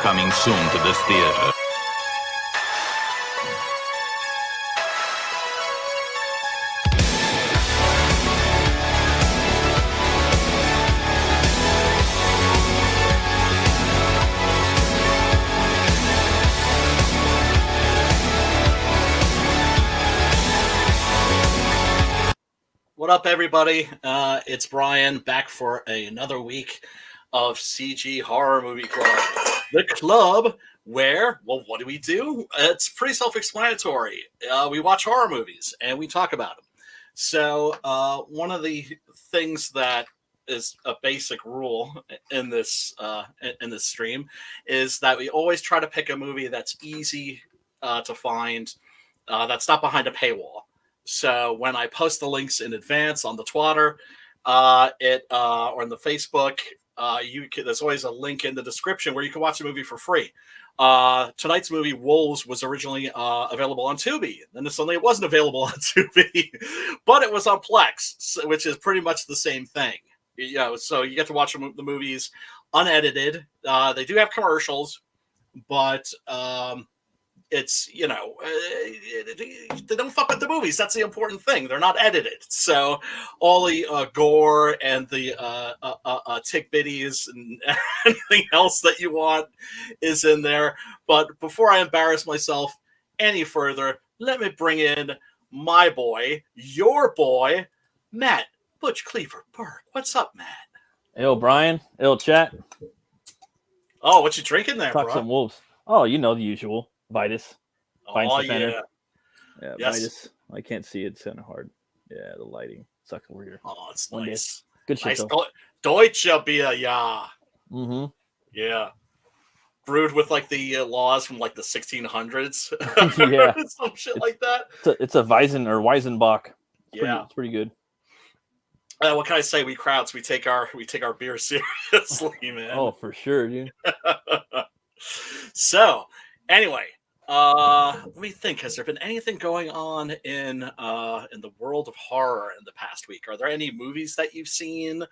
coming soon to this theater. What up, everybody? It's Brian back for another week of CG Horror Movie Club. The club where, well, what do? It's pretty self-explanatory. We watch horror movies and we talk about them. So one of the things that is a basic rule in this stream is that we always try to pick a movie that's easy to find, that's not behind a paywall. So when I post the links in advance on the Twitter, or on the Facebook, there's always a link in the description where you can watch the movie for free. Tonight's movie, Wolves, was originally available on Tubi. Then suddenly it wasn't available on Tubi, but it was on Plex, which is pretty much the same thing. So you get to watch the movies unedited. They do have commercials, but it's, they don't fuck with the movies. That's the important thing. They're not edited. So all the gore and the tick bitties and anything else that you want is in there. But before I embarrass myself any further, let me bring in my boy, your boy, Matt Butch Cleaver Burke. What's up, Matt? Hey, Brian. Hey, chat. Oh, what you drinking there, Talk bro? some wolves. Oh, you know the usual. Vitus. Oh, yeah. Yeah, yes. Vitus. I can't see it. It's kind of hard. Yeah, the lighting sucks over here. Oh, it's One nice. Day. Good shit, nice. though. Deutsche Bier, yeah. Mm-hmm. Yeah. Brewed with, like, the laws from, like, the 1600s. Yeah. Some shit like that. It's a Weizen or Weizenbach. It's pretty good. What can I say? We Krauts, we take our beer seriously, man. Oh, for sure, dude. So, anyway, let me think. Has there been anything going on in the world of horror in the past week? Are there any movies that you've seen?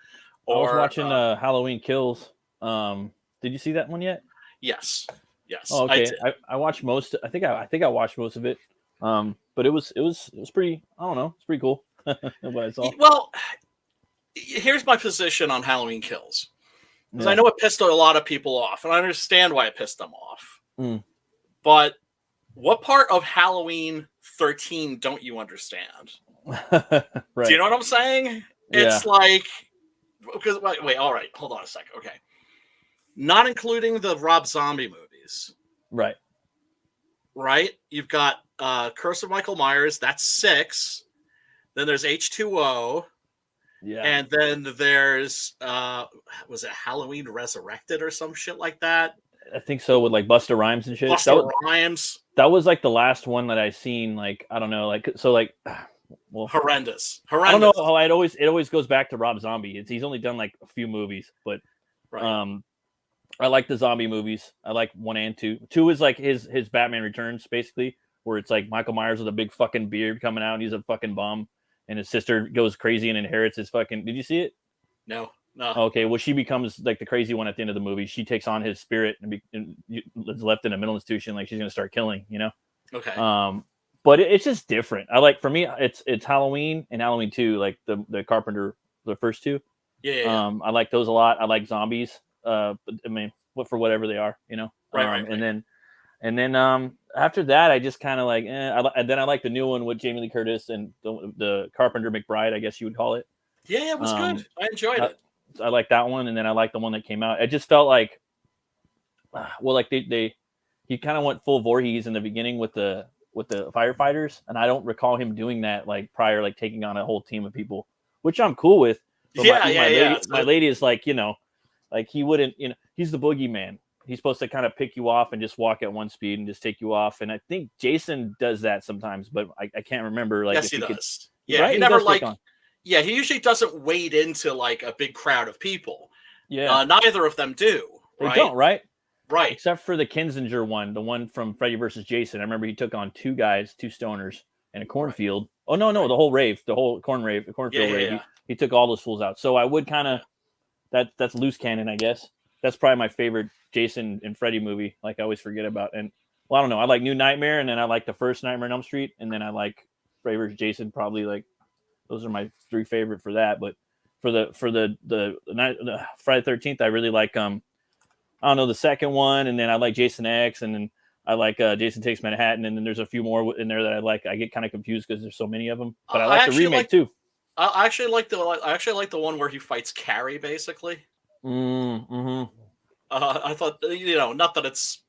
Or, I was watching Halloween Kills. Did you see that one yet? Yes. Oh, okay. I watched most. I think I watched most of it. But it was pretty. I don't know. It's pretty cool. Well, here's my position on Halloween Kills. Because I know it pissed a lot of people off, and I understand why it pissed them off. Mm. But what part of Halloween 13 don't you understand? Right. Do you know what I'm saying? It's like, because wait, all right, hold on a second. Okay, not including the Rob Zombie movies. Right. You've got Curse of Michael Myers. That's 6. Then there's H2O. Yeah. And then there's was it Halloween Resurrected or some shit like that? I think so, with like Busta Rhymes and shit. Rhymes. That was like the last one that I seen. Like, I don't know, like, so like, well, horrendous. I don't know how it always goes back to Rob Zombie. He's only done like a few movies, but I like the zombie movies. I like 1 and 2. 2 is like his Batman Returns, basically, where it's like Michael Myers with a big fucking beard coming out and he's a fucking bum. And his sister goes crazy and inherits his fucking... Did you see it? No. Okay, well, she becomes like the crazy one at the end of the movie. She takes on his spirit and is left in a mental institution. Like, she's going to start killing, you know? Okay. But it's just different. I like, for me, it's Halloween and Halloween 2, like the Carpenter, the first 2. Yeah. I like those a lot. I like zombies. But I mean, for whatever they are, you know? Right. And then after that, I just kind of like, and then I like the new one with Jamie Lee Curtis and the Carpenter McBride, I guess you would call it. Yeah, it was good. I enjoyed it. I like that one, and then I like the one that came out. It just felt like, like he kind of went full Voorhees in the beginning with the firefighters, and I don't recall him doing that like prior, like taking on a whole team of people, which I'm cool with. But my lady is like, like he wouldn't, he's the boogeyman. He's supposed to kind of pick you off and just walk at one speed and just take you off. And I think Jason does that sometimes, but I can't remember. Like, yes, he does. Yeah, right? he never he usually doesn't wade into like a big crowd of people. Yeah, neither of them do. They don't, right? Right. Except for the Kinzinger one, the one from Freddy versus Jason. I remember he took on 2 stoners in a cornfield. Right. Oh no, the whole rave, the whole cornfield rave. Yeah. He took all those fools out. So I would kind of that's loose cannon, I guess. That's probably my favorite Jason and Freddy movie. Like I always forget about. And well, I don't know. I like New Nightmare, and then I like the first Nightmare on Elm Street, and then I like Freddy vs. Jason. Probably like those are my 3 favorite for that. But for the Friday the 13th, I really like I don't know, the second one, and then I like Jason X, and then I like Jason Takes Manhattan, and then there's a few more in there that I like. I get kind of confused because there's so many of them, but I like the remake too. I actually like the one where he fights Carrie, basically. Mm-hmm. I thought, not that it's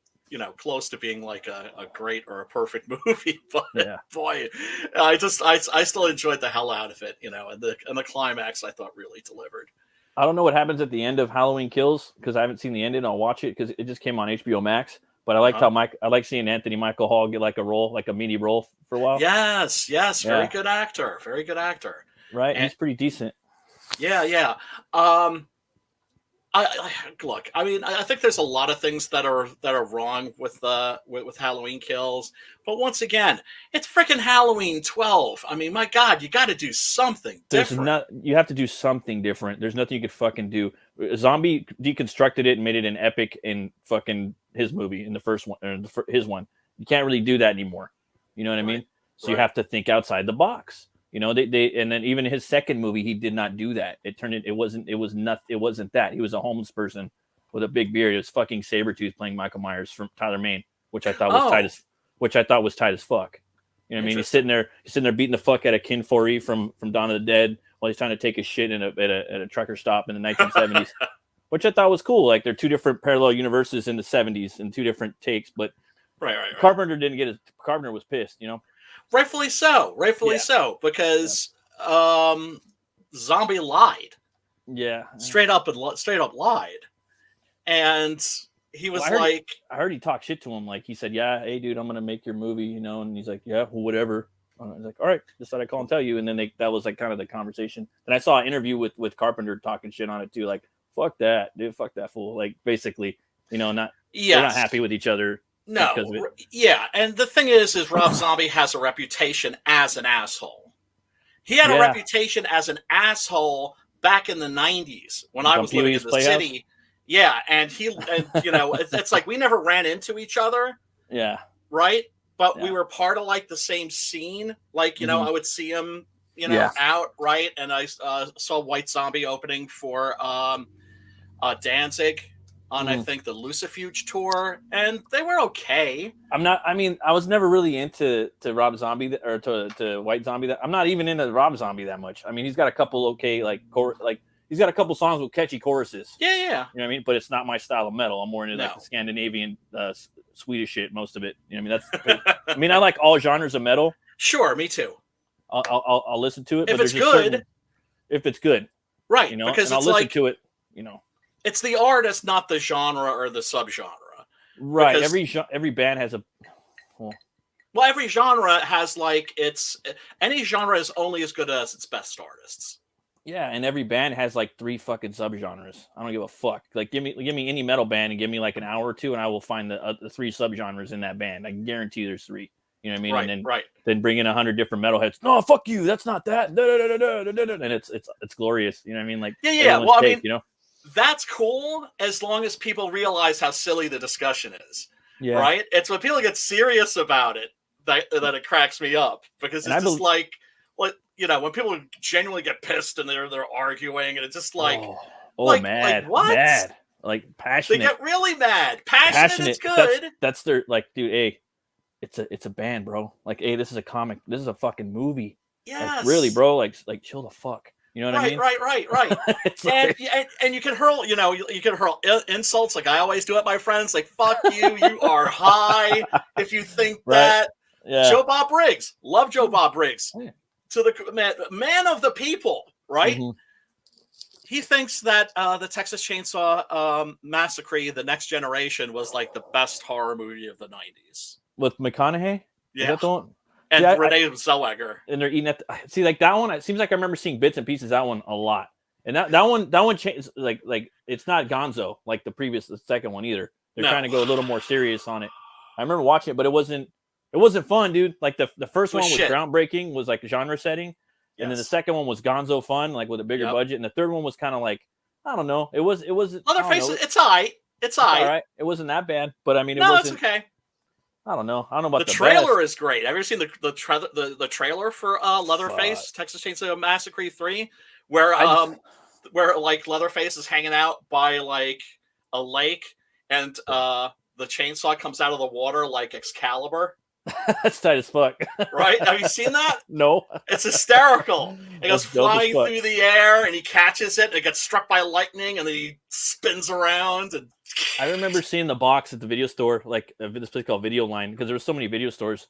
close to being like a great or a perfect movie, but boy, I still enjoyed the hell out of it, and the climax I thought really delivered. I don't know what happens at the end of Halloween Kills because I haven't seen the ending. I'll watch it because it just came on HBO Max. But I liked I like seeing Anthony Michael Hall get like a role, like a mini role for a while. Yes, very good actor, Right, and he's pretty decent. Yeah. Look. I mean, I think there's a lot of things that are wrong with Halloween Kills, but once again, it's freaking Halloween 12. I mean, my God, you got to do something different. You have to do something different. There's nothing you could fucking do. Zombie deconstructed it and made it an epic in fucking his movie in the first one, or his one. You can't really do that anymore. You know what I mean? So you have to think outside the box. They and then even his second movie, he did not do that. It wasn't that. He was a homeless person with a big beard. It was fucking Sabretooth playing Michael Myers from Tyler Mane, which I thought was tight as fuck. You know what I mean? He's sitting there beating the fuck out of Ken Foree from Dawn of the Dead while he's trying to take a shit at a trucker stop in the 1970s, which I thought was cool. Like they're 2 different parallel universes in the 70s and 2 different takes, but right. Carpenter didn't get Carpenter was pissed, Rightfully so, because Zombie lied. Yeah, straight up lied, and he was I heard he talked shit to him. Like he said, "Yeah, hey dude, I'm gonna make your movie," and he's like, "Yeah, well, whatever." I was like, "All right, just thought I'd call and tell you." And then that was like kind of the conversation. And I saw an interview with Carpenter talking shit on it too, like, "Fuck that, dude, fuck that fool." Like basically, they're not happy with each other. No, and the thing is Rob Zombie has a reputation as an asshole. He had a reputation as an asshole back in the 90s when I was living in the city. Yeah, and it's like we never ran into each other. Yeah. Right? But we were part of like the same scene. Like, I would see him, out, right? And I saw White Zombie opening for Danzig on I think the Lucifuge tour, and they were okay. I was never really into Rob Zombie or to White Zombie. I'm not even into Rob Zombie that much. I mean, he's got a couple okay he's got a couple songs with catchy choruses. Yeah. You know what I mean? But it's not my style of metal. I'm more into like the Scandinavian Swedish shit, most of it. You know what I mean? That's I like all genres of metal. Sure, me too. I'll listen to it if it's good. If it's good, right? Because I'll listen to it. It's the artist, not the genre or the subgenre. Right. Every band has every genre has any genre is only as good as its best artists. Yeah, and every band has like 3 fucking subgenres. I don't give a fuck. Like give me any metal band and give me like an hour or 2, and I will find the 3 subgenres in that band. I can guarantee there's 3. You know what I mean? Right, and then, then bring in 100 different metalheads. No, fuck you. That's not that. And it's glorious. You know what I mean? Like well, that's cool as long as people realize how silly the discussion is. Yeah. Right? It's when people get serious about it that it cracks me up, because it's just like when people genuinely get pissed and they're arguing, and it's just like mad, like what? Mad, like passionate. They get really mad. Passionate is good. That's their dude. Hey, it's a band, bro. Like, hey, this is a comic. This is a fucking movie. Yes. Like, really, bro. Like chill the fuck. You know what I mean? Right. and you can hurl, you can hurl insults like I always do at my friends. Like, fuck you, you are high if you think that. Yeah. Joe Bob Briggs, love Joe Bob Briggs, to the man of the people, right? Mm-hmm. He thinks that the Texas Chainsaw Massacre: The Next Generation was like the best horror movie of the 90s. With McConaughey? Yeah. Is that the one? And Renee Zellweger. And they're eating see, like that one, it seems like I remember seeing bits and pieces of that one a lot. And that one changed, like it's not Gonzo like the second one either. They're trying to go a little more serious on it. I remember watching it, but it wasn't fun, dude. Like the first one was groundbreaking, was like a genre setting. Yes. And then the second one was Gonzo fun, like with a bigger budget. And the third one was kind of like, I don't know. It was other faces. It's all right. It's all alright. right. It wasn't that bad, but I mean, it No, it's wasn't. okay. I don't know. I don't know about The the trailer best. is great. Have you ever seen the trailer for Leatherface Texas Chainsaw Massacre 3, where I just where like Leatherface is hanging out by like a lake and the chainsaw comes out of the water like Excalibur, that's tight as fuck. right? Have you seen that? No, It's hysterical. It goes that's dope as flying fuck. through the air and he catches it and it gets struck by lightning and then he spins around and I remember seeing the box at the video store, like this place called Video Line, because there were so many video stores,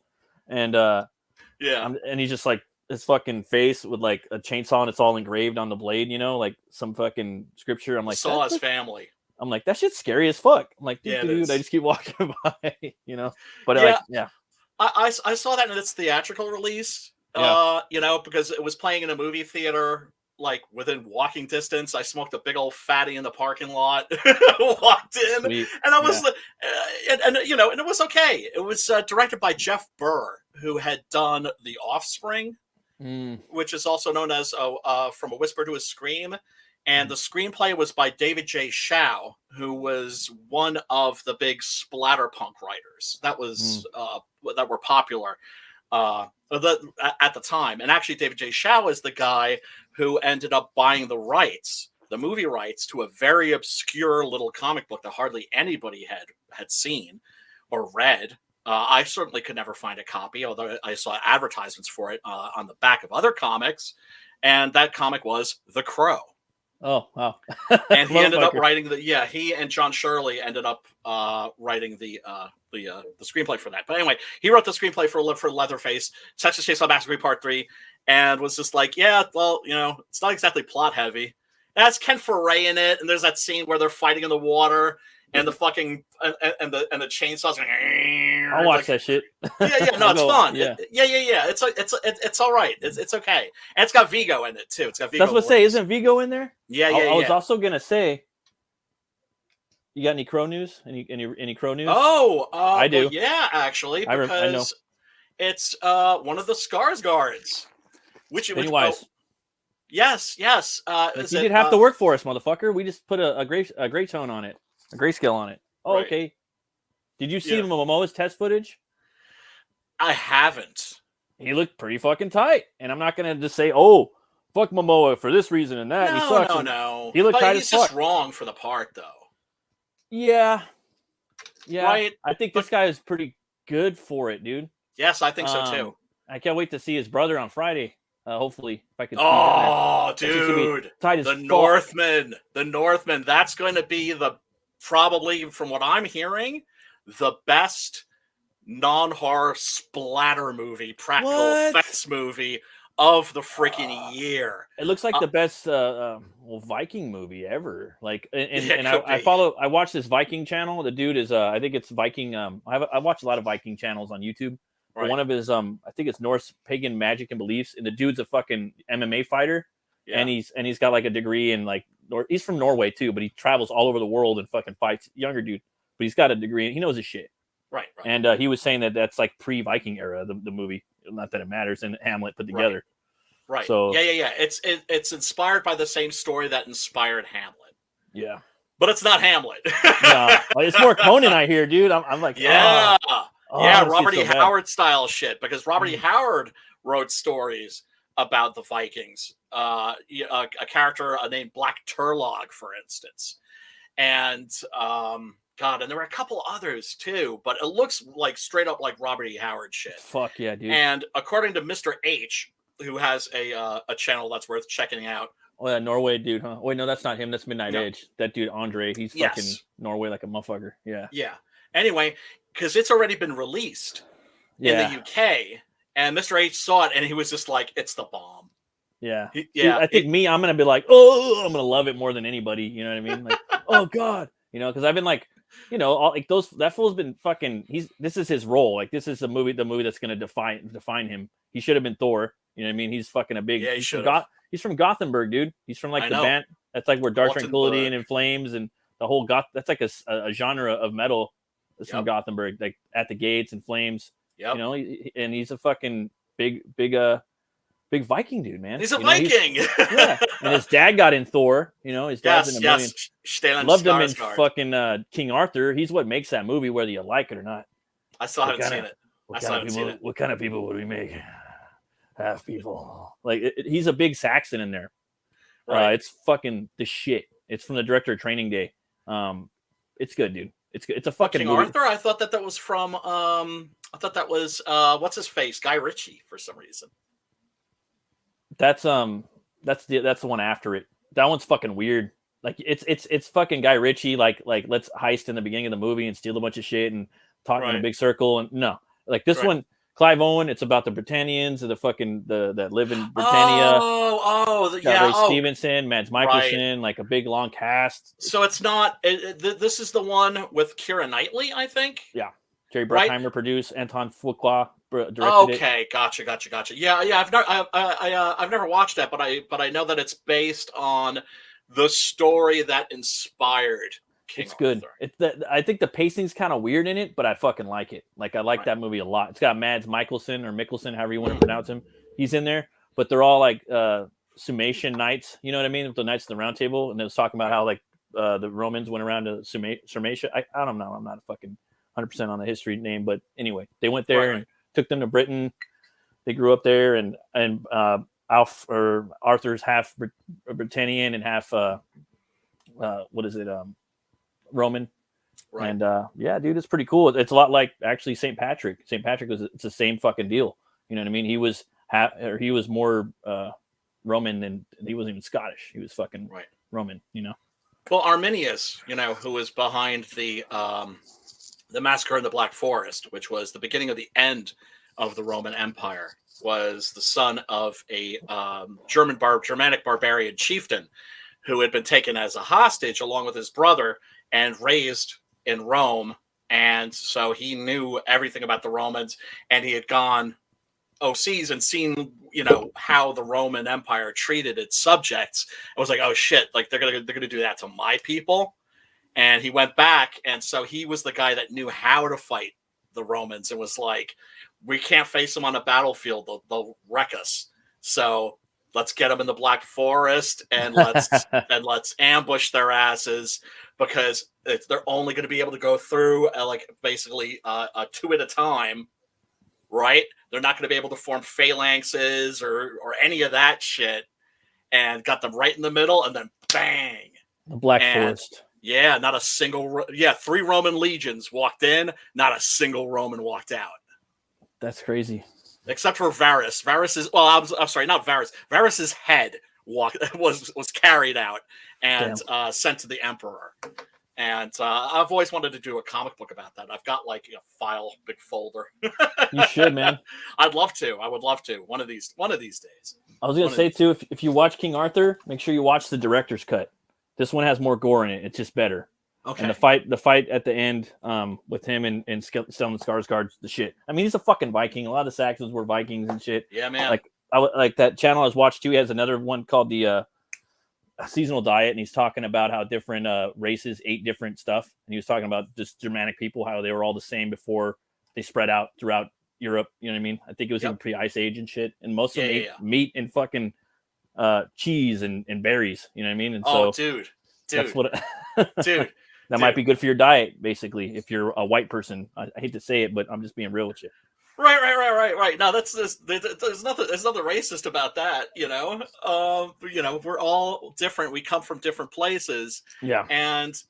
and yeah. and he's just like his fucking face with like a chainsaw and it's all engraved on the blade, like some fucking scripture. I'm like, Saw his family. I'm like, that shit's scary as fuck. I'm like, Yeah, dude, I just keep walking by, But Yeah. like, yeah, I saw that in its theatrical release. Yeah. Because it was playing in a movie theater like within walking distance. I smoked a big old fatty in the parking lot, walked in, sweet. and I was, and it was okay. It was directed by Jeff Burr, who had done The Offspring, which is also known as From a Whisper to a Scream. And the screenplay was by David J. Shaw, who was one of the big splatterpunk writers that were popular at the time. And actually, David J. Shaw is the guy who ended up buying the movie rights to a very obscure little comic book that hardly anybody had seen or read. I certainly could never find a copy, although I saw advertisements for it on the back of other comics. And that comic was The Crow. Oh, wow. And he ended up writing he and John Shirley ended up writing the screenplay for that. But anyway, he wrote the screenplay for Leatherface, Texas Chainsaw Massacre Part 3, and was just like, yeah, well, it's not exactly plot heavy. It has Ken Foray in it, and there's that scene where they're fighting in the water, and the fucking and the chainsaws. I'll watch that shit. Yeah, no, it's fun. Yeah. It's all right. It's okay, and it's got Vigo in it too. It's got Vigo. That's what I say. Isn't Vigo in there? Yeah. I was also gonna say, you got any Crow news? Any Crow news? Oh, I do. Well, yeah, actually, because I know. It's one of the Skarsgårds, Pennywise. Yes. You did have to work for us, motherfucker. We just put a gray tone on it, a grayscale on it. Oh, right. Okay. Did you see Momoa's test footage? I haven't. He looked pretty fucking tight, and I'm not gonna just say, "Oh, fuck Momoa for this reason and that." No, he sucks. No. He looked tight he's as fuck. just wrong for the part, though. Yeah. Right. I think this guy is pretty good for it, dude. Yes, I think so too. I can't wait to see his brother on Friday. Hopefully, if I can. Oh, dude, tight as the fuck. Northman. That's going to be probably, from what I'm hearing, the best non-horror splatter movie, practical effects movie of the freaking year. It looks like the best Viking movie ever. Like, and I watch this Viking channel. The dude is I think it's Viking. I watch a lot of Viking channels on YouTube. Right. One of his I think it's Norse pagan magic and beliefs, and the dude's a fucking MMA fighter, and he's got like a degree in like he's from Norway too, but he travels all over the world and fucking fights. Younger dude, but he's got a degree and he knows his shit. Right. And he was saying that that's like pre-Viking era, the movie. Not that it matters, and Hamlet put together. Right. So yeah. It's inspired by the same story that inspired Hamlet. Yeah. But it's not Hamlet. No, it's more Conan, I hear, dude. I'm like, yeah. Oh, Robert E. Howard style shit, because Robert E. Howard wrote stories about the Vikings. A character named Black Turlog, for instance. And God, and there were a couple others too, but it looks like straight up like Robert E. Howard shit. Fuck yeah, dude. And according to Mr. H, who has a channel that's worth checking out. Oh, that Norway dude, huh? Wait, no, that's not him. That's Midnight Edge. That dude, Andre, he's fucking Norway like a motherfucker. Yeah. Yeah. Anyway, because it's already been released in the UK, and Mr. H saw it, and he was just like, "It's the bomb." Yeah. Dude, I think I'm gonna be like, "Oh, I'm gonna love it more than anybody." You know what I mean? Like, oh God, because I've been like, that fool's been fucking. This is his role. Like, this is the movie that's gonna define him. He should have been Thor. You know what I mean? He's fucking a big. Yeah, he's from Gothenburg, dude. He's from like the band. That's like where Dark Tranquility and In Flames and the whole That's like a genre of metal. That's from Gothenburg, like At the Gates and Flames. Yep. And he's a fucking big big Viking dude, man. He's a You know, Viking. yeah, and his dad got in Thor. You know, his dad's in a million. Stellan Loved him in Skarsgård. fucking King Arthur. He's what makes that movie, whether you like it or not. I still haven't seen it. What kind of people would we make? Half people. Like he's a big Saxon in there. Right. It's fucking the shit. It's from the director of Training Day. It's good, dude. It's good. It's a fucking King movie. Arthur. I thought that was from. I thought that was what's his face, Guy Ritchie, for some reason. That's the one after it. That one's fucking weird. Like it's fucking Guy Ritchie. Like let's heist in the beginning of the movie and steal a bunch of shit and talk in a big circle. And no, like this one, Clive Owen. It's about the Britannians or that live in Britannia. Yeah. Ray Stevenson, Mads Mikkelsen, like a big long cast. So it's not. This is the one with Keira Knightley, I think. Yeah, Jerry Bruckheimer produced. Anton Fuqua directed it. Okay, gotcha. Yeah. I've never watched that, but I know that it's based on the story that inspired King It's good. Arthur. I think the pacing's kind of weird in it, but I fucking like it. Like I like that movie a lot. It's got Mads Mikkelsen or Mikkelsen, however you want to pronounce him. He's in there, but they're all like Summation knights. You know what I mean? With the Knights of the Round Table, and it was talking about how like the Romans went around to Sarmatia. I don't know. I'm not a fucking 100% on the history name, but anyway, they went there and took them to Britain. They grew up there, and Arthur's half Britannian and half Roman. Right. And yeah, dude, it's pretty cool. It's a lot like actually St. Patrick. St. Patrick it's the same fucking deal. You know what I mean? He was more Roman than he wasn't even Scottish. He was fucking Roman, you know. Well, Arminius, you know, who was behind the massacre in the Black Forest, which was the beginning of the end of the Roman Empire, was the son of a Germanic barbarian chieftain who had been taken as a hostage along with his brother and raised in Rome. And so he knew everything about the Romans, and he had gone overseas and seen, you know, how the Roman Empire treated its subjects. I was like, oh shit, like they're gonna do that to my people. And he went back, and so he was the guy that knew how to fight the Romans. It was like, we can't face them on a battlefield; they'll wreck us. So let's get them in the Black Forest, and let's ambush their asses, because they're only going to be able to go through basically two at a time, right? They're not going to be able to form phalanxes or any of that shit. And got them right in the middle, and then bang, the Black Forest. Yeah, not a single. 3 Roman legions walked in, not a single Roman walked out. That's crazy. Except for Varus. Varus is I'm sorry, not Varus. Varus's head was carried out and sent to the emperor. And I've always wanted to do a comic book about that. I've got like a file, big folder. You should, man. I'd love to. I would love to. One of these days. I was gonna say too, if you watch King Arthur, make sure you watch the director's cut. This one has more gore in it. It's just better. Okay. And the fight at the end with him and Stellan Skarsgård's the shit. I mean, he's a fucking Viking. A lot of the Saxons were Vikings and shit. Yeah, man. Like that channel I was watching too. He has another one called the Seasonal Diet, and he's talking about how different races ate different stuff. And he was talking about just Germanic people, how they were all the same before they spread out throughout Europe. You know what I mean? I think it was even pre-Ice Age and shit. And most of them ate meat and fucking cheese and berries. You know what I mean? And dude, that's what dude. That might be good for your diet, basically, if you're a white person. I hate to say it, but I'm just being real with you. Right. No, there's nothing racist about that, you know. We're all different. We come from different places. Yeah. And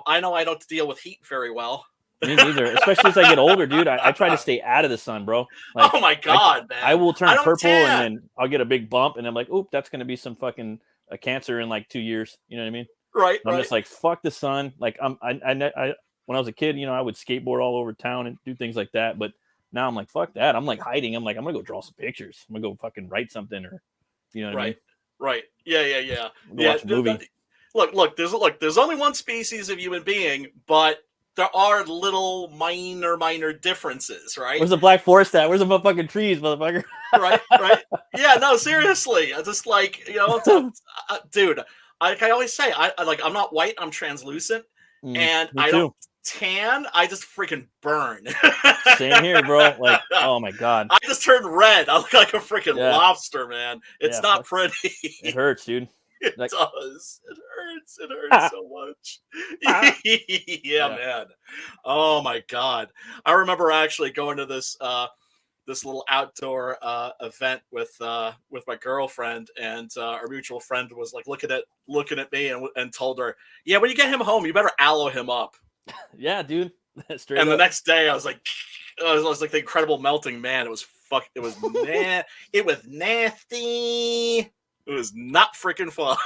I know I don't deal with heat very well. Me neither. Especially as I get older, dude. I try to stay out of the sun, bro. Like, oh my god, man! I will turn purple, and then I'll get a big bump, and I'm like, oop, that's gonna be some fucking cancer in like 2 years. You know what I mean? Right. I'm just like, fuck the sun. Like I when I was a kid, I would skateboard all over town and do things like that. But now I'm like, fuck that. I'm like hiding. I'm like, I'm gonna go draw some pictures. I'm gonna go fucking write something, or what I mean? Right. Yeah. Watch a movie. Look. There's only one species of human being, but there are little minor differences, right? Where's the Black Forest at? Where's the motherfucking trees, motherfucker? right. Yeah. No, seriously. I just like dude. Like I always say, I'm not white. I'm translucent, and me I too. don't tan. I just freaking burn. Same here, bro. Like, oh my god, I just turn red. I look like a freaking Yeah. lobster, man. It's Yeah, not fuck. pretty. it hurts, dude. It Like- does. It hurts. It hurts so much. Yeah, man. Oh my god. I remember actually going to this this little outdoor event with my girlfriend, and our mutual friend was like looking at me and told her, "Yeah, when you get him home, you better aloe him up." Yeah, dude. Straight And up. the next day, I was like, I was like the Incredible Melting Man. It was it was it was nasty. It was not freaking fun.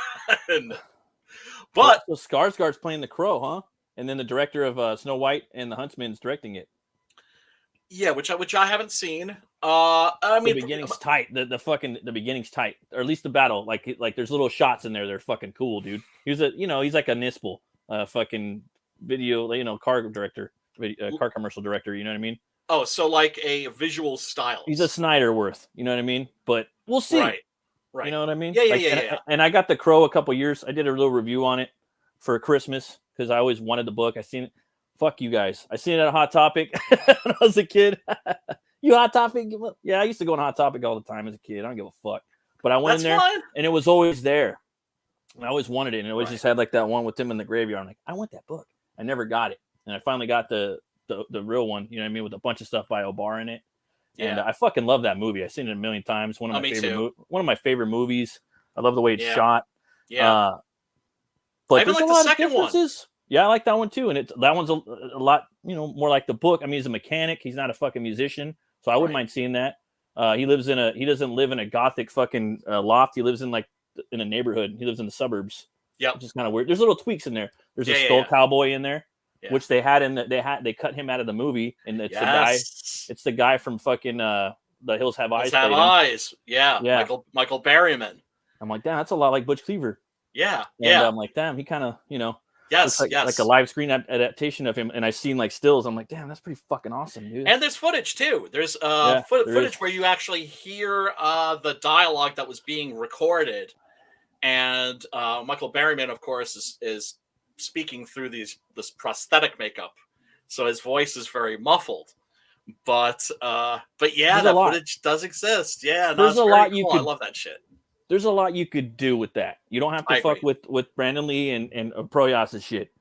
But so Skarsgård's playing the Crow, huh? And then the director of Snow White and the Huntsman's directing it. yeah, which I haven't seen. I mean, The beginning's tight. The beginning's tight, or at least the battle. Like there's little shots in there. They're fucking cool, dude. He's like a Nispel, fucking video, car director, car commercial director. You know what I mean? oh, so like a visual stylist. He's a Snyderworth. You know what I mean? But we'll see. Right. Right. You know what I mean? Yeah, Like, and I got the Crow a couple years. I did a little review on it for Christmas because I always wanted the book. I seen it. Fuck you guys. I seen it at Hot Topic when I was a kid. You Hot Topic? Yeah, I used to go on Hot Topic all the time as a kid. I don't give a fuck. But I went in there fine. and it was always there. And I always wanted it. And it always Right. just had like that one with him in the graveyard. I'm like, I want that book. I never got it. And I finally got the real one, you know what I mean, with a bunch of stuff by O'Barr in it. And I fucking love that movie. I've seen it a million times. One of my favorite movies. I love the way it's shot. Yeah. But I even there's like a lot the second of differences. Yeah, I like that one too. And that one's a lot, more like the book. I mean, he's a mechanic. He's not a fucking musician. So I wouldn't mind seeing that. He doesn't live in a gothic fucking loft. He lives in a neighborhood. He lives in the suburbs. Yeah. Which is kind of weird. There's little tweaks in there. There's a skull cowboy in there, which they had they cut him out of the movie. And it's the guy from fucking The Hills Have Eyes. Yeah. Michael Berryman. I'm like, damn, that's a lot like Butch Cleaver. Yeah. And I'm like, damn, he kind of, Yes, like a live screen adaptation of him, and I seen like stills. I'm like, damn, that's pretty fucking awesome, dude. And there's footage too. There's footage where you actually hear the dialogue that was being recorded, and Michael Berryman, of course, is speaking through this prosthetic makeup, so his voice is very muffled. But yeah, that footage does exist. Yeah, there's a lot you could. I love that shit. There's a lot you could do with that. You don't have to fuck with Brandon Lee and Proyas's shit.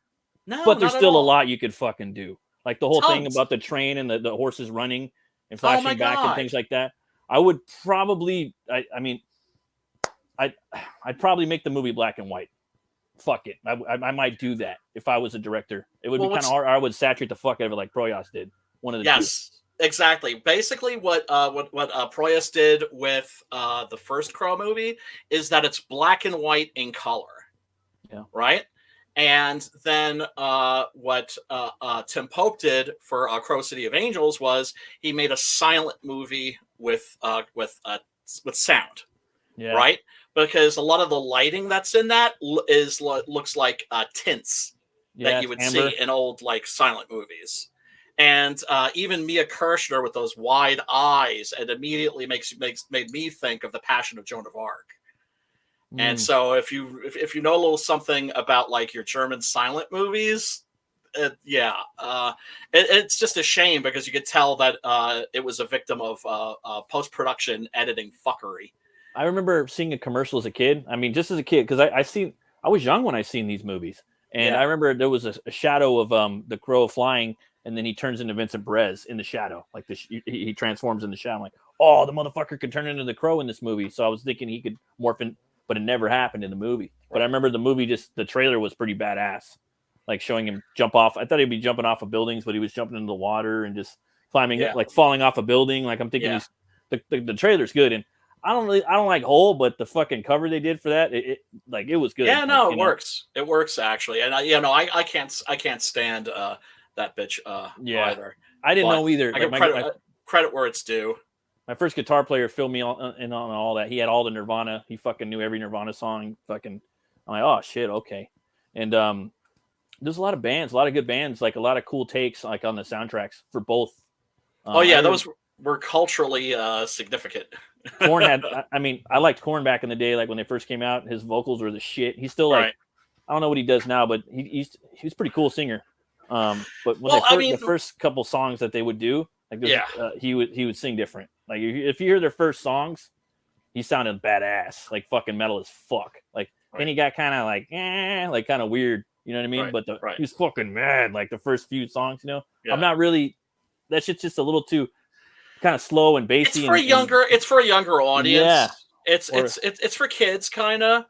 No, but there's still a lot you could fucking do. Like the whole thing about the train and the horses running and flashing back and things like that. I would probably, I'd probably make the movie black and white. Fuck it. I might do that if I was a director. It would be kind of hard. I would saturate the fuck out of it like Proyas did. One of the two. Exactly. Basically, what Proyas did with the first Crow movie is that it's black and white in color. Yeah. Right. And then what Tim Pope did for Crow City of Angels was he made a silent movie with sound. Yeah. Right. Because a lot of the lighting that's in that looks like tints that you would see in old silent movies. And even Mia Kirshner with those wide eyes, it immediately made me think of The Passion of Joan of Arc. And so if you know a little something about your German silent movies, it's just a shame because you could tell that it was a victim of post-production editing fuckery. I remember seeing a commercial as a kid. I mean, just as a kid, because I was young when I seen these movies, and I remember there was a shadow of the Crow flying. And then he turns into Vincent Perez in the shadow. Like he transforms in the shadow. I'm like, oh, the motherfucker could turn into the Crow in this movie. So I was thinking he could morph in, but it never happened in the movie. But I remember the movie, the trailer was pretty badass. Like showing him jump off. I thought he'd be jumping off of buildings, but he was jumping into the water and just climbing it, like falling off a building. Like I'm thinking the trailer's good. And I don't like Hole, but the fucking cover they did for that, it was good. Yeah, no, it works. It works actually. And I can't stand that bitch either. I didn't know either. I give credit where it's due. My first guitar player filled me in on all that. He had all the Nirvana. He fucking knew every Nirvana song. I'm like, oh shit, okay. And there's a lot of bands, a lot of good bands, like a lot of cool takes on the soundtracks for both. Those were culturally significant. Korn had, I liked Korn back in the day, like when they first came out. His vocals were the shit. He's still I don't know what he does now, but he's a pretty cool singer. But when the first couple songs that they would do, like he would sing different. Like if you hear their first songs, he sounded badass, like fucking metal as fuck. Like then he got kind of like like kind of weird, you know what I mean? But he was fucking mad. Like the first few songs, you know. Yeah. I'm not really. That shit's just a little too kind of slow and bassy. It's for a younger audience. Yeah. It's for kids, kind of.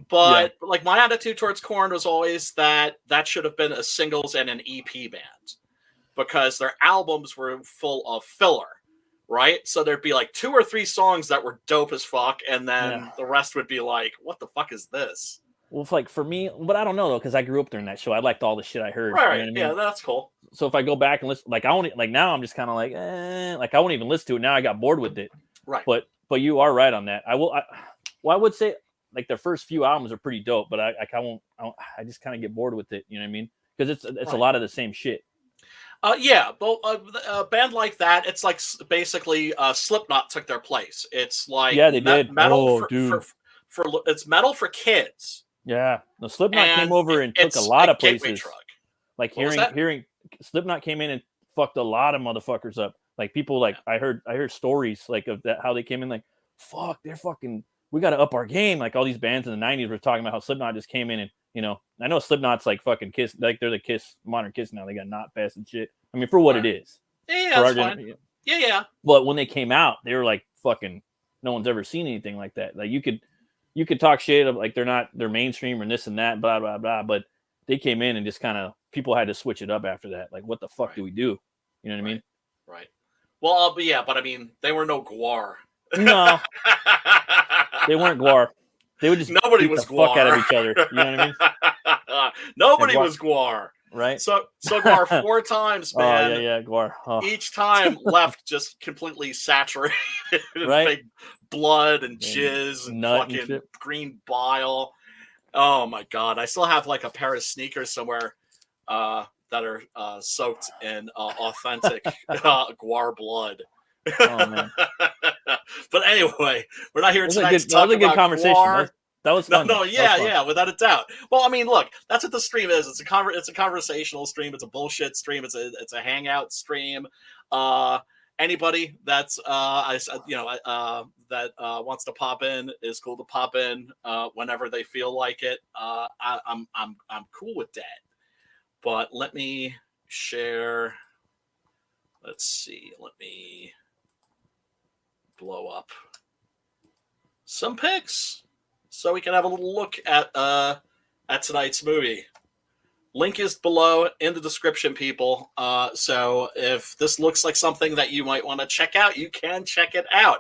But like my attitude towards Korn was always that should have been a singles and an EP band, because their albums were full of filler, right? So there'd be like 2 or 3 songs that were dope as fuck, and then the rest would be like, what the fuck is this? Well, it's like for me, but I don't know though, because I grew up during that show. I liked all the shit I heard. Right. You know what I mean? Yeah, that's cool. So if I go back and listen, like now I'm just kind of like, like I won't even listen to it. Now I got bored with it. Right. But you are right on that. I would say like their first few albums are pretty dope, but I just kind of get bored with it. You know what I mean? Because it's a lot of the same shit. Yeah, but a band like that, it's like basically Slipknot took their place. It's like they did metal for it's metal for kids. Yeah, no, Slipknot came over and took a lot of places. Like hearing Slipknot came in and fucked a lot of motherfuckers up. Like people like I heard stories like of that, how they came in like, fuck, they're fucking, we got to up our game. Like all these bands in the 90s were talking about how Slipknot just came in and, you know, I know Slipknot's like fucking Kiss, like they're the Kiss, modern Kiss now. They got Not Fast and shit. I mean, for what it is. Yeah, that's fine. Yeah. But when they came out, they were like fucking, no one's ever seen anything like that. Like you could talk shit of like they're mainstream or this and that, blah, blah, blah. But they came in and just kind of, people had to switch it up after that. Like, what the fuck do we do? You know what I mean? Right. Well, but I mean, they were no Gwar. No. They weren't Gwar. They would just nobody beat was the Gwar. fuck out of each other. You know what I mean? Nobody was Gwar. Right. So Gwar 4 times, man. Oh, yeah, Gwar. Oh. Each time left just completely saturated in fake blood and jizz and fucking and green bile. Oh my god! I still have like a pair of sneakers somewhere that are soaked in authentic Gwar blood. Oh man! But anyway, we're not here tonight to talk about good conversation. Gwar. That was fun. No, yeah, without a doubt. Well, I mean, look, that's what the stream is. It's a conversational stream. It's a bullshit stream. It's a hangout stream. Anybody that's that wants to pop in is cool to pop in whenever they feel like it. I'm cool with that. But let me share. Let's see. Let me blow up some pics so we can have a little look at tonight's movie. Link is below in the description, people. So if this looks like something that you might want to check out, you can check it out.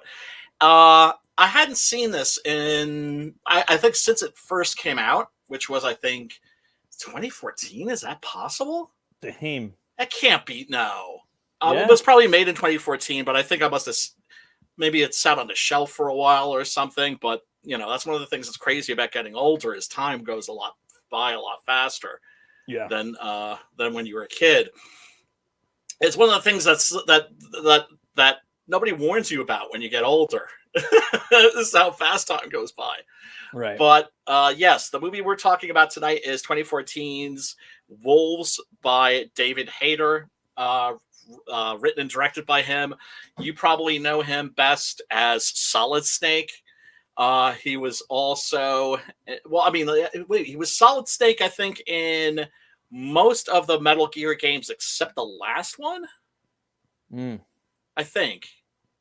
I hadn't seen this in, I think, since it first came out, which was, I think, 2014. Is that possible? Damn. That can't be. No. It was probably made in 2014, but I think I must have, maybe it sat on the shelf for a while or something. But, you know, that's one of the things that's crazy about getting older is time goes a lot faster. Yeah. Than when you were a kid. It's one of the things that nobody warns you about when you get older. This is how fast time goes by. Right. But yes, the movie we're talking about tonight is 2014's Wolves by David Hayter, written and directed by him. You probably know him best as Solid Snake. He was also, he was Solid Snake, I think, in most of the Metal Gear games except the last one. I think,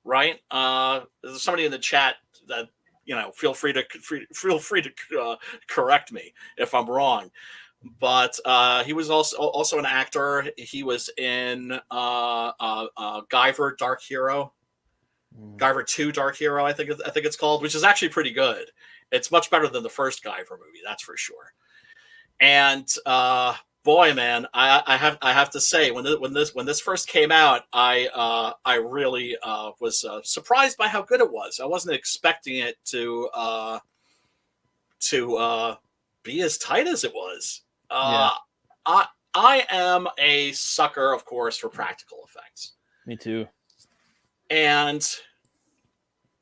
right? There's somebody in the chat that, you know, feel free to correct me if I'm wrong. But he was also an actor. He was in Guyver Dark Hero. Guyver 2 Dark Hero, I think it's called, which is actually pretty good. It's much better than the first Guyver movie, that's for sure. And boy, man, I have to say, when this first came out, I really was surprised by how good it was. I wasn't expecting it to be as tight as it was. I am a sucker, of course, for practical effects. Me too. And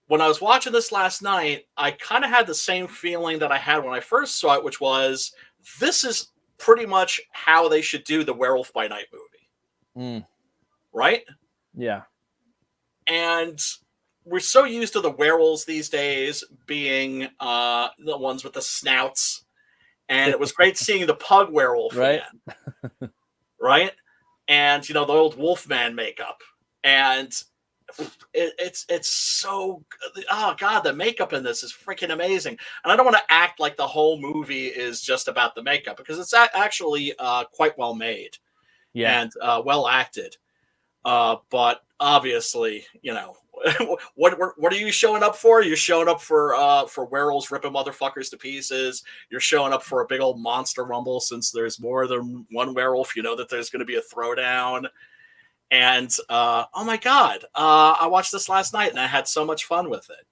when I was watching this last night, I kind of had the same feeling that I had when I first saw it, which was this is pretty much how they should do the Werewolf by Night movie. Right? Yeah. And we're so used to the werewolves these days being the ones with the snouts. And it was great seeing the pug werewolf right? again. Right? And, the old Wolfman makeup. And it's so, oh God, the makeup in this is freaking amazing. And I don't want to act like the whole movie is just about the makeup, because it's actually quite well made and well acted. But obviously, what are you showing up for? You're showing up for werewolves ripping motherfuckers to pieces. You're showing up for a big old monster rumble, since there's more than one werewolf. You know that there's going to be a throwdown. And oh my God, I watched this last night and I had so much fun with it.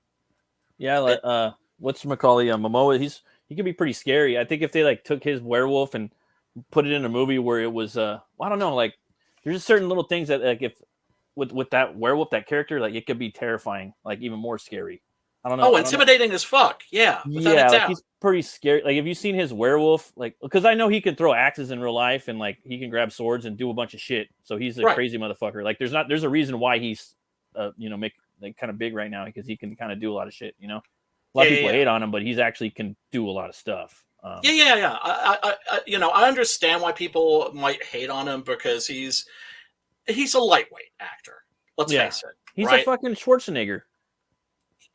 Yeah, what's Macaulay Momoa? He can be pretty scary. I think if they like took his werewolf and put it in a movie where it was I don't know, like there's just certain little things that like if with that werewolf, that character, like it could be terrifying, like even more scary. I don't know. Oh, intimidating as fuck. Yeah, without a doubt. Like he's pretty scary. Like, have you seen his werewolf? Like, because I know he can throw axes in real life, and like he can grab swords and do a bunch of shit. So he's a crazy motherfucker. Like, there's a reason why he's, make like kind of big right now, because he can kind of do a lot of shit. A lot of people hate on him, but he's actually can do a lot of stuff. Yeah. I understand why people might hate on him, because he's a lightweight actor. Let's face it. He's a fucking Schwarzenegger.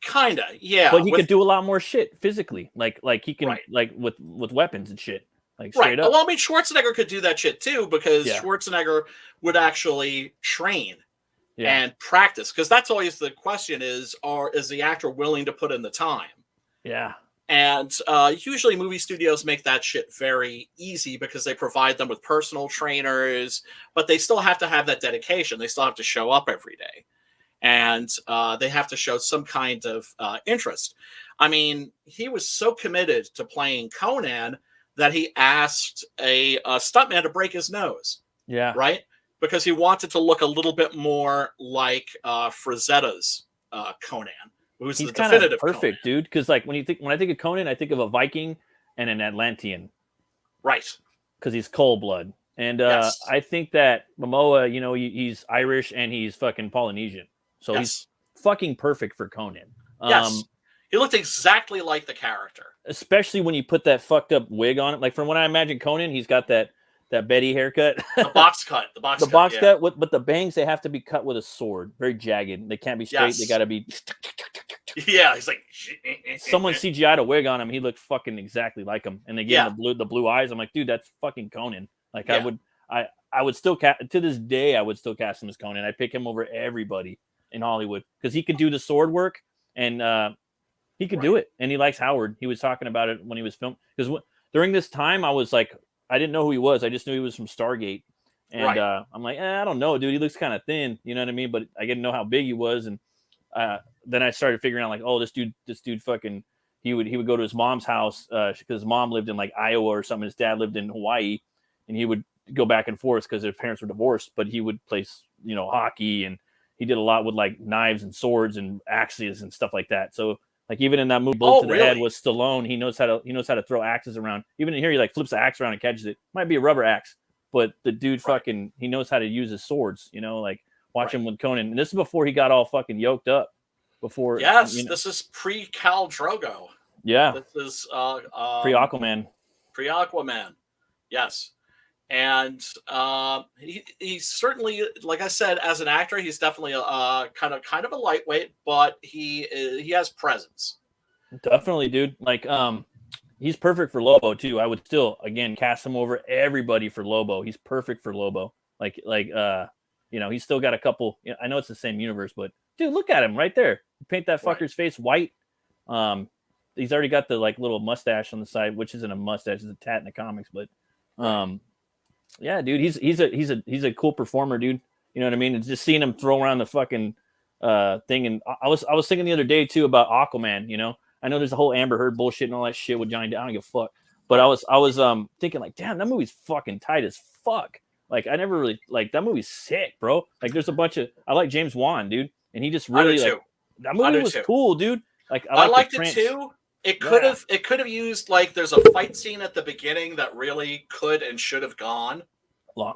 Kinda, yeah. But he could do a lot more shit physically, like he can, like with weapons and shit, like straight up. Well, I mean, Schwarzenegger could do that shit too, because Schwarzenegger would actually train and practice. Because that's always the question: is the actor willing to put in the time? Yeah. And usually, movie studios make that shit very easy because they provide them with personal trainers, but they still have to have that dedication. They still have to show up every day. And they have to show some kind of interest. I mean, he was so committed to playing Conan that he asked a stuntman to break his nose. Yeah. Right? Because he wanted to look a little bit more like Frazetta's Conan, who's the definitive perfect, Conan. dude. Because like when I think of Conan, I think of a Viking and an Atlantean. Right. Because he's cold blood. And I think that Momoa, he's Irish and he's fucking Polynesian. So he's fucking perfect for Conan. Yes. He looked exactly like the character. Especially when you put that fucked up wig on it. Like from when I imagine Conan, he's got that Betty haircut. The box cut. But the bangs, they have to be cut with a sword. Very jagged. They can't be straight. Yes. They got to be. Yeah, he's like. Someone CGI'd a wig on him. He looked fucking exactly like him. And they gave him the blue eyes. I'm like, dude, that's fucking Conan. Like I would still to this day, I would still cast him as Conan. I'd pick him over everybody in Hollywood, because he could do the sword work, and he could do it. And he likes Howard. He was talking about it when he was filming, because during this time I was like, I didn't know who he was. I just knew he was from Stargate, and I'm like, I don't know, dude. He looks kind of thin, you know what I mean? But I didn't know how big he was, and then I started figuring out like, oh, this dude fucking he would go to his mom's house because his mom lived in like Iowa or something. His dad lived in Hawaii, and he would go back and forth because their parents were divorced. But he would play hockey, and he did a lot with like knives and swords and axes and stuff like that. So like even in that movie, Bullet to the Head with Stallone, he knows how to throw axes around. Even in here, he like flips the axe around and catches it. Might be a rubber axe, but the dude fucking he knows how to use his swords. Like watch him with Conan. And this is before he got all fucking yoked up. Before this is pre Khal Drogo. Yeah, this is pre Aquaman. Pre Aquaman, yes. And he's certainly, like I said, as an actor, he's definitely a kind of a lightweight, but he has presence. Definitely, dude. Like he's perfect for Lobo too. I would still again cast him over everybody for Lobo. He's perfect for Lobo. Like he's still got a couple. I know it's the same universe, but dude, look at him right there. Paint that fucker's face white. He's already got the like little mustache on the side, which isn't a mustache; it's a tat in the comics, but. Yeah, dude, he's a cool performer, dude. You know what I mean? It's just seeing him throw around the fucking thing. And I was thinking the other day too about Aquaman. I know there's a whole Amber Heard bullshit and all that shit with Johnny Depp. I don't give a fuck. But I was thinking like, damn, that movie's fucking tight as fuck. Like I never really like that movie's sick, bro. Like there's a bunch of I like James Wan, dude, and he just really like that movie was cool, dude. Like I liked it too. It could have used like there's a fight scene at the beginning that really could and should have gone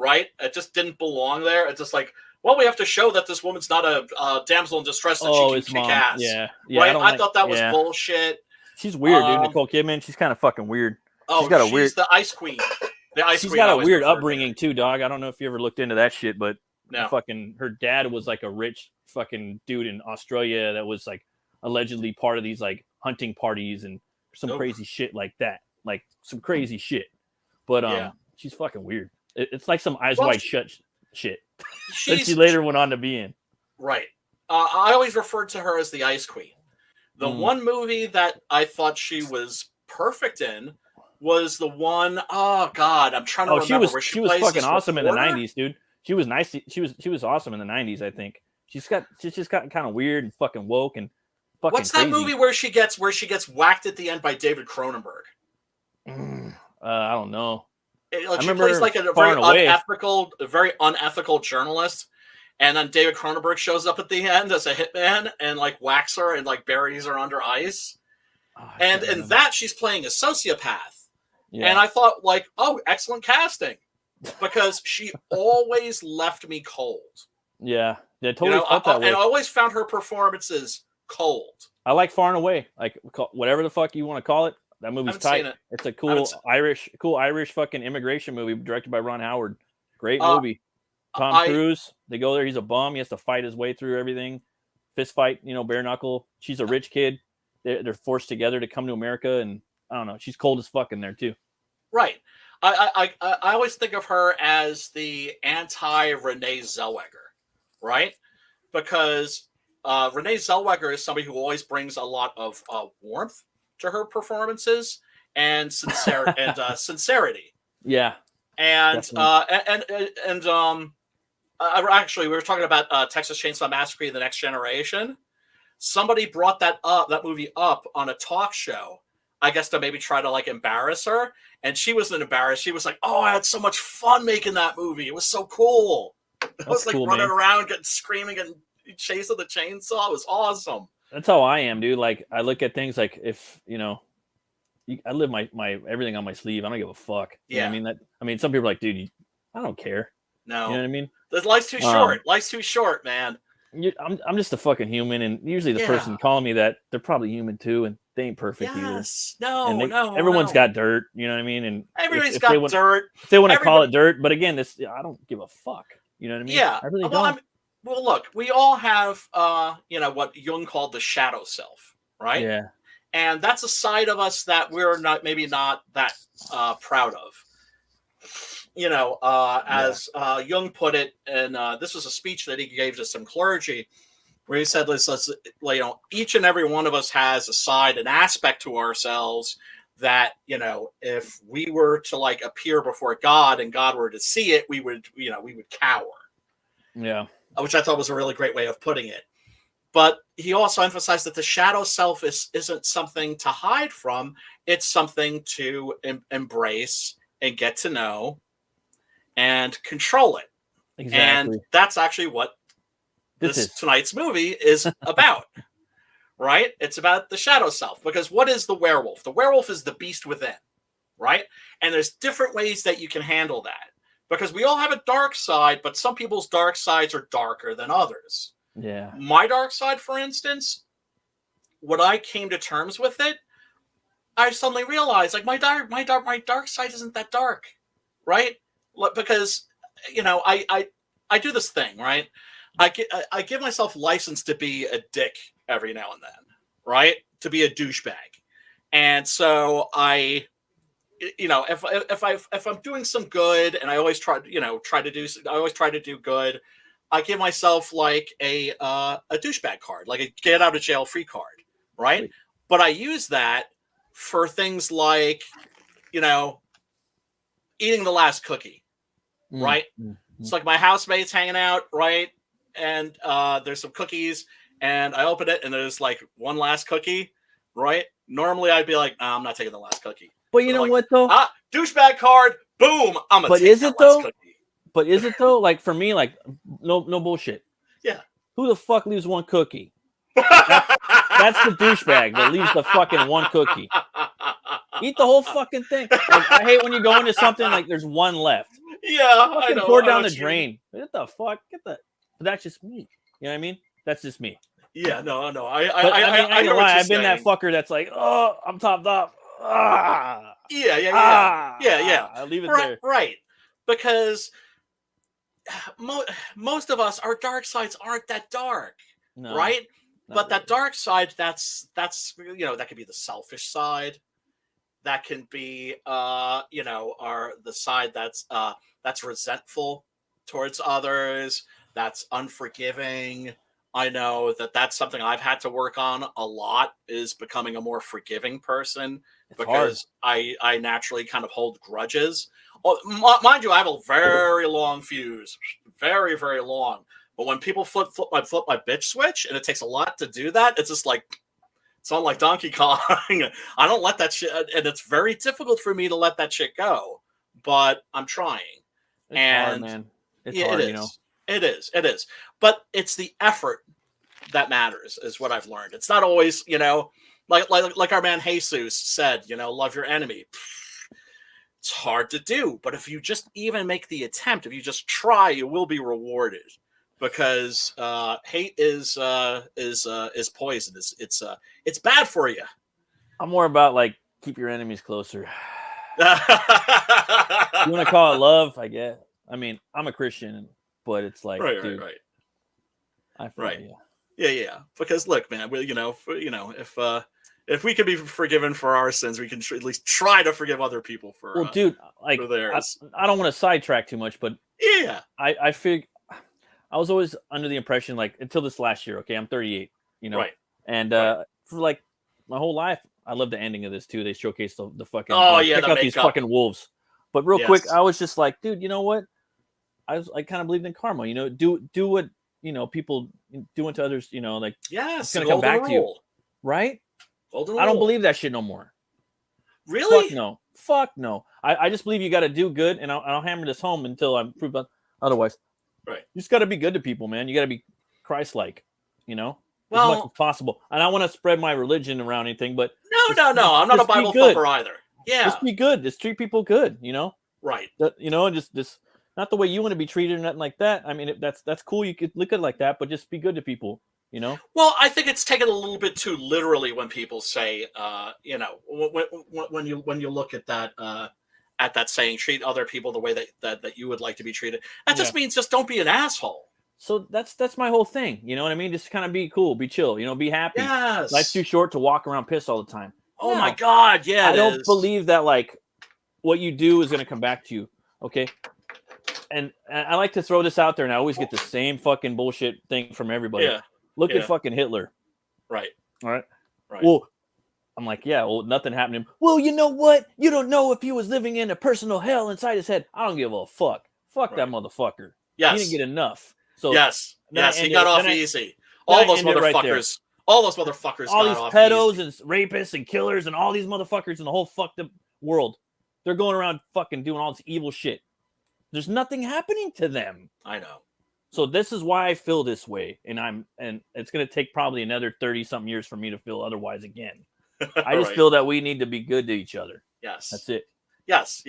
right. It just didn't belong there. It's just like, well, we have to show that this woman's not a damsel in distress that she can kick ass. Yeah, right. I thought that was bullshit. She's weird, dude. Nicole Kidman. She's kind of fucking weird. She's the Ice Queen. She's got a weird upbringing too, dog. I don't know if you ever looked into that shit, but her dad was like a rich fucking dude in Australia that was like allegedly part of these like hunting parties and some crazy shit like that, like some crazy shit. But she's fucking weird. It's like some Eyes Wide Shut shit that she later went on to be in. Right. I always referred to her as the Ice Queen. The one movie that I thought she was perfect in was the one. Oh God, I'm trying to remember. She was fucking awesome in the '90s, dude. She was nice. She was awesome in the '90s. I think she's just got kind of weird and fucking woke and fucking. What's that movie where she gets whacked at the end by David Cronenberg? I don't know. She plays like a very unethical journalist, and then David Cronenberg shows up at the end as a hitman and like whacks her and like buries her under ice. And in that, she's playing a sociopath. Yeah. And I thought, like, oh, excellent casting, because she always left me cold. Yeah, totally felt that way. And I always found her performances cold. I like Far and Away, like whatever the fuck you want to call it. That movie's tight. It's a cool Irish fucking immigration movie directed by Ron Howard. Great movie. Tom Cruise. They go there. He's a bum. He has to fight his way through everything. Fist fight, bare knuckle. She's a rich kid. They're forced together to come to America, and I don't know. She's cold as fuck in there too. Right. I always think of her as the anti Renee Zellweger, right? Because Renee Zellweger is somebody who always brings a lot of warmth to her performances and sincerity. Yeah. And actually, we were talking about Texas Chainsaw Massacre: The Next Generation. Somebody brought that movie up on a talk show, I guess, to maybe try to like embarrass her. And she wasn't embarrassed. She was like, "Oh, I had so much fun making that movie. It was so cool. I was like running around, getting screaming and chasing the chainsaw. It was awesome." That's how I am, dude. Like, I look at things like if I live my everything on my sleeve. I don't give a fuck. You know what I mean, some people are like, dude, I don't care. No, you know what I mean. Life's too short. Life's too short, man. I'm just a fucking human, and usually the person calling me that, they're probably human too, and they ain't perfect either. No, everyone's got dirt, you know what I mean? And everybody's got dirt. If they want to call it dirt, but again, I don't give a fuck. You know what I mean? Yeah, I really don't. Well, look, we all have, what Jung called the shadow self, right? Yeah. And that's a side of us that we're not that proud of. As Jung put it, and this was a speech that he gave to some clergy, where he said, let's each and every one of us has a side, an aspect to ourselves that, if we were to like appear before God and God were to see it, we would cower. Yeah. Which I thought was a really great way of putting it. But he also emphasized that the shadow self isn't something to hide from. It's something to embrace and get to know and control it. Exactly. And that's actually what tonight's movie is about, right? It's about the shadow self. Because what is the werewolf? The werewolf is the beast within, right? And there's different ways that you can handle that. Because we all have a dark side, but some people's dark sides are darker than others. Yeah. My dark side, for instance, when I came to terms with it, I suddenly realized, like, my dark side isn't that dark, right? Because, I do this thing, right? I give myself license to be a dick every now and then, right? To be a douchebag. And so if I'm doing some good, and I always try to do good, I give myself like a douchebag card, like a get out of jail free card, right? Sweet. But I use that for things like, eating the last cookie, right? Mm-hmm. It's like my housemate's hanging out, right? And there's some cookies, and I open it, and there's like one last cookie, right? Normally I'd be like, I'm not taking the last cookie. But you know what though? Douchebag card, boom! I'm gonna. But is it though? But is it though? Like for me, like no bullshit. Yeah. Who the fuck leaves one cookie? That's the douchebag that leaves the fucking one cookie. Eat the whole fucking thing. Like, I hate when you go into something like there's one left. Yeah, I Fucking know. pour I down know the what you mean. drain. What the fuck? Get the. But that's just me. You know what I mean? That's just me. Yeah, no. But I mean, I I ain't know gonna what lie. you're I've been that saying. fucker that's like, oh, I'm topped up. Yeah. I leave it Right, there. right. Because most of us, our dark sides aren't that dark, No, right? not But that really. dark side, that's that could be the selfish side. That can be the side that's resentful towards others, that's unforgiving. I know that's something I've had to work on a lot, is becoming a more forgiving person, It's hard. because I naturally kind of hold grudges. Oh, mind you, I have a very long fuse, very, very long. But when people flip my bitch switch, and it takes a lot to do that, it's just like, it's not like Donkey Kong. I don't let that shit, and it's very difficult for me to let that shit go. But I'm trying. It's And hard, man. It's yeah, hard, it you know. is. It is. It is. But it's the effort that matters, is what I've learned. It's not always, like our man Jesus said, love your enemy. It's hard to do, but if you just even make the attempt, if you just try, you will be rewarded. Because hate is poison. It's bad for you. I'm more about like keep your enemies closer. Right, You want to call it love? I guess. I mean, I'm a Christian, but it's like, dude, right. I feel Right. you. Yeah. Because look, man, if we can be forgiven for our sins, we can at least try to forgive other people for Well, dude, like for theirs. I don't want to sidetrack too much, but Yeah. I fig I was always under the impression, like, until this last year. Okay, I'm 38. Right. And Right. for like my whole life, I love the ending of this too. They showcase the fucking Yeah, check the out these makeup. fucking wolves. But real quick, Yes. I was just like, dude, you know what? I kind of believed in karma. Do what people do unto others. Like, Yes. it's gonna come back to you, right? Golden I don't rule. believe that shit no more. Really? Fuck no. I just believe you got to do good, and I'll hammer this home until I'm proved otherwise. Right. You just got to be good to people, man. You got to be Christ-like, as much Well, as possible. And I want to spread my religion around anything, but no. I'm not a just be Bible good. thumper either. Yeah. Just be good. Just treat people good. Right. And just not the way you want to be treated or nothing like that. I mean, that's cool. You could look at it like that, but just be good to people. Well, I think it's taken a little bit too literally when people say, when you look at that saying, treat other people the way that you would like to be treated. That just means just don't be an asshole. So that's my whole thing. You know what I mean? Just kind of be cool, be chill. Be happy. Yes. Life's too short to walk around pissed all the time. Oh my God, yeah. I don't believe that like what you do is going to come back to you. Okay. And I like to throw this out there, and I always get the same fucking bullshit thing from everybody. Yeah. Look at fucking Hitler. Right. All right. Right. Well, I'm like, yeah, well, nothing happened to him. Well, you know what? You don't know if he was living in a personal hell inside his head. I don't give a fuck. Fuck that motherfucker. Yes. He didn't get enough. So yes, he got off easy. All those motherfuckers. All these pedos and rapists and killers and all these motherfuckers in the whole fucked up world. They're going around fucking doing all this evil shit. There's nothing happening to them. I know. So this is why I feel this way, and it's going to take probably another 30-something years for me to feel otherwise again. I just feel that we need to be good to each other. Yes. That's it. Yes.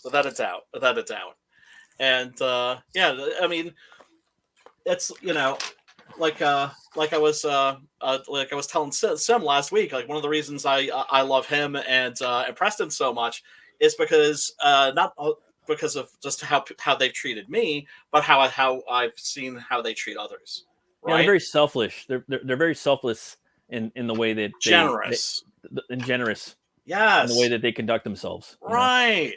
Without a doubt. And I mean, it's like I was telling Sim last week, like one of the reasons I love him and Preston so much is because not because of just how they've treated me, but how I've seen how they treat others. Right? Yeah, they're very selfish. They're very selfless in the way that generous and generous. Yes, in the way that they conduct themselves. Right.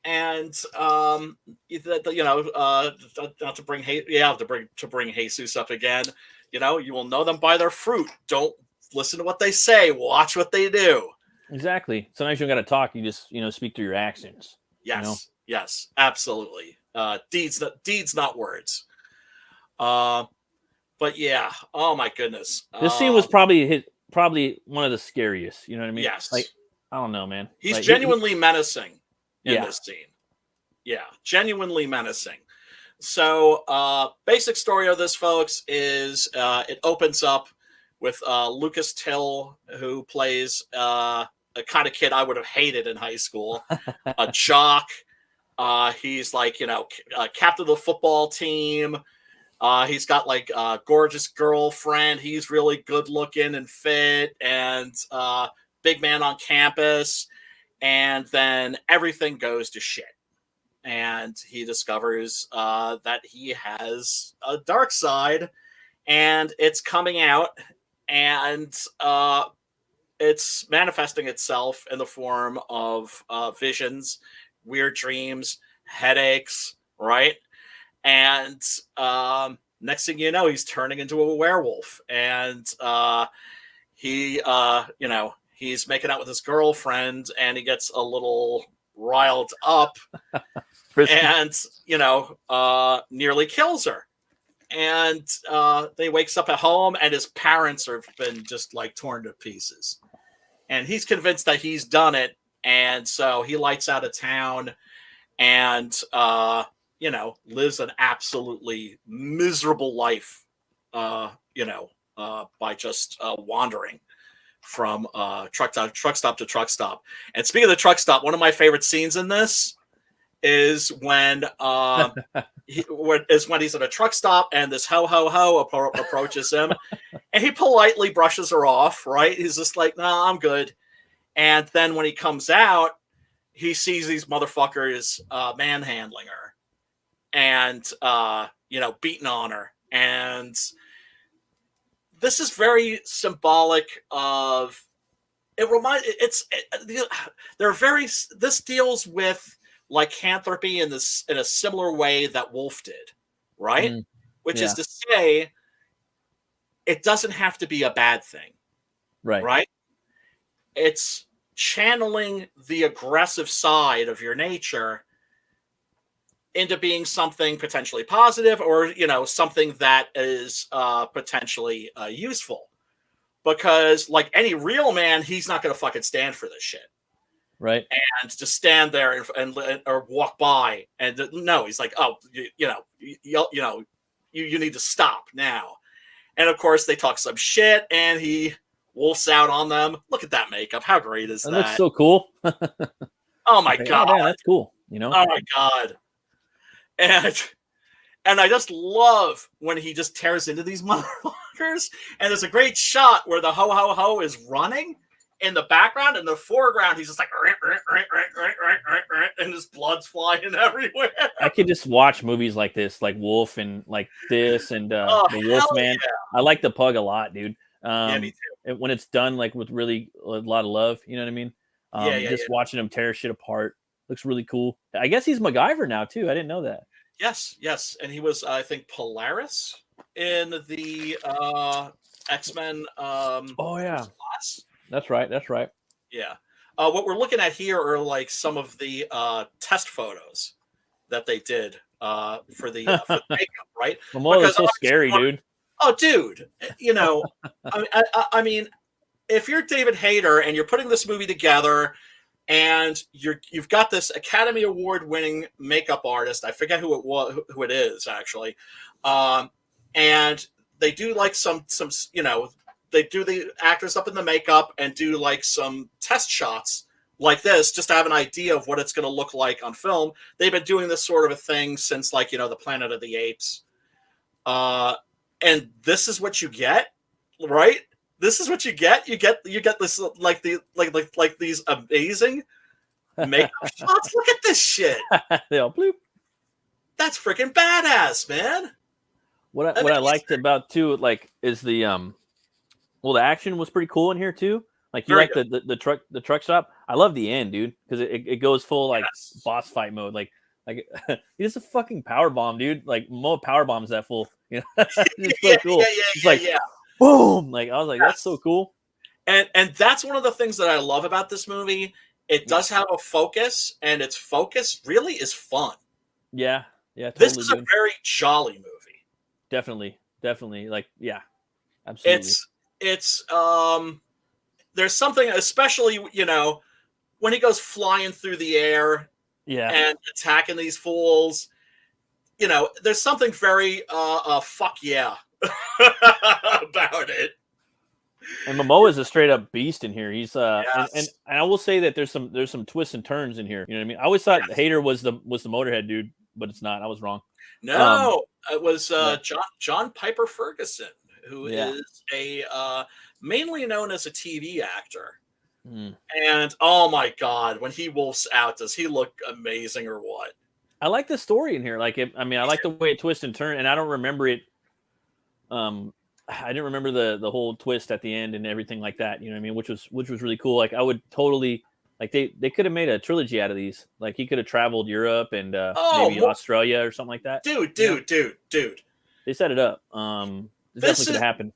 And not to bring Jesus up again. You will know them by their fruit. Don't listen to what they say. Watch what they do. Exactly. Sometimes you don't got to talk. You just speak through your actions. Yes. Yes. Absolutely. Deeds, not words. But yeah. Oh my goodness. This scene was probably one of the scariest. You know what I mean? Yes. Like, I don't know, man. He's like, genuinely menacing in this scene. Yeah, genuinely menacing. So, basic story of this, folks, is it opens up with Lucas Till, who plays a kind of kid I would have hated in high school, a jock. He's like, captain of the football team. He's got like a gorgeous girlfriend. He's really good looking and fit, and big man on campus. And then everything goes to shit. And he discovers that he has a dark side, and it's coming out, and it's manifesting itself in the form of visions, weird dreams, headaches, right? And next thing you know, he's turning into a werewolf, and he, he's making out with his girlfriend, and he gets a little riled up, and nearly kills her. And they wakes up at home, and his parents have been just like torn to pieces, and he's convinced that he's done it, and so he lights out of town, and lives an absolutely miserable life, by just wandering from truck stop to truck stop. And speaking of the truck stop, one of my favorite scenes in this is when he's at a truck stop, and this ho approaches him, and he politely brushes her off. Right? He's just like, "No, I'm good." And then when he comes out, he sees these motherfuckers manhandling her, and beating on her. And this is very symbolic of it. This deals with lycanthropy in a similar way that Wolf did, right? Which is to say, it doesn't have to be a bad thing, right? It's channeling the aggressive side of your nature into being something potentially positive, or something that is potentially useful. Because like any real man, he's not going to fucking stand for this shit, right? And just stand there and or walk by, and no, he's like, "Oh, you need to stop now." And of course, they talk some shit, and he wolfs out on them. Look at that makeup! How great is that? That looks so cool. Oh my god, man, that's cool. Oh my god. And I just love when he just tears into these motherfuckers. And there's a great shot where the ho is running in the background. In the foreground, he's just like, and his blood's flying everywhere. I could just watch movies like this, like Wolf and like this, and the Wolfman. Yeah. I like the Pug a lot, dude. Yeah, me too. When it's done like with really a lot of love, you know what I mean? Watching him tear shit apart looks really cool. I guess he's MacGyver now too. I didn't know that. Yes, and he was, I think, Polaris in the X-Men. Class. That's right. Yeah. What we're looking at here are like some of the test photos that they did for the makeup, right? Mamoa is so scary, dude. Oh, dude. I mean, if you're David Hayter and you're putting this movie together, and you've got this Academy Award-winning makeup artist. I forget who it is actually, and they do like some they do the actors up in the makeup and do like some test shots like this just to have an idea of what it's going to look like on film. They've been doing this sort of a thing since like the Planet of the Apes, and this is what you get, right? This is what you get. You get this like these amazing makeup shots. Look at this shit. They all bloop. That's freaking badass, man. What I liked about too, like, is the the action was pretty cool in here too. Like you like the truck stop. I love the end, dude, because it goes full like boss fight mode. Like he does a fucking power bomb, dude. Like Mo power bombs that full. It's so cool. Yeah. Boom! Like I was like, that's so cool. And that's one of the things that I love about this movie. It does have a focus, and its focus really is fun. Yeah. Totally, this is a very jolly movie. Definitely. Like, yeah, absolutely. It's there's something, especially when he goes flying through the air, and attacking these fools. There's something very fuck yeah about it. And Momoa is a straight up beast in here. He's Yes. and I will say that there's some twists and turns in here. You know what I mean? I always thought Yes. Hader was the Motorhead dude, but it's not. I was wrong. No, it was yeah. John Piper Ferguson, who Yeah. is a mainly known as a TV actor. Mm. And oh my God, when he wolfs out, does he look amazing or what? I like the story in here. Like, I mean, I like the way it twists and turns, and I don't remember it. I didn't remember the whole twist at the end and everything like that. You know what I mean? Which was really cool. Like, I would totally like they could have made a trilogy out of these. Like, he could have traveled Europe and maybe Australia or something like that. Dude. They set it up. This definitely could have happened.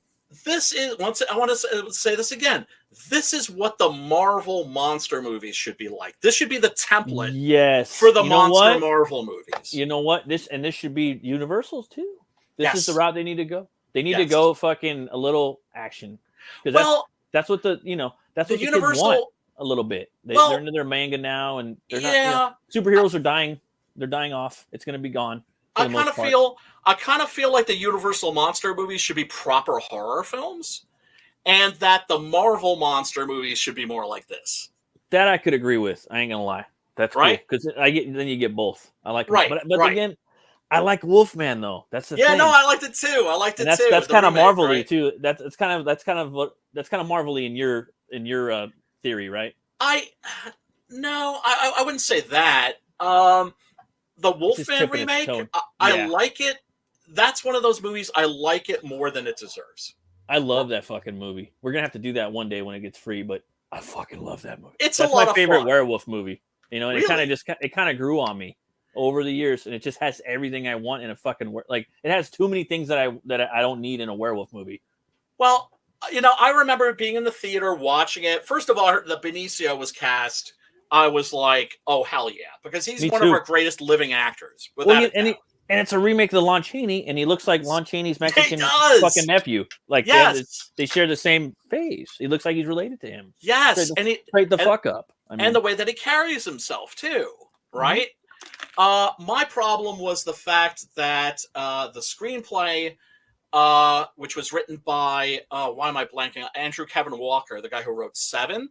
This is I want to say this again. This is what the Marvel monster movies should be like. This should be the template, yes, for the monster Marvel movies. You know what? This should be Universal's too. This is the route they need to go. They need to go fucking a little action, because that's what the Universal kids want a little bit. They're into their manga now, and they're not. Superheroes are dying. They're dying off. It's going to be gone. I kind of feel like the Universal monster movies should be proper horror films, and that the Marvel monster movies should be more like this. That I could agree with. I ain't gonna lie. That's right, because then you get both. I like right, but again, I like Wolfman though. That's the thing. No, I liked it too. That's kind of Marvel-y too. That's kind of Marvel-y in your theory, right? I wouldn't say that. The Wolfman remake, I like it. That's one of those movies I like it more than it deserves. I love that fucking movie. We're gonna have to do that one day when it gets free, but I fucking love that movie. That's my favorite werewolf movie. You know, and it kind of grew on me over the years, and it just has everything I want in a fucking it has too many things that I don't need in a werewolf movie. Well, I remember being in the theater watching it. First of all, the Benicio was cast. I was like, oh hell yeah, because he's one of our greatest living actors. And it's a remake of the Lon Chaney, and he looks like Lon Chaney's Mexican fucking nephew. Like, they share the same face. He looks like he's related to him. Yes, straight the fuck up. I mean, and the way that he carries himself too, right? Mm-hmm. My problem was the fact that the screenplay, which was written by why am I blanking? Andrew Kevin Walker, the guy who wrote Seven.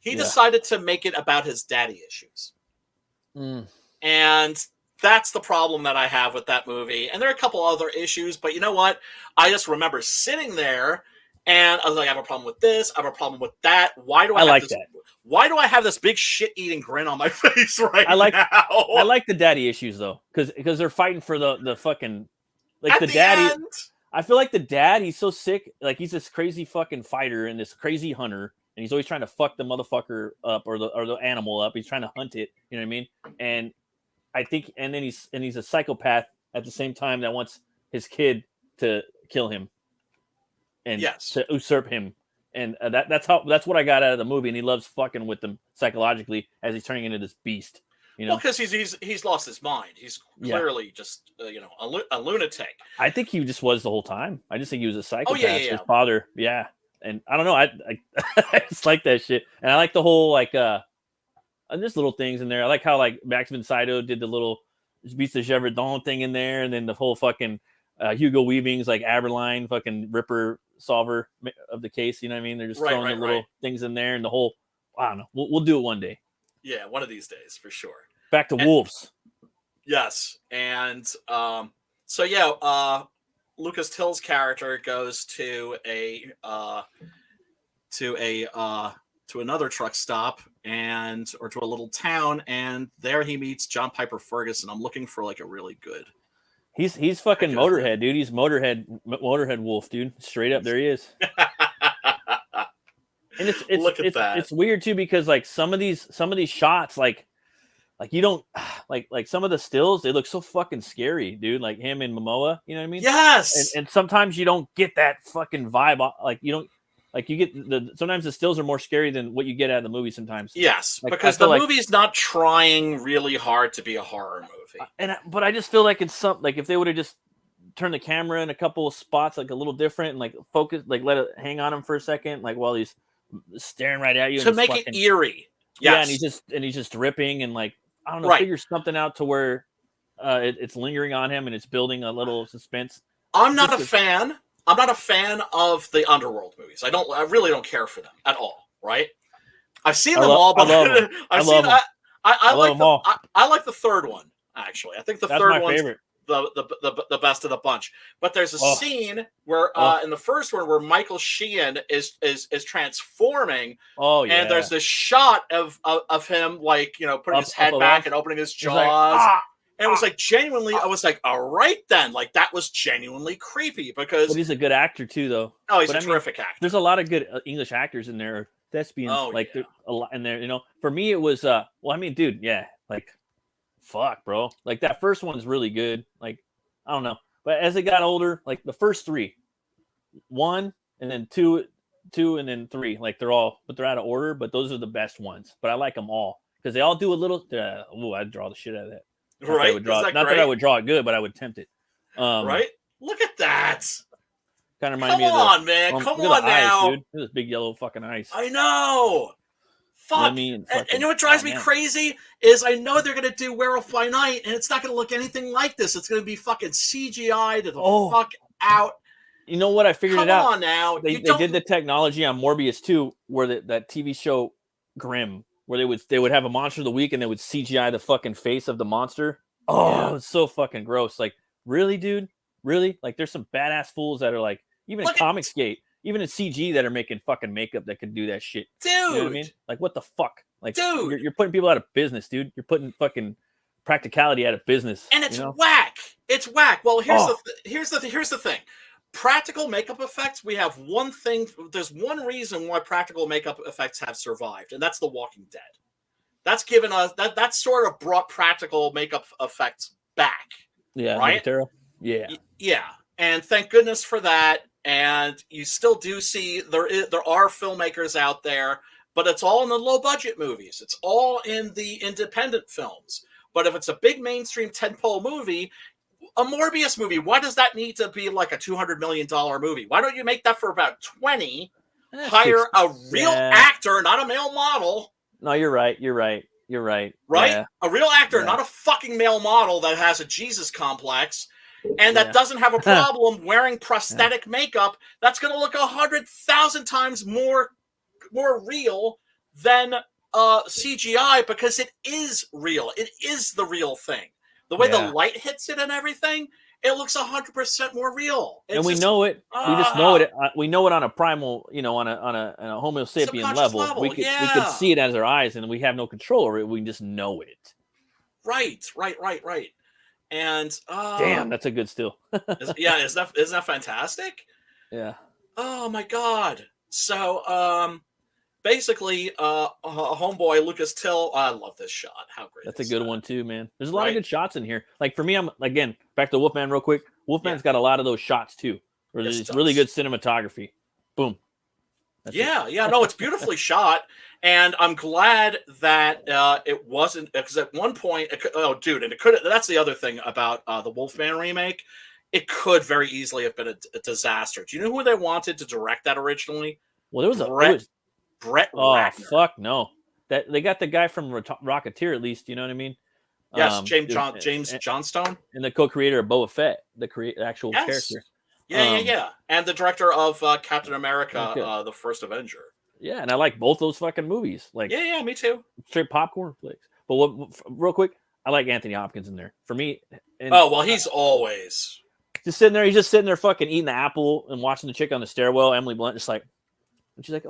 He decided to make it about his daddy issues, and that's the problem that I have with that movie. And there are a couple other issues, but you know what? I just remember sitting there and I was like, I have a problem with this. I have a problem with that. Why do I like that? Why do I have this big shit-eating grin on my face now? I like the daddy issues though, because they're fighting for the fucking like the daddy. End. I feel like the dad, he's so sick. Like, he's this crazy fucking fighter and this crazy hunter, and he's always trying to fuck the motherfucker up or the animal up. He's trying to hunt it. You know what I mean? And I think, and then he's a psychopath at the same time that wants his kid to kill him and to usurp him. And that's what I got out of the movie. And he loves fucking with them psychologically as he's turning into this beast. You know, because he's lost his mind. He's clearly just a lunatic. I think he just was the whole time. I just think he was a psychopath. His father, and I don't know. I just like that shit, and I like the whole and there's little things in there. I like how Max von Sydow did the little Beast of Gevardon thing in there, and then the whole fucking Hugo Weaving's Aberline fucking Ripper solver of the case. You know what I mean? They're just throwing the little things in there, and the whole. I don't know. We'll do it one day. Yeah, one of these days for sure. Back to wolves. Yes, and Lucas Till's character goes to another truck stop or to a little town, and there he meets John Piper Ferguson. I'm looking for a really good. He's fucking Motorhead, dude. He's Motorhead Wolf, dude. Straight up, there he is. And it's weird too, because some of these shots, you don't like some of the stills, they look so fucking scary, dude. Like him and Momoa, you know what I mean? Yes. And sometimes you don't get that fucking vibe. You don't. You get sometimes the stills are more scary than what you get out of the movie sometimes. Yes, because the movie's not trying really hard to be a horror movie. But I just feel like it's if they would have just turned the camera in a couple of spots a little different and focus, let it hang on him for a second, while he's staring right at you to make it eerie. Yes. Yeah, and he's just dripping and I don't know, figure something out to where it's lingering on him and it's building a little suspense. I'm not a fan I'm not a fan of the Underworld movies. I really don't care for them at all. Right? I've seen them all, but I've seen. I love them all. I like the third one actually. I think the That's third my one's favorite. the best of the bunch. But there's a scene where in the first one where Michael Sheen is transforming. Oh yeah. And there's this shot of him like putting his head back and opening his jaws. And it was like genuinely, I was like, all right then, like that was genuinely creepy because. But he's a good actor too, though. Oh, he's a terrific actor. There's a lot of good English actors in there, thespians, a lot in there. For me, it was dude, yeah, like, fuck, bro, like that first one's really good. Like, I don't know, but as it got older, like the first three, 1 and then 2, and then 3, like they're out of order, but those are the best ones. But I like them all because they all do a little. I'd draw the shit out of that. Right? Not that I would draw it good, but I would tempt it. Right? Look at that. Kind of remind me of Come on, man. Come on now. Eyes, dude. This big yellow fucking eyes. I know. Fuck. And you know what drives me crazy is I know they're going to do Werewolf by Night, and it's not going to look anything like this. It's going to be fucking CGI to the fuck out. You know what? I figured it out. Come on now. They did the technology on Morbius too, where that TV show Grimm, where they would have a monster of the week and they would CGI the fucking face of the monster. Oh, it's so fucking gross. Like, really, dude? Really? Like, there's some badass fools that are like, even in Comicsgate, even in CG that are making fucking makeup that can do that shit. Dude. You know what I mean? Like, what the fuck? Like, dude. You're putting people out of business, dude. You're putting fucking practicality out of business. And it's whack. It's whack. Well, here's the thing. Practical makeup effects, we have one thing. There's one reason why practical makeup effects have survived, and that's The Walking Dead. That's given us that sort of brought practical makeup effects back. Yeah, right. Yeah, and thank goodness for that. And you still do see there are filmmakers out there, but it's all in the low budget movies. It's all in the independent films. But if it's a big mainstream tentpole movie, a Morbius movie, why does that need to be like a $200 million movie? Why don't you make that for about 20? Hire a real actor, not a male model. No, you're right. Right? Yeah. A real actor, not a fucking male model that has a Jesus complex and that doesn't have a problem wearing prosthetic makeup. That's going to look 100,000 times more real than CGI because it is real. It is the real thing. The way the light hits it and everything, it looks 100% more real. And we know it. We just know it. We know it on a primal, on a Homo sapien level. We could see it as our eyes, and we have no control over it. We just know it. Right. And damn, that's a good still. isn't that fantastic? Yeah. Oh my god. So basically, homeboy Lucas Till. I love this shot. How great! That's a good one too, man. There's a lot of good shots in here. Like for me, I'm again back to Wolfman real quick. Wolfman's got a lot of those shots too, where there's really good cinematography. Boom. No, it's beautifully shot, and I'm glad that it wasn't because at one point, it could. That's the other thing about the Wolfman remake. It could very easily have been a disaster. Do you know who they wanted to direct that originally? Well, there was Brett Ratner. Fuck no! That they got the guy from Rocketeer at least. You know what I mean? Yes, James Johnstone, and the co-creator of Boba Fett, the actual character. Yeah. And the director of Captain America, the First Avenger. Yeah, and I like both those fucking movies. Like, yeah, me too. Straight popcorn flicks. But real quick, I like Anthony Hopkins in there. For me. He's always just sitting there. He's just sitting there, fucking eating the apple and watching the chick on the stairwell. Emily Blunt, just like, and she's like,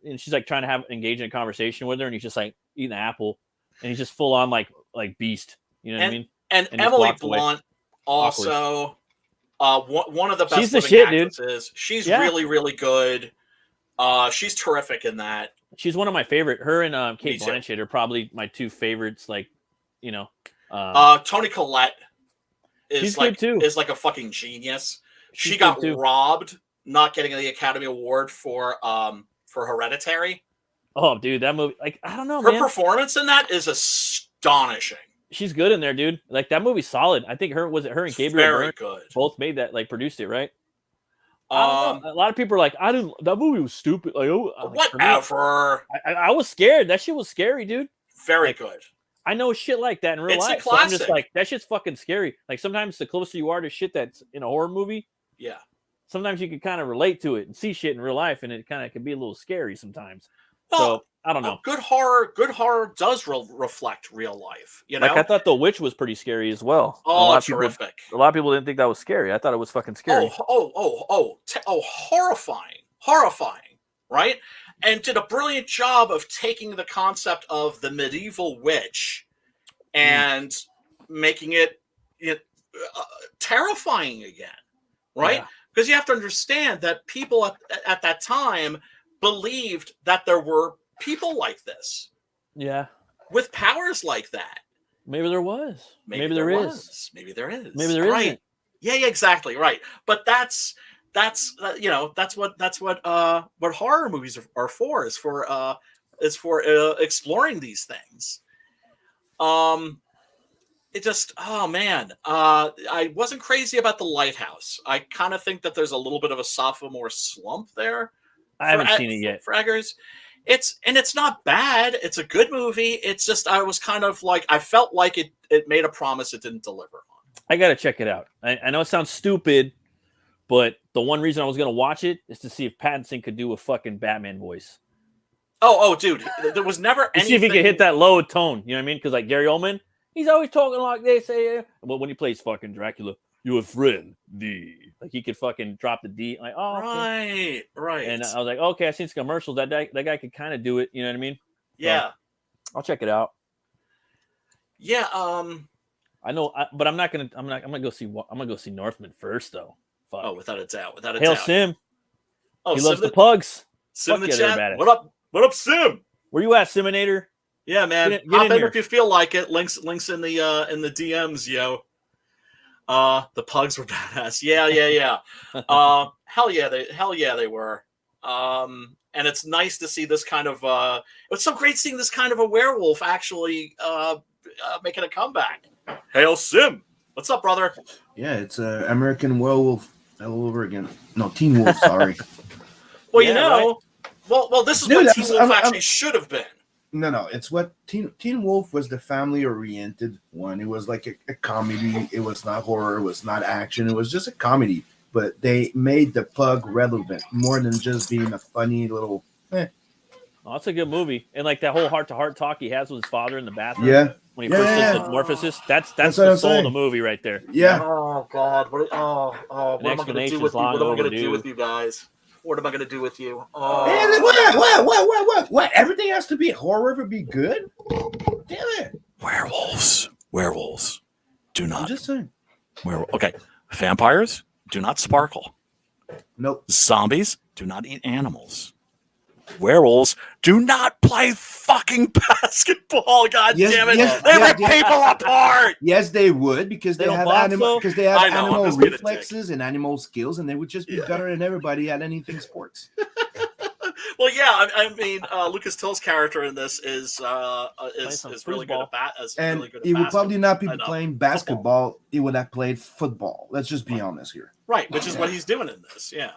and she's like trying to engage in a conversation with her, and he's just like eating the apple, and he's just full on like Beast. You know what I mean? And Emily Blunt also. One of the best she's the shit, actresses. Dude. She's really, really good. She's terrific in that. She's one of my favorite. Her and Kate Blanchett are probably my two favorites. Like, Toni Collette is like a fucking genius. She got robbed not getting the Academy Award for Hereditary. Oh, dude, that movie! Like, I don't know, her performance in that is astonishing. She's good in there, dude. Like that movie's solid. I think her and Gabriel Byrne good. Both made that, like produced it, right? A lot of people are like, that movie was stupid. Like, whatever. I was scared. That shit was scary, dude. Very good. I know shit like that in real life. It's a classic. So I'm just like, that shit's fucking scary. Like sometimes the closer you are to shit that's in a horror movie, sometimes you can kind of relate to it and see shit in real life, and it kind of can be a little scary sometimes. Well, So I don't know. Good horror does reflect real life. You know, Like I thought The Witch was pretty scary as well. Oh, terrific! A lot of people didn't think that was scary. I thought it was fucking scary. Horrifying, right? And did a brilliant job of taking the concept of the medieval witch and making it terrifying again, right? Because you have to understand that people at that time believed that there were people like this. Yeah. With powers like that. Maybe there was. Maybe there is. Maybe there is. Maybe there right. isn't. Yeah, exactly. Right. But that's what horror movies are for, is for exploring these things. It just, oh man, I wasn't crazy about The Lighthouse. I kind of think that there's a little bit of a sophomore slump there. I haven't seen it yet. For Eggers. It's not bad. It's a good movie. It's just, I was kind of like, I felt like it made a promise it didn't deliver on. I got to check it out. I know it sounds stupid, but the one reason I was going to watch it is to see if Pattinson could do a fucking Batman voice. Oh, dude, there was never anything. See if he could hit that low tone. You know what I mean? Because like Gary Oldman, he's always talking like they say. But when he plays fucking Dracula, you a friend, D. Like he could fucking drop the D. Like, oh, okay. Right. And I was like, okay, I've seen some commercials. That guy could kind of do it. You know what I mean? Yeah. So, I'll check it out. Yeah. I know, but I'm gonna go see. I'm gonna go see Northman first, though. Fuck. Oh, without a doubt. Hail Sim. Oh, he loves the pugs. Sim the chat. What up? What up, Sim? Where you at, Siminator? Yeah, man. Get Hop in in here if you feel like it. Links in the DMs, yo. The pugs were badass. Yeah. Hell yeah, they were. And it's nice to see this kind of. It's so great seeing this kind of a werewolf actually making a comeback. Hail Sim. What's up, brother? Yeah, it's American Werewolf all over again. No, Teen Wolf. Sorry. Well, right? Well, this is what Teen Wolf actually should have been. No, it's what Teen Wolf was, the family-oriented one. It was like a comedy. It was not horror. It was not action. It was just a comedy. But they made the pug relevant more than just being a funny little. Oh, that's a good movie. And like that whole heart-to-heart talk he has with his father in the bathroom. Yeah. When he first says metamorphosis, that's the soul of the movie right there. Yeah. Oh God. What am I going to do with you? What am I going to do with you guys? What am I going to do with you? Oh. What? Everything has to be horror to be good? Damn it. Werewolves. Do not. I'm just saying. Okay. Vampires do not sparkle. Nope. Zombies do not eat animals. Werewolves do not play fucking basketball. God damn it! They rip people apart. Yes, they would, because they have animal reflexes and animal skills, and they would just be better than everybody at anything sports. Well, yeah, I mean, Lucas Till's character in this is really good at and he would probably not be playing basketball. He would have played football. Let's just be honest here. Right, which is what he's doing in this. Yeah.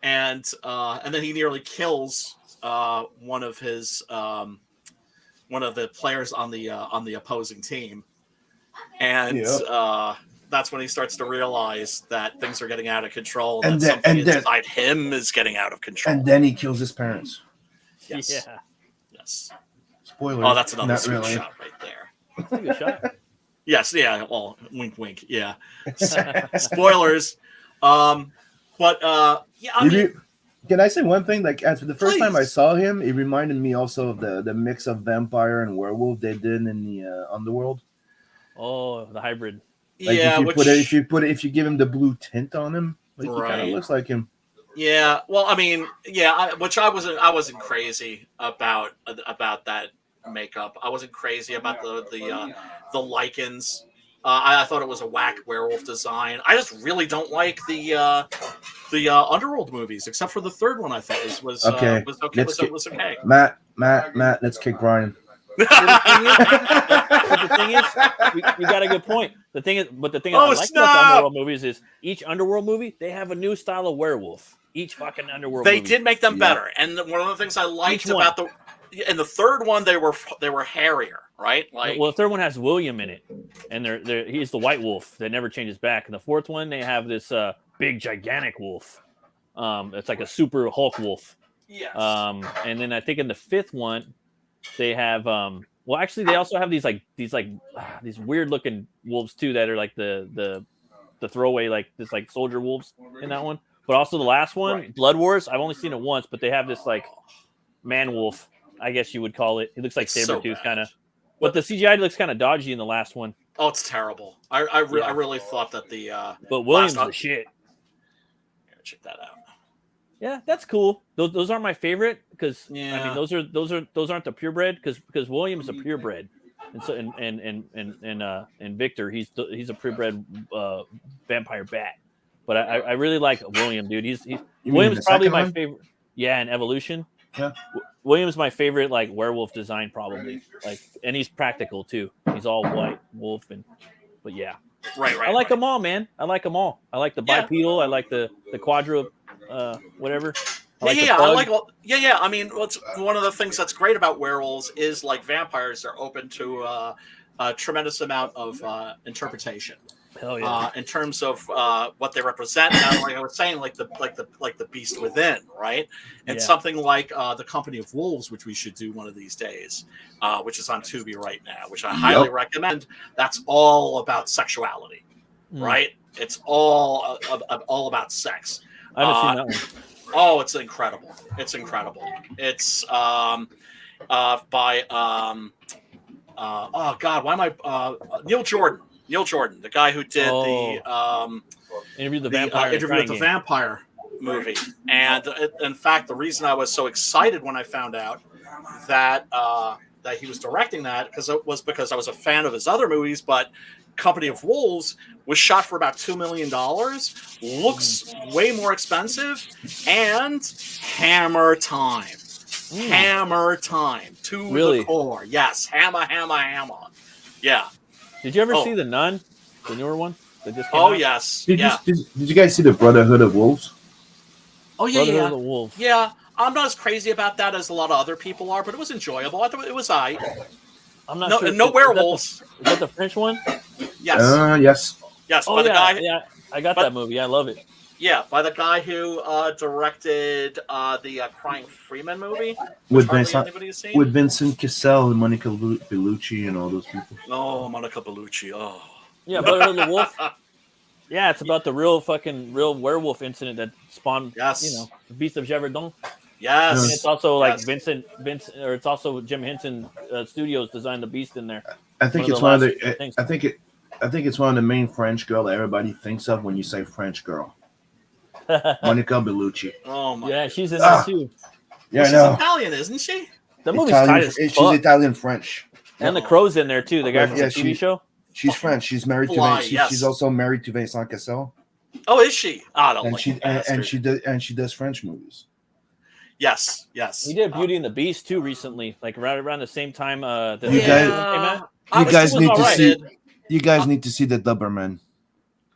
And then he nearly kills one of the players on the opposing team, and that's when he starts to realize that things are getting out of control, and that something inside him is getting out of control. And then he kills his parents. Yes. Yeah. Yes. Spoiler. Oh, that's another sweet shot right there. That's a good shot. Yes. Yeah. Well, wink, wink. Yeah. Spoilers. But yeah, I mean, can I say one thing? Like, as for the first time I saw him, it reminded me also of the mix of vampire and werewolf they did in the Underworld. Oh, the hybrid. Like yeah, if you give him the blue tint on him, like, he kind of looks like him. Yeah. Well, I mean, yeah, I wasn't crazy about that makeup. I wasn't crazy about the lichens. I thought it was a whack werewolf design. I just really don't like the Underworld movies, except for the third one. I thought was okay. Was okay. Matt, let's kick Brian. But the thing is, you got a good point. The thing I like about the Underworld movies is each Underworld movie, they have a new style of werewolf. Each fucking Underworld movie. They did make them better. And one of the things I liked about in the third one, they were hairier, right? Like, well, the third one has William in it, and he's the White Wolf that never changes back. And the fourth one, they have this big gigantic wolf. It's like a super Hulk wolf. Yes. And then I think in the 5th one, they have well, actually, they also have these weird looking wolves too that are like the throwaway like this like soldier wolves in that one. But also the last one, Right. Blood Wars. I've only seen it once, but they have this like man wolf, I guess you would call it. He looks like It's so Sabretooth bad. kind of. But the CGI looks kind of dodgy in the last one. Oh, it's terrible. I really thought that the But Williams last- the shit. check that out. Yeah, that's cool. Those aren't my favorite because I Yeah. mean those aren't the purebred because Williams is a purebred, and so and Victor he's a purebred vampire bat. But I really like William, dude. He's You mean Williams the probably second my one? favorite. Yeah, in Evolution. Yeah. Williams my favorite like werewolf design probably like, and he's practical too. He's all white wolf but yeah. Right. I like them all, man. I like them all. I like the Yeah. bipedal. I like the quadru, whatever. I mean, what's one of the things that's great about werewolves is like vampires are open to a tremendous amount of interpretation. Hell yeah. In terms of what they represent. Now, like I was saying, like the beast within, right? And Yeah. something like the Company of Wolves, which we should do one of these days, which is on Tubi right now, which I highly recommend. That's all about sexuality, right? It's all about sex. I haven't seen that one. Oh, it's incredible! It's incredible. It's by oh God, why am I Neil Jordan? Neil Jordan, the guy who did the Interview the Vampire. Interview with the Vampire movie. And in fact, the reason I was so excited when I found out that that he was directing that because I was a fan of his other movies, but Company of Wolves was shot for about $2 million, looks way more expensive, and hammer time. Hammer time to the core. Yes, hammer. Yeah. Did you ever see The Nun, the newer one that just came Oh out? yes. Did you guys see the Brotherhood of Wolves? Oh yeah, Brotherhood yeah. of the Wolf. Yeah, I'm not as crazy about that as a lot of other people are, but it was enjoyable. I thought it was I'm not no, sure. no werewolves. Is that the French one? Yes, Yes. yes. Oh By the yeah, guy, yeah. I got but- that movie. I love it. yeah, by the guy who directed the Crying Freeman movie, With hardly Vincent, anybody has seen. with Vincent Cassel and Monica Bellucci and all those people. Oh, Monica Bellucci. Oh, Yeah, Brotherhood of the Wolf. Yeah, it's about the real werewolf incident that spawned, Yes. the Beast of Gévaudan. yes. And it's also like Yes. Vincent, or it's also Jim Henson Studios designed the Beast in there. I think One of it's the one of last the. things. I think it's one of the main French girl that everybody thinks of when you say French girl. Monica Bellucci. Oh my. Yeah, she's in there too. Yeah, She's I know. Italian, isn't she? The movie's tight as She's fuck. Italian French. And the Crow's in there too. The guy from Yeah, the TV show. She's French. She's married to Fly, yes. she's also married to Vincent Cassel, Oh, is she? I don't and like she that bastard. and she does French movies. Yes. He did Beauty and the Beast too recently, like around the same time that You the guys- came out. I You was- guys it was need to alright. see. You guys need to see the Doberman.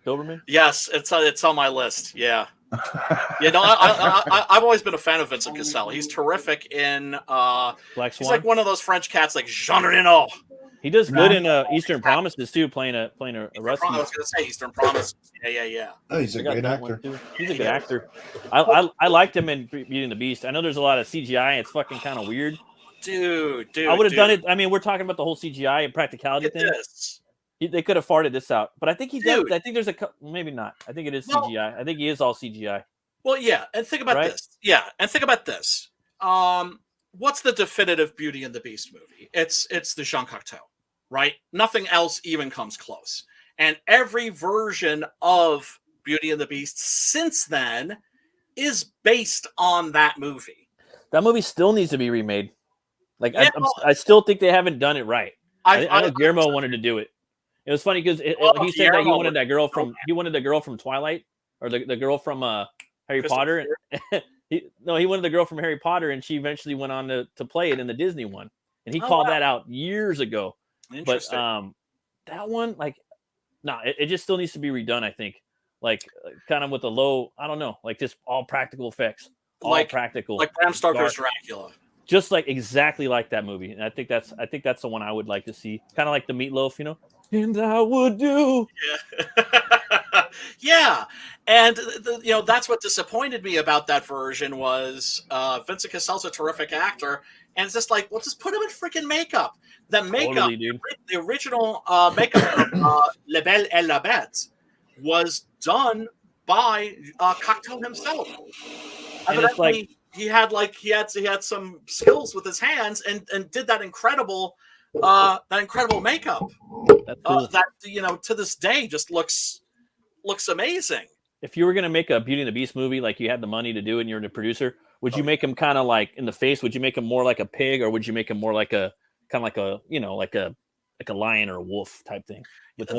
Doberman. Yes, it's on my list. Yeah. Yeah, no, I've always been a fan of Vincent Cassel. He's terrific in. Black He's Swan. like one of those French cats, like Jean Reno. He does good in Eastern Promises too, playing a I rescue. was going to say Eastern Promise. Yeah. Oh, he's a I got great that one, actor. too. He's a good actor. I liked him in Beauty and the Beast. I know there's a lot of CGI. It's fucking kind of weird. Dude. I would have done it. I mean, we're talking about the whole CGI and practicality It thing. is. They could have farted this out, but I think he does. Dude. I think there's maybe not. I think it is Well- CGI. I think he is all CGI. Well, yeah, and think about Right? this. Yeah, and think about this. What's the definitive Beauty and the Beast movie? It's the Jean Cocteau, right? Nothing else even comes close. And every version of Beauty and the Beast since then is based on that movie. That movie still needs to be remade. Like Yeah. I still think they haven't done it right. I know I- Guillermo wanted to do it. It was funny because he said that he Guillermo wanted that girl from the girl from Twilight, or the girl from Harry Kristen Potter. He wanted the girl from Harry Potter, and she eventually went on to play it in the Disney one. And he Oh, called wow. that out years ago. But Interesting. that one, like, it just still needs to be redone. I think, like, kind of with a low, I don't know, like just all practical effects, all Like- practical, like Bram Stoker's dark. Dracula. Just like exactly like that movie. And I think that's the one I would like to see. Kind of like the Meatloaf, And I would do. Yeah. Yeah. And that's what disappointed me about that version was Vincent Cassel's a terrific actor, and it's just like, well, just put him in freaking makeup. The makeup, Totally, dude. the original makeup of La Belle et la Bête was done by Cocteau himself. And it's like he had some skills with his hands and did that incredible makeup. that's cool. That to this day just looks amazing. If you were gonna make a Beauty and the Beast movie, like you had the money to do it and you're the producer, would you make him kind of like in the face? Would you make him more like a pig, or would you make him more like a kind of like a like a lion or a wolf type thing? With the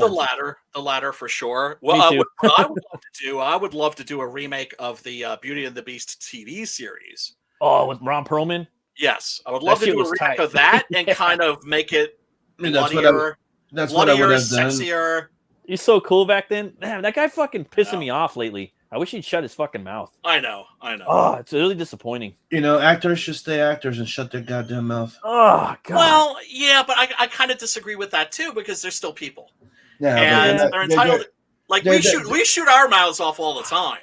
latter for sure. Well, Me too. what I would love to do a remake of the Beauty and the Beast TV series. Oh, with Ron Perlman? Yes, I would love to do a remake tight. of that and kind of make it That's bloodier, what I would have done. sexier. He's so cool back then. Damn, that guy fucking pissing me off lately. I wish he'd shut his fucking mouth. I know. Oh, it's really disappointing. Actors should stay actors and shut their goddamn mouth. Oh, God. Well, yeah, but I kind of disagree with that too, because they're still people. Yeah, and they're entitled. We shoot our mouths off all the time.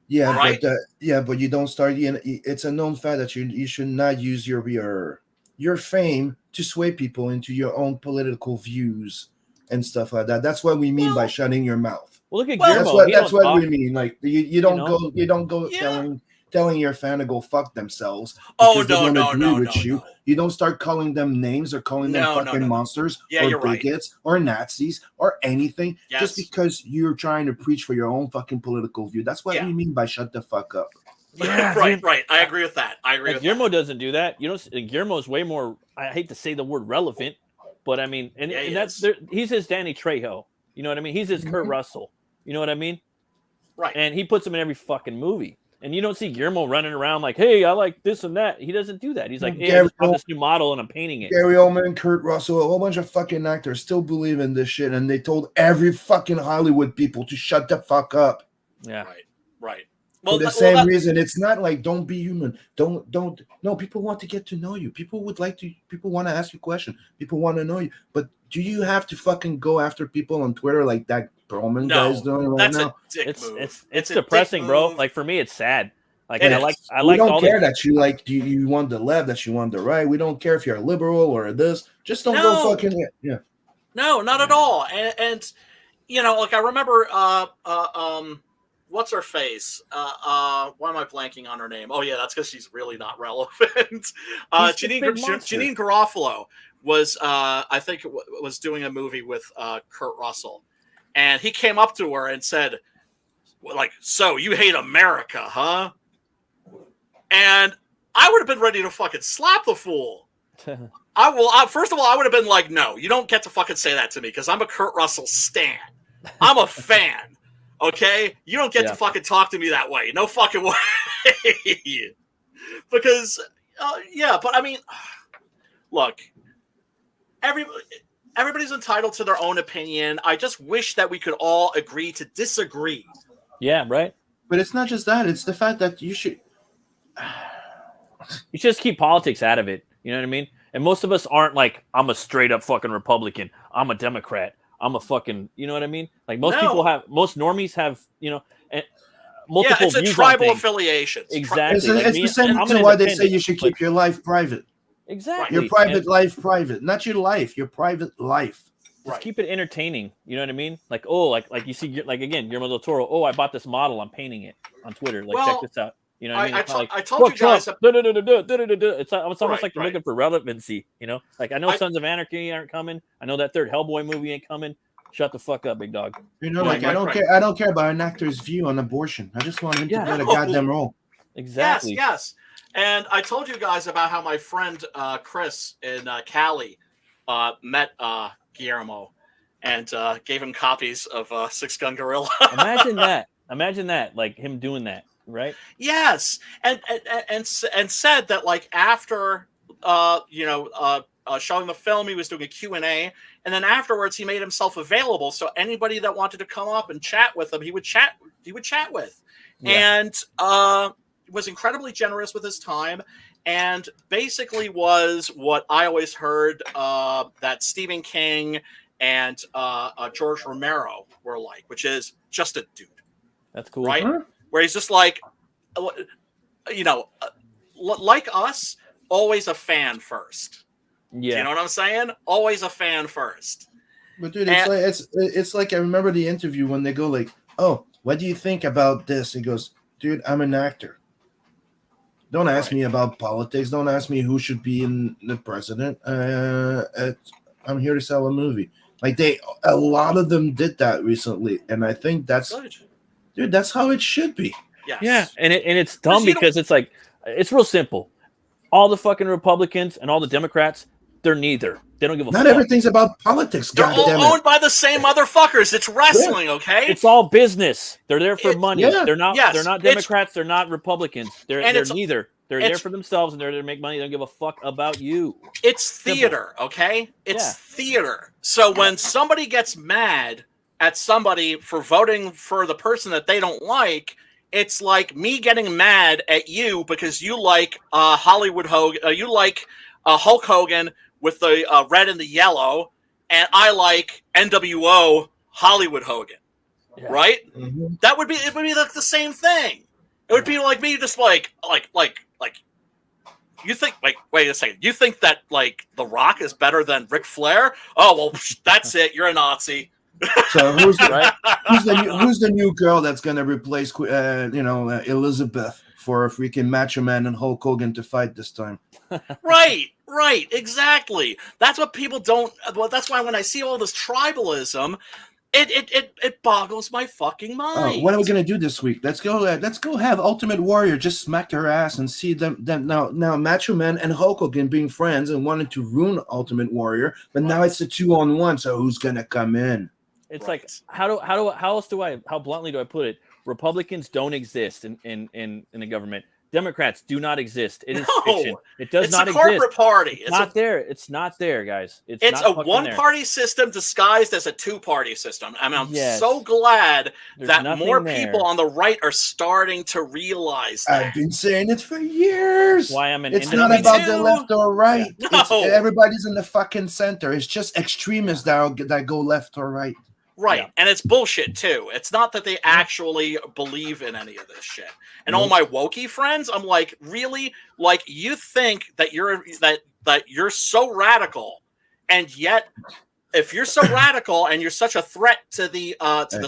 Yeah, right? but you don't start. It's a known fact that you should not use your fame to sway people into your own political views and stuff like that. That's what we mean by shutting your mouth. Well, look at Guillermo. That's what we mean. Like you don't go Yeah. telling your fan to go fuck themselves. Oh, because they don't agree with you. no. You don't start calling them names or calling them fucking monsters Yeah, or you're right. bigots or Nazis or anything Yes. just because you're trying to preach for your own fucking political view. That's what we mean by shut the fuck up. Yeah, right. I agree with that. Guillermo doesn't do that. Guillermo's way more. I hate to say the word relevant, but I mean, and that's he's his Danny Trejo. You know what I mean? He's his Kurt Russell. You know what I mean? Right. And he puts him in every fucking movie. And you don't see Guillermo running around like, "Hey, I like this and that." He doesn't do that. He's like, "Hey, I just got this new model and I'm painting it." Gary Oldman, Kurt Russell, a whole bunch of fucking actors still believe in this shit, and they told every fucking Hollywood people to shut the fuck up. Yeah. Right. For the same reason, it's not like don't be human. Don't. No, people want to get to know you. People want to ask you questions. People want to know you. But do you have to fucking go after people on Twitter like that Perlman guy's doing right now? It's depressing, bro. Like for me, it's sad. Like I like we don't care that you like you want the left, that you want the right. We don't care if you're a liberal or this. Just don't go fucking No, not at all. And like I remember what's her face? Why am I blanking on her name? Oh yeah, that's because she's really not relevant. Janine Garofalo was I think was doing a movie with Kurt Russell, and he came up to her and said, like, "So you hate America, huh?" And I would have been ready to fucking slap the fool. First of all, I would have been like, "No, you don't get to fucking say that to me because I'm a Kurt Russell stan. I'm a fan." Okay, you don't get to fucking talk to me that way. No fucking way. Because, but I mean, look, everybody's entitled to their own opinion. I just wish that we could all agree to disagree. Yeah, right. But it's not just that. It's the fact that you should just keep politics out of it. You know what I mean? And most of us aren't like, I'm a straight up fucking Republican. I'm a Democrat. I'm a fucking, you know what I mean? Like most normies have, multiple it's a views tribal on things. affiliation. Exactly. It's the same reason why they say you should keep your life private. Exactly. Your private life private, not your life, your private life. Just keep it entertaining. You know what I mean? Like, like you see, like again, Guillermo del Toro. Oh, I bought this model. I'm painting it on Twitter. Like, check this out. You know what I mean? I told you guys. It's almost like they're looking for relevancy. You know, like I know Sons of Anarchy aren't coming. I know that third Hellboy movie ain't coming. Shut the fuck up, big dog. You know, I don't care about an actor's view on abortion. I just want him to get a goddamn role. Exactly. Yes. And I told you guys about how my friend Chris in Cali met Guillermo and gave him copies of Six Gun Gorilla. Imagine that, like him doing that. Right. Yes, and said that like after showing the film, he was doing a Q&A, and then afterwards he made himself available so anybody that wanted to come up and chat with him, he would chat with, and was incredibly generous with his time, and basically was what I always heard that Stephen King and George Romero were like, which is just a dude. That's cool. right? Huh? Where he's just like, like us, always a fan first. Do you Yeah. know what I'm saying? Always a fan first. But dude, it's like I remember the interview when they go like, "Oh, what do you think about this?" He goes, "Dude, I'm an actor. Don't ask Right. me about politics. Don't ask me who should be in the president. I'm here to sell a movie." Like a lot of them did that recently, and I think that's how it should be. Yes. Yeah, and it's dumb you don't- because it's like it's real simple. All the fucking Republicans and all the Democrats, they're neither. They don't give a Not fuck. everything's about politics. They're God all damn it. owned by the same motherfuckers. It's wrestling, okay? It's all business. They're there for money. yeah. They're not. Yes, They're not it's- Democrats. They're not Republicans. They're neither. They're there for themselves and they're there to make money. They don't give a fuck about you. It's theater, okay? It's theater. So when somebody gets mad at somebody for voting for the person that they don't like, it's like me getting mad at you because you like Hollywood Hogan. You like Hulk Hogan with the red and the yellow, and I like NWO Hollywood Hogan. Yeah. Right? Mhm. It would be like the same thing. It would be like me just like you think like wait a second. You think that like The Rock is better than Ric Flair? Oh well, that's it. You're a Nazi. So who's the, Right? who's the new girl that's gonna replace Elizabeth for a freaking Macho Man and Hulk Hogan to fight this time? Right, exactly. That's what people don't. Well, that's why when I see all this tribalism, it boggles my fucking mind. What are we gonna do this week? Let's go have Ultimate Warrior just smack her ass and see them now Macho Man and Hulk Hogan being friends and wanted to ruin Ultimate Warrior, but now it's a 2-on-1. So who's gonna come in? It's Right. like how bluntly do I put it? Republicans don't exist in the government. Democrats do not exist. It is fiction. It does it's not a corporate exist. party. It's not there. It's not there, guys. It's It's not a fucking one-party system disguised as a two-party system. I mean, I'm Yes. so glad There's that nothing more there. people on the right are starting to realize that. I've been saying it for years. That's why I'm an It's not independent. about the too. left or right. Yeah. It's, No. everybody's in the fucking center. It's just extremists that go left or right. Right. Yeah. And it's bullshit too. It's not that they actually believe in any of this shit. And all Nope. my wokey friends, I'm like, really? Like you think that you're so radical, and yet if you're so radical and you're such a threat to the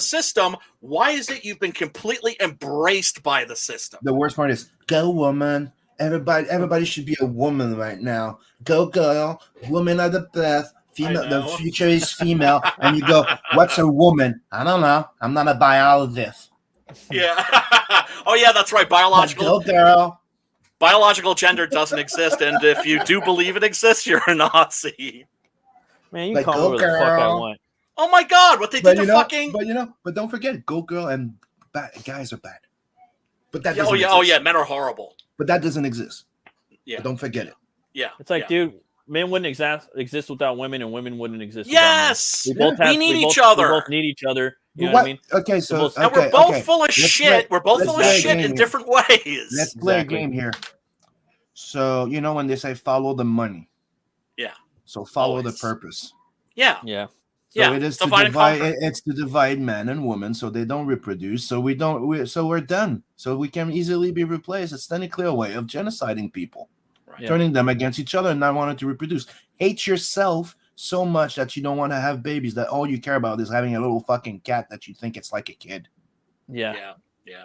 system, why is it you've been completely embraced by the system? The worst part is, go woman. Everybody should be a woman right now. Go girl. Women are the best. Female. I The know. future is female. And you go, what's a woman? I don't know. I'm not a biologist. Yeah. Oh yeah, that's right. But go girl. Biological gender doesn't exist, and if you do believe it exists, you're a Nazi. Man, you Like, can call me go whatever the fuck I girl. want. Oh my god, what they did to fucking But don't forget, go girl and guys are bad. But that Yeah, doesn't oh exist. yeah, men are horrible. But that doesn't exist. Yeah. But don't forget it. Yeah. It's like, yeah. dude, men wouldn't exist without women, and women wouldn't exist Yes! without men. We need each other. We both need each other. You know What? what I mean? Okay, so both- And okay, we're both okay. full of Let's shit. play- We're both let's full of play a shit game in here. different ways. Let's play a Exactly. game here. So you know when they say follow the money. Yeah. So follow Always. the purpose. Yeah. Yeah. So Yeah, it is to divide and divide. conquer. It's to divide man and woman, so they don't reproduce. So we're done. So we can easily be replaced. It's then a clear way of genociding people, Right. turning them against each other, and not wanting to reproduce. Hate yourself so much that you don't want to have babies. That all you care about is having a little fucking cat that you think it's like a kid. Yeah. Yeah. Yeah.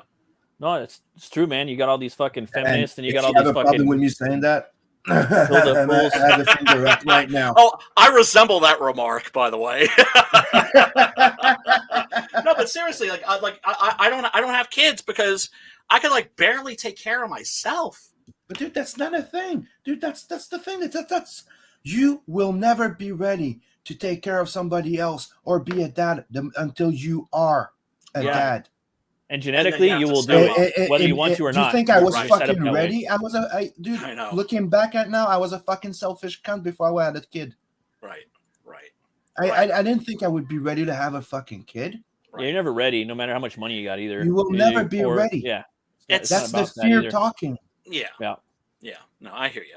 No, it's true, man. You got all these fucking feminists, and you if got all have these a problem fucking. with me saying that. the and fools. I have a finger up right now. Oh, I resemble that remark, by the way. No, but seriously, I don't have kids because I can like barely take care of myself. But dude, that's not a thing. Dude, that's the thing. That's you will never be ready to take care of somebody else or be a dad until you are a Yeah. dad. And genetically, have you to will step do up. it, whether you want to or Do you not. think I was Right. Set up fucking that way. ready? Dude. I know. Looking back at now, I was a fucking selfish cunt before I had a kid. Right. Right. I didn't think I would be ready to have a fucking kid. Yeah, you're never ready, no matter how much money you got either. You will never be ready. Yeah. It's- not That's the about that fear either. talking. Yeah. Yeah. Yeah. No, I hear you.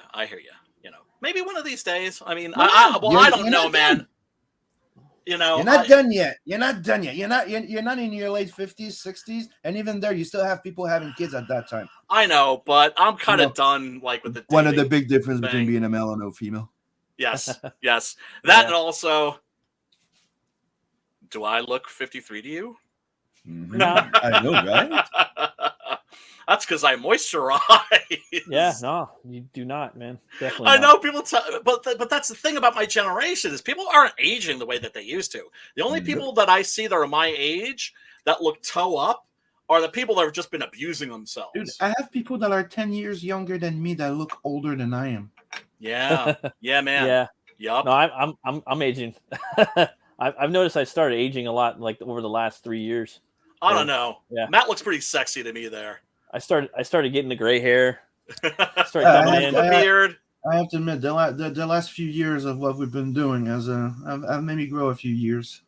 You know, maybe one of these days. I mean, No, I don't you're know, not man. done. You know, You're not done yet. You're not done yet. You're not in your late 50s, 60s, and even there, you still have people having kids at that time. I know, but I'm kind of No. done like with the One of the dating big differences between thing. being a male and a female. Yes. That Yeah. and also, do I look 53 to you? Mhm. No. I know, right? That's because I moisturize. Yeah, no, you do not, man. Definitely. I not. know people tell, but that's the thing about my generation is people aren't aging the way that they used to. The only Nope. people that I see that are my age that look toe up are the people that have just been abusing themselves. Dude, I have people that are 10 years younger than me that look older than I am. Yeah, man. Yeah. Yup. No, I'm aging. I've noticed I started aging a lot, like over the last 3 years. I don't know. Yeah. Matt looks pretty sexy to me there. I started getting the gray hair. Started Yeah, coming I in. The beard. I have to admit, the last few years of what we've been doing I've made me grow a few years.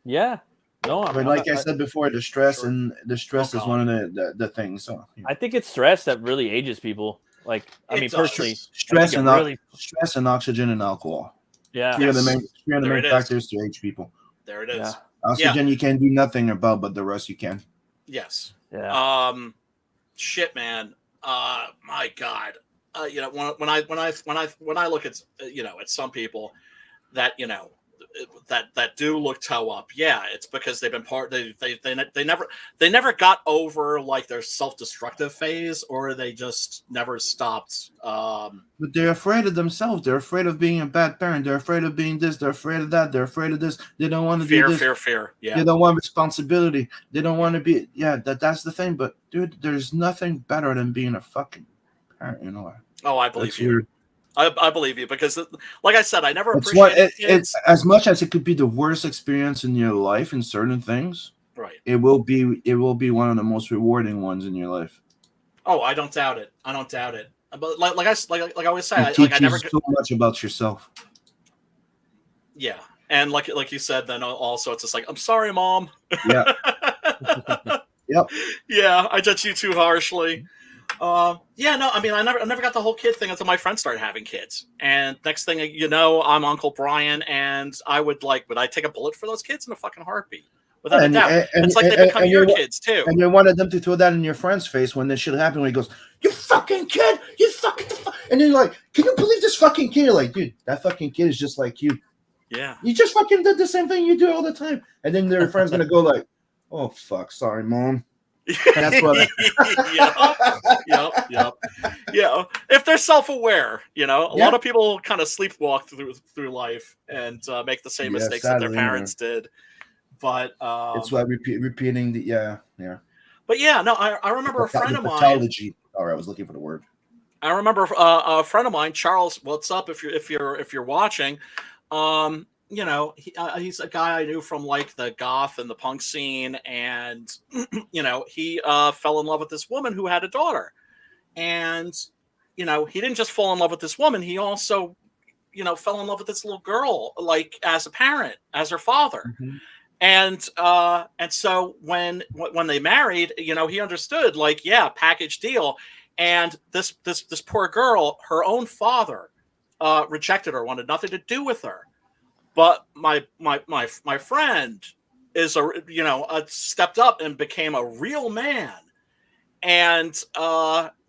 Yeah. No, But like I said before, the stress Sure. is one of the things. So I think it's stress that really ages people. Like, I It mean, does. personally, stress think and it really- stress and oxygen and alcohol. yeah, Three of the Yes. main There it is. factors to age people. There it is. Yeah. Oxygen you can do nothing about, but the rest you can. Yes. yeah. Shit, man. My God. You know, when I look at at some people that that do look toe up, yeah, it's because they've been they never got over like their self-destructive phase, or they just never stopped. But they're afraid of themselves. They're afraid of being a bad parent. They're afraid of being this. They're afraid of that. They're afraid of this. They don't want to do this. Fear. Yeah. They don't want responsibility. They don't want to be. Yeah, that's the thing. But dude, there's nothing better than being a fucking parent. You know what? Oh, I believe That's you. weird. I believe you because, like I said, I never It's what appreciated kids. it's as much as it could be the worst experience in your life in certain things. Right. It will be one of the most rewarding ones in your life. Oh, I don't doubt it. But like I always say, It I never. teaches so much about yourself. Yeah, and like you said, then also it's just like, I'm sorry, Mom. Yeah. Yep. Yeah, I judged you too harshly. Yeah, no, I mean, I never got the whole kid thing until my friends started having kids, and next thing you know, I'm Uncle Brian, and would I take a bullet for those kids in a fucking heartbeat, without a doubt. And it's like they become your kids too. And you wanted them to throw that in your friend's face when this shit happened. When he goes, "You fucking kid, you fucking," and then you're like, "Can you believe this fucking kid?" You're like, dude, that fucking kid is just like you. Yeah. You just fucking did the same thing you do all the time. And then their friend's gonna go like, "Oh fuck, sorry, Mom." That's what. Yep. Yeah. If they're self-aware, a lot of people kind of sleepwalk through life and make the same mistakes that their parents did. But it's why repeating the yeah. But yeah, no, I remember a friend of mine. Pathology. All right, I was looking for the word. I remember a friend of mine, Charles. What's up? If you're watching, he's a guy I knew from like the goth and the punk scene, and he fell in love with this woman who had a daughter, and he didn't just fall in love with this woman, he also fell in love with this little girl, like as a parent, as her father. Mm-hmm. And so when they married, he understood, like, yeah, package deal. And this poor girl, her own father rejected her, wanted nothing to do with her. But my friend is stepped up and became a real man, and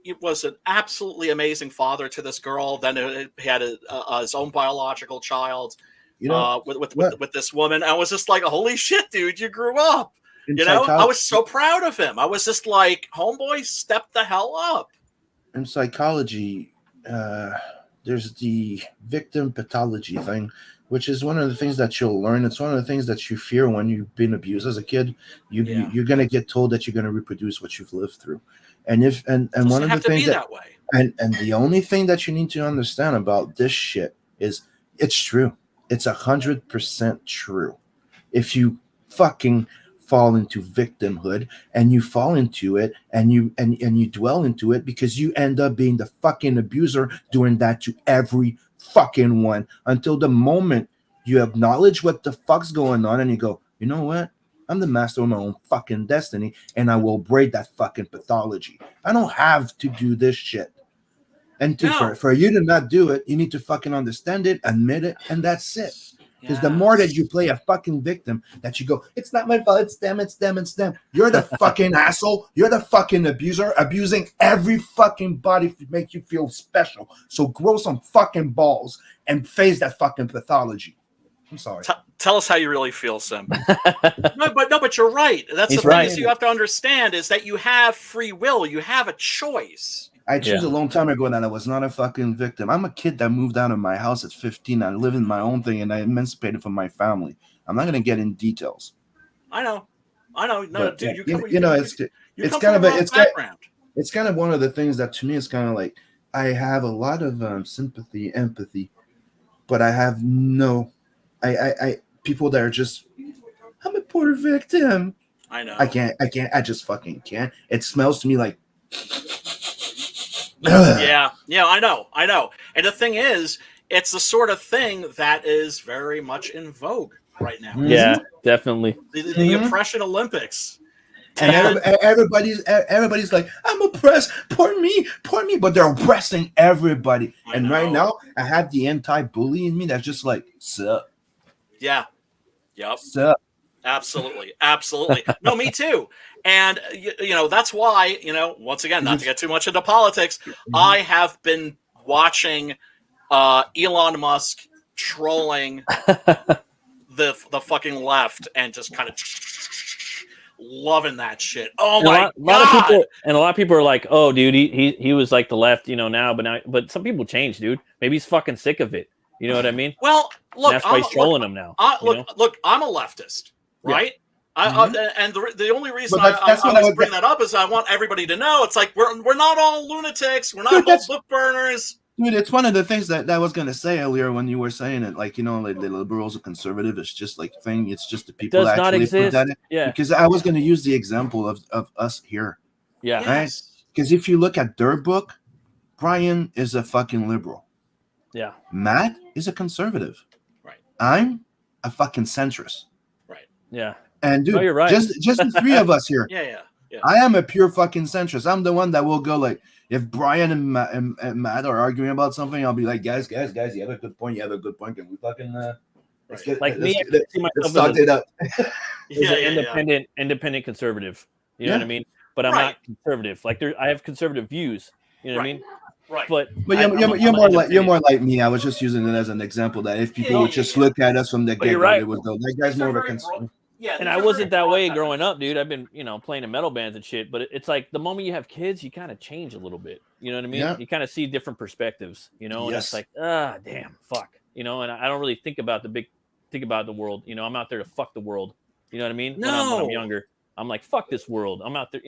he was an absolutely amazing father to this girl. Then he had his own biological child with this woman. I was just like, holy shit, dude, you grew up. I was so proud of him. I was just like, homeboy, step the hell up. In psychology, there's the victim pathology thing, which is one of the things that you'll learn. It's one of the things that you fear when you've been abused as a kid. You're going to get told that you're going to reproduce what you've lived through. And one of the things that way. And the only thing that you need to understand about this shit is it's true. It's 100% true. If you fucking fall into victimhood and you fall into it and you dwell into it, because you end up being the fucking abuser, doing that to every fucking one, until the moment you acknowledge what the fuck's going on and you go, you know what? I'm the master of my own fucking destiny, and I will break that fucking pathology. I don't have to do this shit. And for you to not do it, you need to fucking understand it, admit it, and that's it. Because the more that you play a fucking victim, that you go, it's not my fault, it's them, it's them, it's them. You're the fucking asshole. You're the fucking abuser, abusing every fucking body to make you feel special. So grow some fucking balls and face that fucking pathology. I'm sorry. Tell us how you really feel, Sim. but you're right. That's He's the right. thing you have to understand is that you have free will. You have a choice. I chose a long time ago that I was not a fucking victim. I'm a kid that moved out of my house at 15. I live in my own thing and I emancipated from my family. I'm not going to get in details. I know. No, but, dude, it's kind of one of the things that to me is kind of like I have a lot of sympathy, empathy, but I have I people that are just I'm a poor victim. I know. I can't. I just fucking can't. It smells to me like. Yeah, I know. And the thing is, it's the sort of thing that is very much in vogue right now. Yeah, definitely. The oppression Olympics. And everybody's like, I'm oppressed. Poor me. But they're oppressing everybody. And right now, I have the anti-bully in me that's just like, sup. Yeah. Yep. Sup. Absolutely. No, me too. And, that's why, once again, not to get too much into politics, I have been watching Elon Musk trolling the fucking left and just kind of loving that shit. Oh, my God. A lot of people are like, oh, dude, he was like the left, now, but some people change, dude. Maybe he's fucking sick of it. You know what I mean? Well, look, and that's why he's trolling them now. Look, I'm a leftist, right? Yeah. And the only reason I bring that up is I want everybody to know it's like we're not all lunatics, we're not all book burners. Dude, it's one of the things that I was gonna say earlier when you were saying it, like like the liberals or conservative, it's just like thing. It's just the people that actually put that in. Yeah. Because I was gonna use the example of us here. Yeah. Right. Because if you look at their book, Brian is a fucking liberal. Yeah. Matt is a conservative. Right. I'm a fucking centrist. Right. Yeah. And dude, you're right. just the three of us here. Yeah. I am a pure fucking centrist. I'm the one that will go like, if Brian and Matt are arguing about something, I'll be like, guys, you have a good point. Can we fucking let's talk it up. Independent conservative. You know what I mean? But I'm not conservative. Like I have conservative views. You know what I mean? Right. But you're more like me. I was just using it as an example that if people would just look at us from the get-go, they would go, that guy's more of a conservative. Yeah, and I wasn't that way growing up, dude. I've been, playing in metal bands and shit. But it's like the moment you have kids, you kind of change a little bit. You know what I mean? Yeah. You kind of see different perspectives. And it's like, damn, fuck. And I don't really think about the world. I'm out there to fuck the world. You know what I mean? No. When I'm younger, I'm like, fuck this world. I'm out there,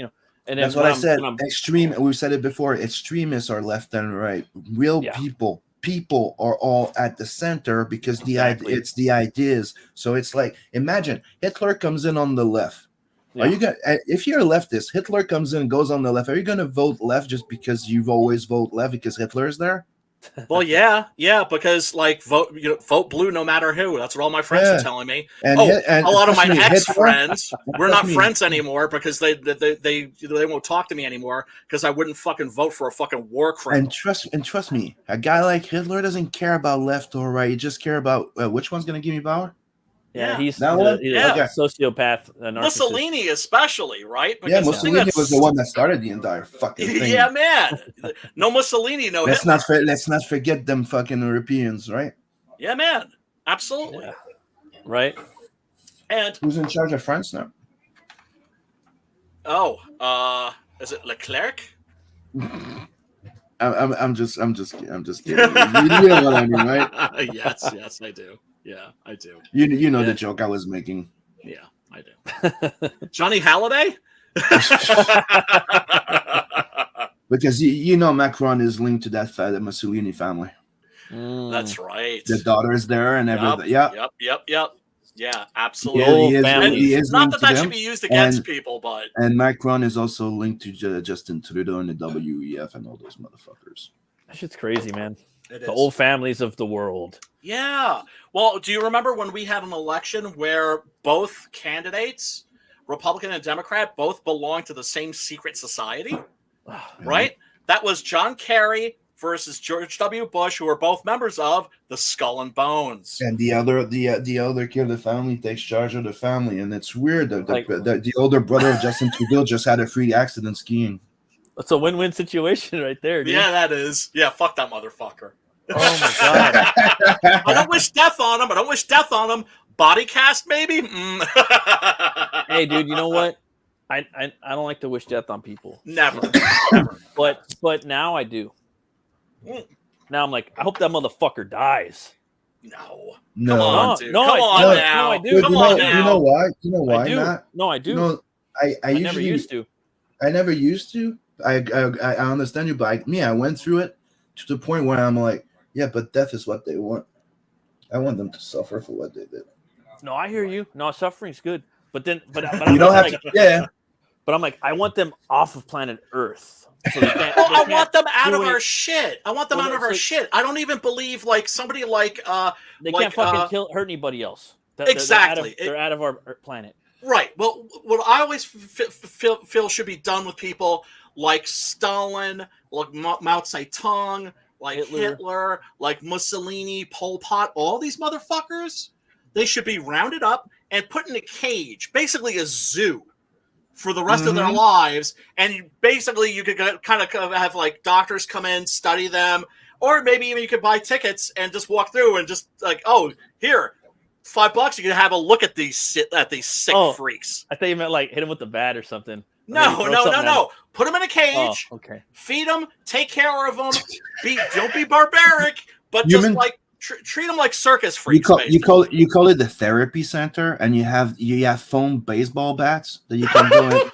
And that's what I said. Extreme. We've said it before. Extremists are left and right. Real people are all at the center because it's the ideas. So it's like, imagine Hitler comes in on the left. Yeah. Are you gonna, if you're a leftist, Hitler comes in and goes on the left, are you gonna vote left just because you've always voted left because Hitler is there? Well, yeah, because vote blue no matter who. That's what all my friends are telling me. And a lot of my ex-friends, we're not friends anymore because they won't talk to me anymore because I wouldn't fucking vote for a fucking war criminal. And trust me, a guy like Hitler doesn't care about left or right. He just care about which one's going to give me power. Yeah, he's that one. He's a sociopath, a narcissist. Mussolini, especially, right? Because Mussolini was the one that started the entire fucking thing. Yeah, man. No Mussolini, no Hitler. Let's not forget them fucking Europeans, right? Yeah, man. Absolutely. Yeah. Right. And who's in charge of France now? Oh, is it Leclerc? I'm just kidding. You know what I mean, right? Yes, I do. Yeah, I do. You know the joke I was making. Yeah, I do. Johnny Halliday? Because Macron is linked to that Mussolini family. That's right. The daughter is there and everything. Yep. Yeah, absolutely. He is not that should be used against people, but and Macron is also linked to Justin Trudeau and the WEF and all those motherfuckers. That shit's crazy, man. The old families of the world. Yeah. Well, do you remember when we had an election where both candidates, Republican and Democrat, both belonged to the same secret society? Right? That was John Kerry versus George W. Bush, who are both members of the Skull and Bones. And the other kid of the family takes charge of the family, and it's weird that Like- the older brother of Justin Trudeau just had a freak accident skiing. It's a win-win situation right there, dude. Yeah, that is. Yeah, fuck that motherfucker. Oh my god. I don't wish death on him. Body cast, maybe? Hey, dude, you know what? I don't like to wish death on people. Never. But now I do. Mm. Now I'm like, I hope that motherfucker dies. No. No, Come on, dude. No, Come on no, now. no, I do. Come you on know, now. You know why? You know why I do. not? No, I do. You know, I I usually never used to. I never used to. I understand you, but I went through it to the point where I'm like, yeah, but death is what they want. I want them to suffer for what they did. No, I hear you. No, suffering's good. But You I'm don't have like, to. Yeah. But I'm like, I want them off of planet Earth. So they can't, Well, they I can't want them out do of any- our shit. I want them Well, out of it's our like- shit. I don't even believe like somebody like They like, can't fucking hurt anybody else. Exactly. They're out of our planet. right. Well, what I always feel should be done with people like Stalin, like Mao Zedong, like Hitler, like Mussolini, Pol Pot, all these motherfuckers, they should be rounded up and put in a cage, basically a zoo, for the rest of their lives. And you could kind of have like doctors come in, study them, or maybe even you could buy tickets and just walk through and just like, oh, here, $5, you can have a look at these sick freaks. I thought you meant like hit him with the bat or something. Or No. maybe throw something at him. Put them in a cage. Oh, okay. Feed them. Take care of them. Don't be barbaric, but just like treat them like circus freaks. You call it the therapy center, and you have foam baseball bats that you can go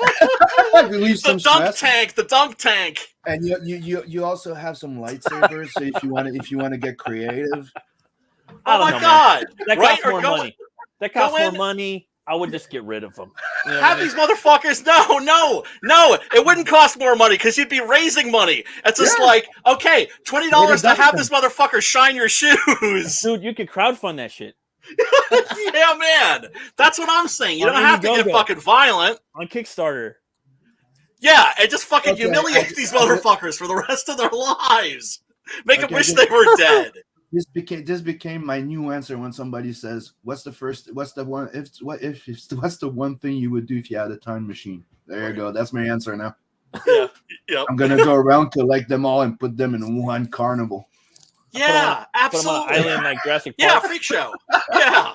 and relieve some stress. The dunk tank. And you also have some lightsabers, so if you want to get creative. I don't Oh my know, god! man. That Right? costs more money. That costs go more in- money. I would just get rid of them. You know what I Have mean? these motherfuckers? No! It wouldn't cost more money because you'd be raising money. It's just like, okay, $20 to have this motherfucker shine your shoes. Dude, you could crowdfund that shit Yeah, man. That's what I'm saying. You On don't have to get Indiegogo. fucking violent. on Kickstarter. Yeah, and just fucking Okay, humiliate these motherfuckers for the rest of their lives. Make them wish they were dead. This became my new answer when somebody says, what's the one thing you would do if you had a time machine? There you go. That's my answer now. Yeah. Yep. I'm gonna go around, collect them all, and put them in one carnival. Yeah, Put them on an absolutely. island like Jurassic Yeah, Park. freak show. Yeah.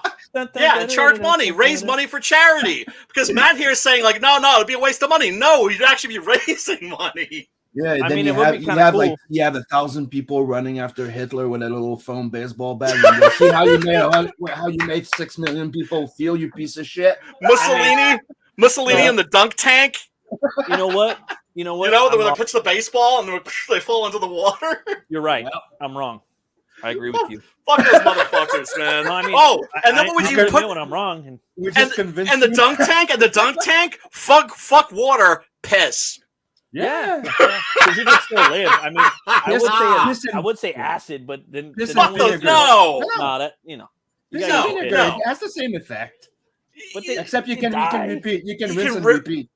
Yeah, and charge money, raise money for charity. Because Matt here is saying, like, no, it'd be a waste of money. No, you'd actually be raising money. Yeah, I then mean, you it would have be you kinda have cool. like 1,000 people running after Hitler with a little foam baseball bat. And go, see how you made 6 million people feel, you piece of shit. Mussolini in the dunk tank. You know what? You know, I'm when they wrong. pitch the baseball and they fall into the water. You're right. I'm wrong. I agree with you. Fuck those motherfuckers, man. No, I mean, and then what would you put? when I'm wrong? And We're just convinced. And the dunk tank, fuck water, piss. yeah, because you can still live. I mean, I would say acid, but then Fuck those. No. Nah, that you know. You This gotta No, get is pissed. no. It has the same effect. But they, Except you they can die. repeat. You can You rinse can and rip- repeat.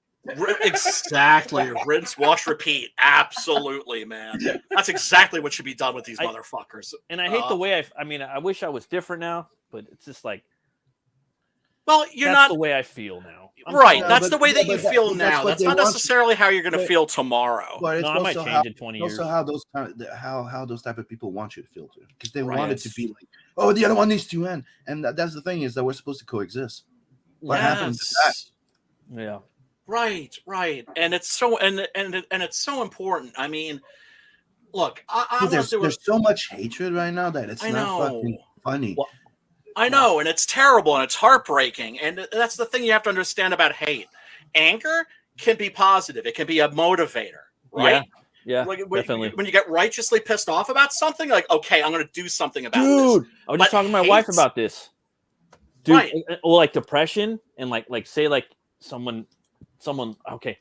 Exactly. Rinse, wash, repeat. Absolutely, man. That's exactly what should be done with these motherfuckers. And I hate the way I mean, I wish I was different now, but it's just like Well, you're that's not the way I feel now. I'm right. sorry. That's but- the way that but you that- feel but that's now. what That's they not want. necessarily how you're going to But- feel tomorrow. But it's No, I might also change in 20 years. Also, how those type of people want you to feel too, because they Right. want it to be like, oh, the other one needs to end, and that's the thing is that we're supposed to coexist. What happens to that? Yeah. Right. And it's so and it's so important. I mean, look, I Dude, want to do there's so much hatred right now that it's I not know. fucking funny. Well, I know, and it's terrible and it's heartbreaking. And that's the thing you have to understand about hate. Anger can be positive. It can be a motivator, right? Yeah, Like, definitely. when you get righteously pissed off about something, like, okay, I'm going to do something about Dude, this. I was But just talking to my wife hate- about this. Dude, Right. well, like depression and like say like someone okay,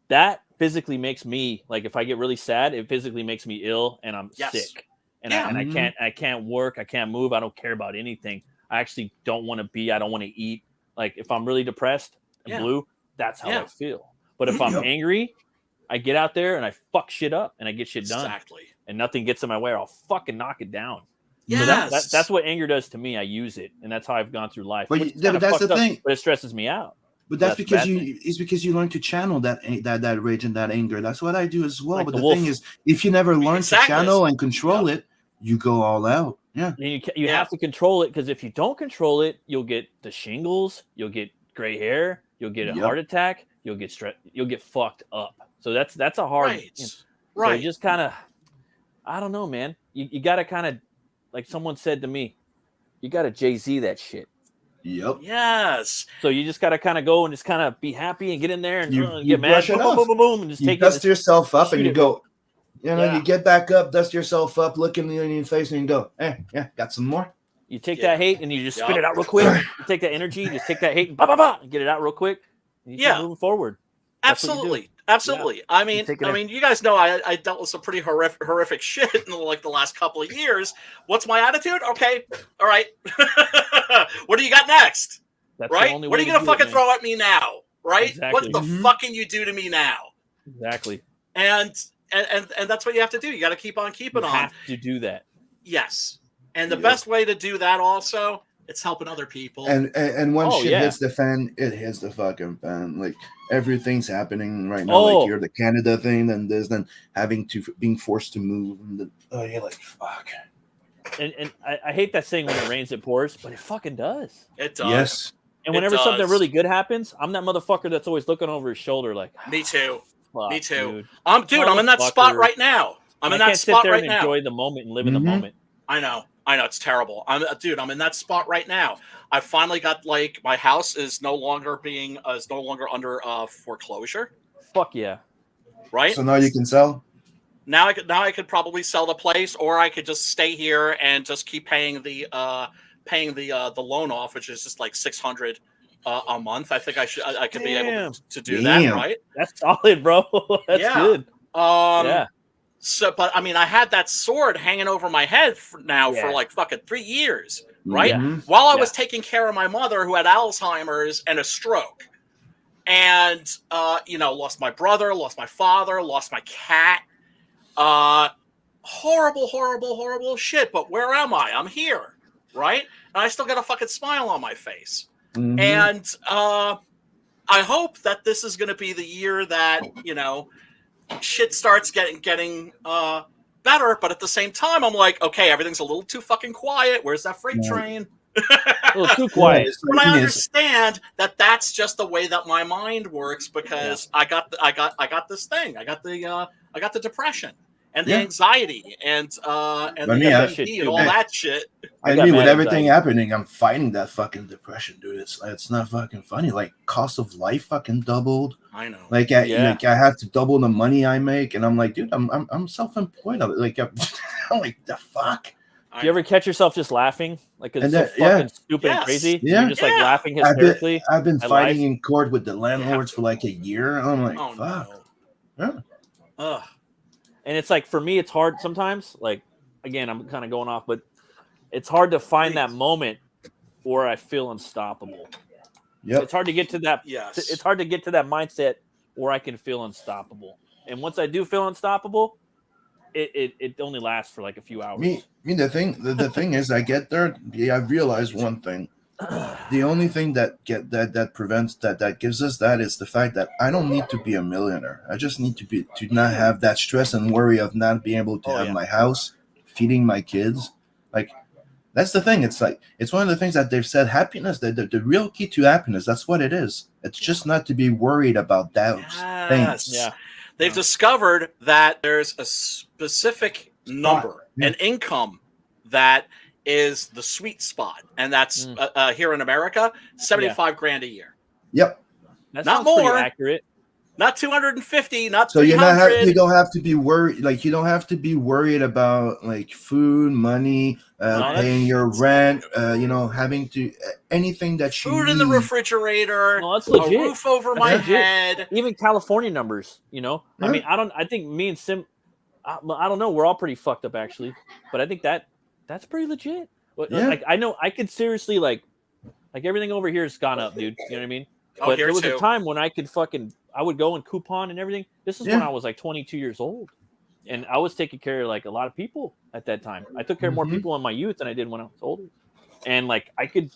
that physically makes me like if I get really sad, it physically makes me ill and I'm Yes. sick. And Yeah. I can't work, I can't move, I don't care about anything. I actually don't want to be, I don't want to eat. Like if I'm really depressed and Yeah. blue, that's how Yeah. I feel. But if I'm Yep. angry, I get out there and I fuck shit up and I get shit done. Exactly. and nothing gets in my way, I'll fucking knock it down. Yes. So that's what anger does to me. I use it, and that's how I've gone through life. But which is that's kinda the fucked up, thing. but it stresses me out. But that's That's because bad it's because you learn to channel that rage and that anger. That's what I do as well. Like But the the wolf. thing is, if you never learn Exactly. to channel and control it, you go all out. Yeah. And you have to control it, because if you don't control it, you'll get the shingles, you'll get gray hair, you'll get a heart attack, you'll get stress, you'll get fucked up. So that's a hard. Right. So you just kind of, I don't know, man. You got to kind of, like someone said to me, you got to Jay-Z that shit. Yep. Yes. So you just got to kind of go and just kind of be happy and get in there and You get mad, brush it boom, off. boom, boom, boom, and just You take dust it. yourself up and shoot you it. go. You know, Yeah. you get back up, dust yourself up, look in your face, and you go, yeah, got some more. You take Yeah. that hate and you just spit it out real quick. You take that energy, just take that hate and and get it out real quick. And you keep moving forward. That's what you do. Absolutely. I mean, take it you guys know I dealt with some pretty horrific shit in the last couple of years. What's my attitude? Okay, all right. What do you got next? That's the Right? only What are way you to gonna do it, fucking man. throw at me now? Right? Exactly. What the fuck can you do to me now? Exactly. And that's what you have to do. You got to keep on keeping You on. have to do that. Yes. And the best way to do that also, it's helping other people. And when Oh, shit yeah. hits the fan, it hits the fucking fan. Like everything's happening right now. Oh. Like you're the Canada thing, then this, then being forced to move. And you're like, fuck. And I hate that saying, when it rains, it pours, but it fucking does. It does. Yes. And It whenever something does. really good happens, I'm that motherfucker that's always looking over his shoulder like, Me too. fuck, Me too. dude. I'm in that spot Motherfucker. right now. I'm in I that can't sit spot there right and now. enjoy the moment and live in the Mhm. moment. I know it's terrible. I'm in that spot right now. I finally got, like, my house is no longer under foreclosure, Fuck yeah. right? So now you can sell. Now I could probably sell the place, or I could just stay here and just keep paying the loan off, which is just like $600 a month. I think I could be able to do that, Damn. right? That's solid, bro. That's Yeah. good. Yeah. Yeah. So, but I mean, I had that sword hanging over my head for Yeah. like fucking 3 years, right? Mhm. While I Yeah. was taking care of my mother, who had Alzheimer's and a stroke, and lost my brother, lost my father, lost my cat. Horrible shit. But where am I? I'm here, right? And I still got a fucking smile on my face. Mhm. And I hope that this is going to be the year that shit starts getting better. But at the same time, I'm like, okay, everything's a little too fucking quiet. Where's that freight Right. train? A little too quiet. It's But like, I yes. understand that that's just the way that my mind works, because I got this thing. I got the depression and the Yeah. anxiety and I the mean, MMP and all hey. that shit. I I got mean, mad with everything anxiety. happening, I'm fighting that fucking depression, dude. It's not fucking funny. Like, cost of life fucking doubled. I know. Like, I have to double the money I make, and I'm like, dude, I'm self-employed. Like, I'm like, the fuck. Do you ever catch yourself just laughing? Like, it's And so that- fucking yeah. stupid Yes. and crazy. Yeah. You're just like Yeah. laughing hysterically. I've been at fighting life. in court with the landlords for like a year. And I'm like, Oh fuck. no. Yeah. Ugh. And it's like, for me, it's hard sometimes. Like, again, I'm kind of going off, but it's hard to find that moment where I feel unstoppable. Yep. It's hard to get to that. Yes. It's hard to get to that mindset where I can feel unstoppable. And once I do feel unstoppable, it only lasts for like a few hours. The thing is, I get there. I realize one thing. The only thing that prevents that gives us that is the fact that I don't need to be a millionaire. I just need to not have that stress and worry of not being able to have my house, feeding my kids. Like, that's the thing. It's like, it's one of the things that they've said. Happiness, the real key to happiness. That's what it is. It's just not to be worried about those things. Yeah. They've discovered that there's a specific number, an income that is the sweet spot, and that's here in America, 75 grand a year. Yep. That Not sounds pretty more. accurate. Not 250, not So 300. you don't have to be worried. Like, you don't have to be worried about like food, money, paying your rent. Having to anything that you Food in need. the refrigerator, No, that's a legit. roof over my That's legit. head. Even California numbers, Yeah. I mean, I think me and Sim, I don't know, we're all pretty fucked up actually, but I think that's pretty legit. Yeah. Like, I know I could seriously like everything over here has gone up, dude. You know what I mean? Oh, But here there was too. a time when I would go and coupon and everything. This is when Yeah. I was like 22 years old. And I was taking care of like a lot of people at that time. I took care of more people in my youth than I did when I was older. And like I could,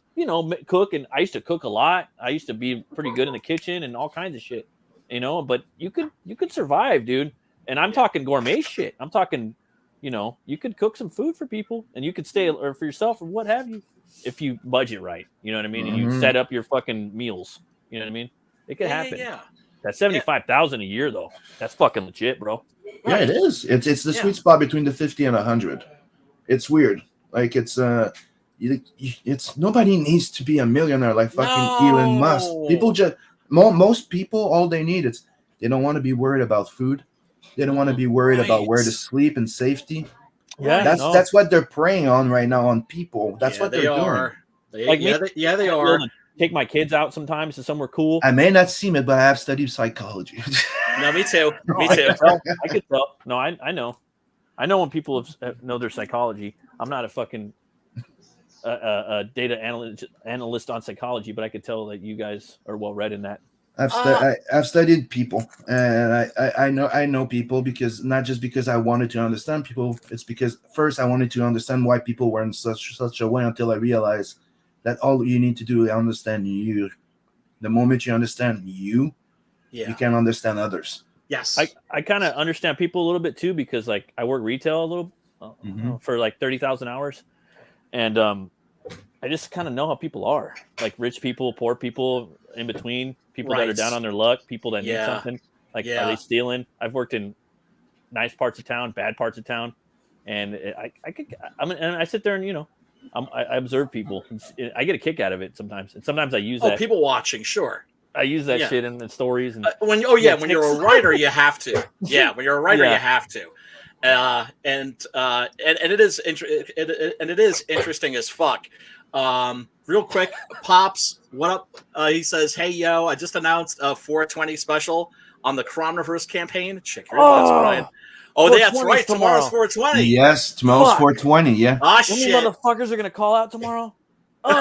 cook, and I used to cook a lot. I used to be pretty good in the kitchen and all kinds of shit, but you could survive, dude. And I'm talking gourmet shit. I'm talking, you could cook some food for people, and you could stay or for yourself or what have you, if you budget right. You know what I mean? And you set up your fucking meals. You know what I mean? It could happen. Yeah. That's $75,000 a year though. That's fucking legit, bro. Yeah, it is. It's the sweet spot between the 50 and 100. It's weird. Like it's nobody needs to be a millionaire like fucking Elon Musk. People just most people, all they need is they don't want to be worried about food. They don't want to be worried about where to sleep and safety. Yeah, that's what they're preying on right now on people. That's what they're doing. They are. Take my kids out sometimes to somewhere cool. I may not seem it, but I have studied psychology. No, me too. Me I too. could tell. No, I know. I know when people know their psychology. I'm not a fucking data analyst on psychology, but I could tell that you guys are well read in that. I've studied people, and I know people because not just because I wanted to understand people. It's because first I wanted to understand why people were in such a way until I realized that all you need to do is understand you. The moment you understand you can understand others. Yes. I kind of understand people a little bit too, because like I work retail a little for like 30,000 hours. And I just kind of know how people are, like rich people, poor people, in between, people that are down on their luck, people that need something. Like, are they stealing? I've worked in nice parts of town, bad parts of town. And I sit there and, I observe people. I get a kick out of it sometimes, and sometimes I use that. People watching, sure. I use that shit in the stories. And when you're a writer, you have to. Yeah, when you're a writer, you have to. And it is interesting as fuck. Real quick, Pops, what up? He says, "Hey yo, I just announced a 420 special on the Coronavirus campaign. Check your thoughts, Brian." Oh, that's right. Tomorrow's 420. Yes, tomorrow's 420. Yeah. Ah, shit. You motherfuckers are gonna call out tomorrow. Oh. No,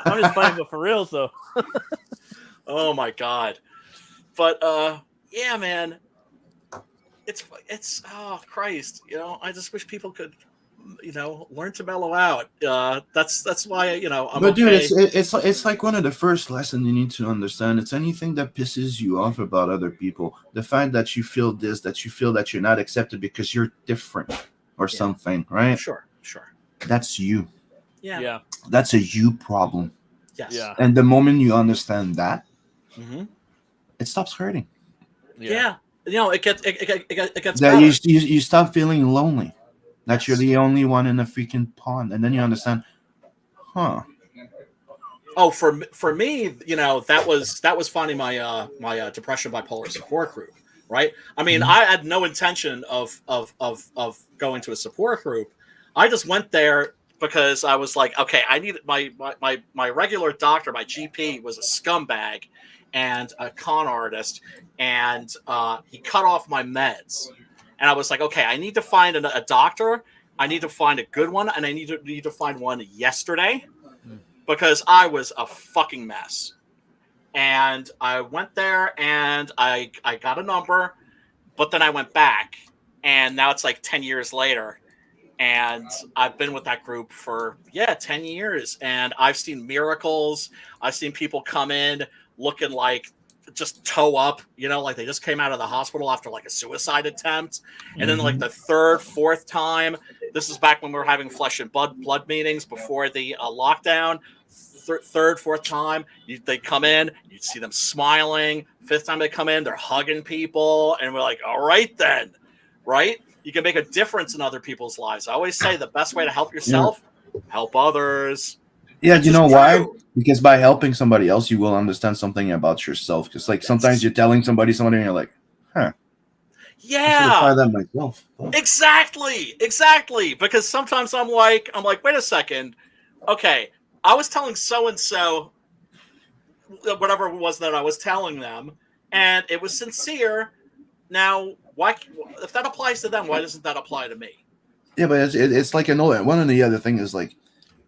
I'm just playing, but for real. So. Oh my god. But yeah, man. It's oh Christ. I just wish people could, learn to mellow out. That's why I'm. But dude, it's like one of the first lessons you need to understand. It's anything that pisses you off about other people. The fact that you feel this, that you feel that you're not accepted because you're different or something, right? Sure. That's you. Yeah. That's a you problem. Yes. Yeah. And the moment you understand that, it stops hurting. Yeah. It gets that better. you stop feeling lonely. That you're the only one in the freaking pond, and then you understand, Oh, for me, that was finding my my depression bipolar support group, right? I mean, I had no intention of going to a support group. I just went there because I was like, okay, I needed my regular doctor, my GP was a scumbag and a con artist, and he cut off my meds. And I was like, okay, I need to find a doctor. I need to find a good one, and I need to find one yesterday because I was a fucking mess. And I went there, and I got a number, but then I went back, and now it's like 10 years later. And I've been with that group for 10 years, and I've seen miracles. I've seen people come in looking like just toe up, like they just came out of the hospital after like a suicide attempt. And then like the third, fourth time, this is back when we were having flesh and blood meetings before the lockdown. Third, fourth time, they come in, you'd see them smiling. Fifth time they come in, they're hugging people, and we're like, all right then, right? You can make a difference in other people's lives. I always say the best way to help yourself, help others. Yeah, you know why? Because by helping somebody else, you will understand something about yourself. Because like sometimes you're telling somebody, and you're like, huh. Yeah. I should have tried that myself. Exactly. Because sometimes I'm like, wait a second. Okay, I was telling so-and-so whatever it was that I was telling them, and it was sincere. Now, why, if that applies to them, why doesn't that apply to me? Yeah, but it's like one of the other thing is like,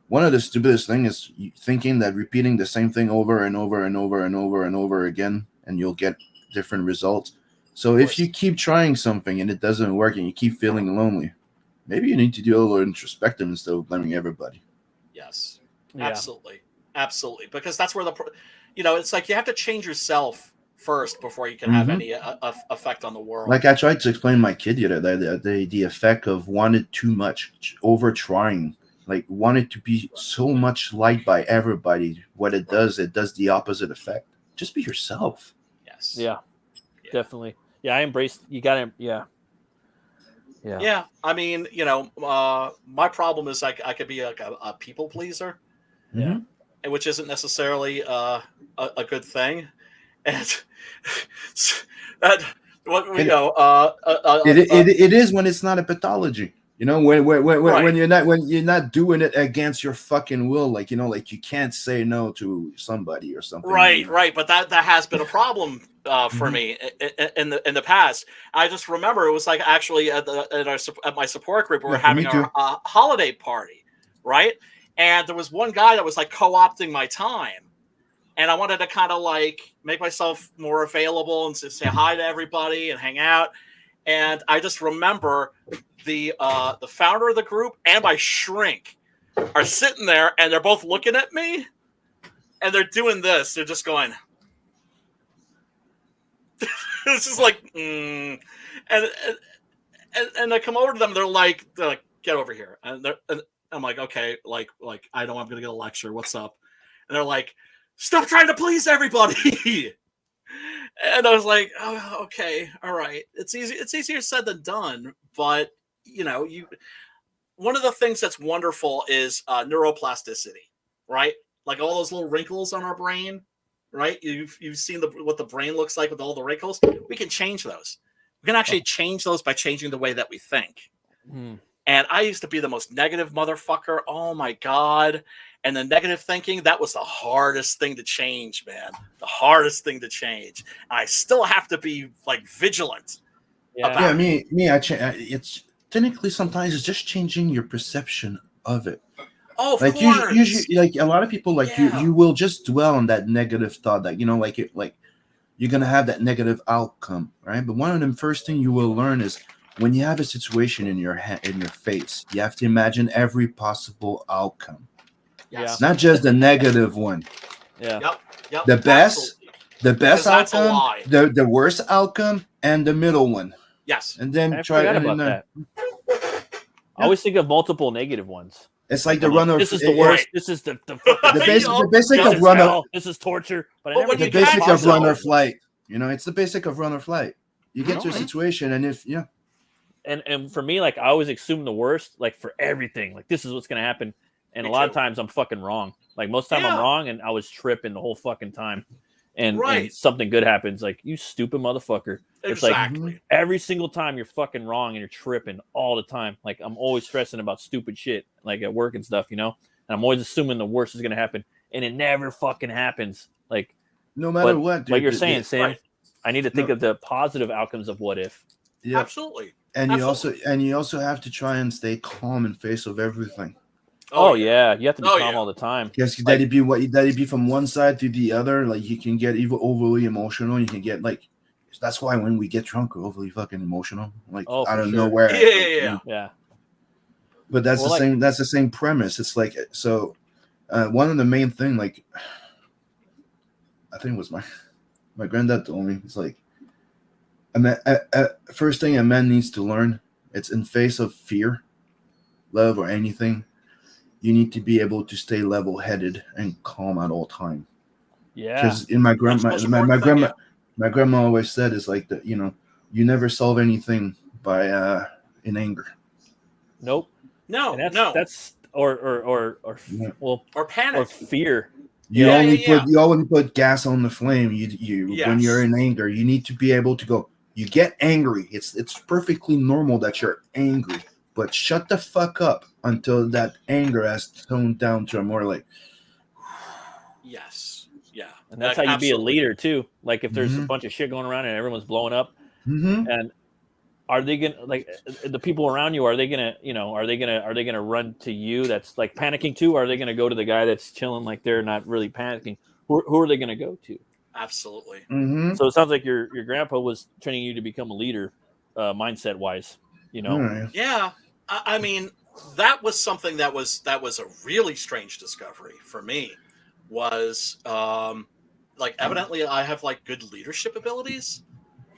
one of the stupidest thing is thinking that repeating the same thing over and over and over and over and over again, and you'll get different results. So if you keep trying something and it doesn't work and you keep feeling lonely, maybe you need to do a little introspective instead of blaming everybody. Yes, Yeah. absolutely, because that's where it's like you have to change yourself first before you can have any effect on the world. Like I tried to explain to my kid the other day, the effect of wanted too much, over trying, like wanted to be so much liked by everybody. What it does the opposite effect. Just be yourself. Yes. Yeah. Definitely. Yeah, I embrace. You gotta. Yeah. Yeah. I mean, my problem is I could be like a people pleaser, Yeah. which isn't necessarily a good thing, and that what we know. It is when it's not a pathology. You know, when you're not doing it against your fucking will, like like you can't say no to somebody or something. Right. But that has been a problem for me in the past. I just remember it was like actually at my support group we were having a holiday party, right? And there was one guy that was like co-opting my time, and I wanted to kind of like make myself more available and say hi to everybody and hang out. And I just remember the founder of the group and my shrink are sitting there, and they're both looking at me, and they're doing this. They're just going. It's just like, and I come over to them. They're like, get over here, and I'm like, okay, like I know I'm gonna get a lecture. What's up? And they're like, stop trying to please everybody. And I was like, oh, okay, all right. It's easier said than done, but one of the things that's wonderful is neuroplasticity, right? Like all those little wrinkles on our brain, right? You've seen what the brain looks like with all the wrinkles. We can change those. We can actually change those by changing the way that we think. And I used to be the most negative motherfucker. Oh my God. And the negative thinking, that was the hardest thing to change, man. The hardest thing to change. I still have to be like vigilant. About it. It's technically sometimes it's just changing your perception of it. Oh, of like course. Usually, like a lot of people, like you will just dwell on that negative thought that like you're gonna have that negative outcome, right? But one of the first thing you will learn is when you have a situation in your face, you have to imagine every possible outcome. Yes. Not just the negative one. Yep. The best because outcome, the worst outcome, and the middle one. Yes. And then I forgot about that. I always think of multiple negative ones. It's like the runner. This is the worst. This is the basic of runner. This is torture. But the basic of run or flight. It's the basic of run or flight. You get to a situation, and and for me, like I always assume the worst, like for everything. Like this is what's gonna happen. And a lot of times I'm fucking wrong. Like most of the time I'm wrong, and I was tripping the whole fucking time. And something good happens, like you stupid motherfucker. It's like every single time you're fucking wrong and you're tripping all the time. Like I'm always stressing about stupid shit, like at work and stuff, And I'm always assuming the worst is gonna happen, and it never fucking happens. Like no matter what. Dude, like you're saying, Sam, I need to think of the positive outcomes of what if. Yeah, absolutely. And you also have to try and stay calm in face of everything. Oh yeah, you have to be calm all the time. Yes, that it be from one side to the other. Like you can get even overly emotional. You can get like that's why when we get drunk, we're overly fucking emotional. Like I don't know where. Yeah. But that's the same. That's the same premise. It's like so. One of the main thing, like I think it was my granddad told me. It's like first thing a man needs to learn. It's in face of fear, love, or anything. You need to be able to stay level-headed and calm at all time. Yeah. Because in my grandma always said is like that. You never solve anything by in anger. Nope. No. That's or panic or fear. You only put gas on the flame. When you're in anger, you need to be able to go. You get angry. It's perfectly normal that you're angry. But shut the fuck up until that anger has toned down to a more like. Yes. Yeah. And that's how you be a leader too. Like if there's a bunch of shit going around and everyone's blowing up, and are they gonna like the people around you? Are they gonna Are they gonna run to you? That's like panicking too. Or are they gonna go to the guy that's chilling like they're not really panicking? Who are they gonna go to? Absolutely. Mm-hmm. So it sounds like your grandpa was training you to become a leader, mindset wise. You know. Right. Yeah. I mean, that was something that was a really strange discovery for me. Was like evidently I have like good leadership abilities.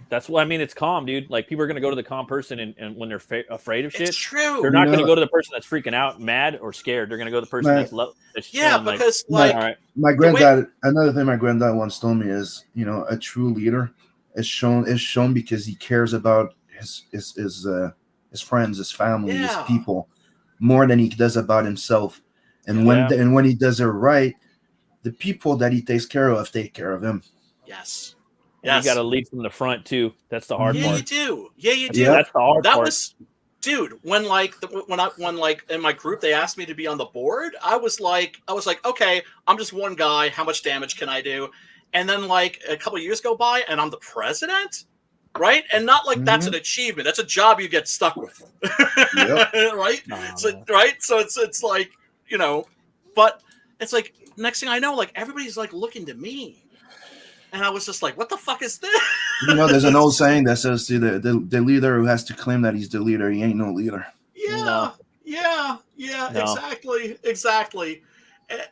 That's what I mean. It's calm, dude. Like people are gonna go to the calm person, and when they're afraid of shit, It's true. they're not gonna go to the person that's freaking out, mad, or scared. They're gonna go to the person My- that's Yeah, chilling, because like, like all right, My the way- granddad. Another thing my granddad once told me is, a true leader is shown because he cares about his friends, his family, his Yeah. people more than he does about himself. And Yeah. when he does it right, the people that he takes care of take care of him. yes. and Yes. you got to lead from the front too. That's the hard Yeah, you part. do. Yeah, you do. Yeah. That's the hard That part. was, dude. When like in my group they asked me to be on the board, I was like, okay, I'm just one guy. How much damage can I do? And then like a couple of years go by, and I'm the president, right? And not like that's an achievement. That's a job you get stuck with, Yep. right? Nah, So man. right. So it's like but it's like next thing I know, like everybody's like looking to me. And I was just like, what the fuck is this? There's an old saying that says to the leader who has to claim that he's the leader, he ain't no leader. Yeah, No. yeah, No. exactly.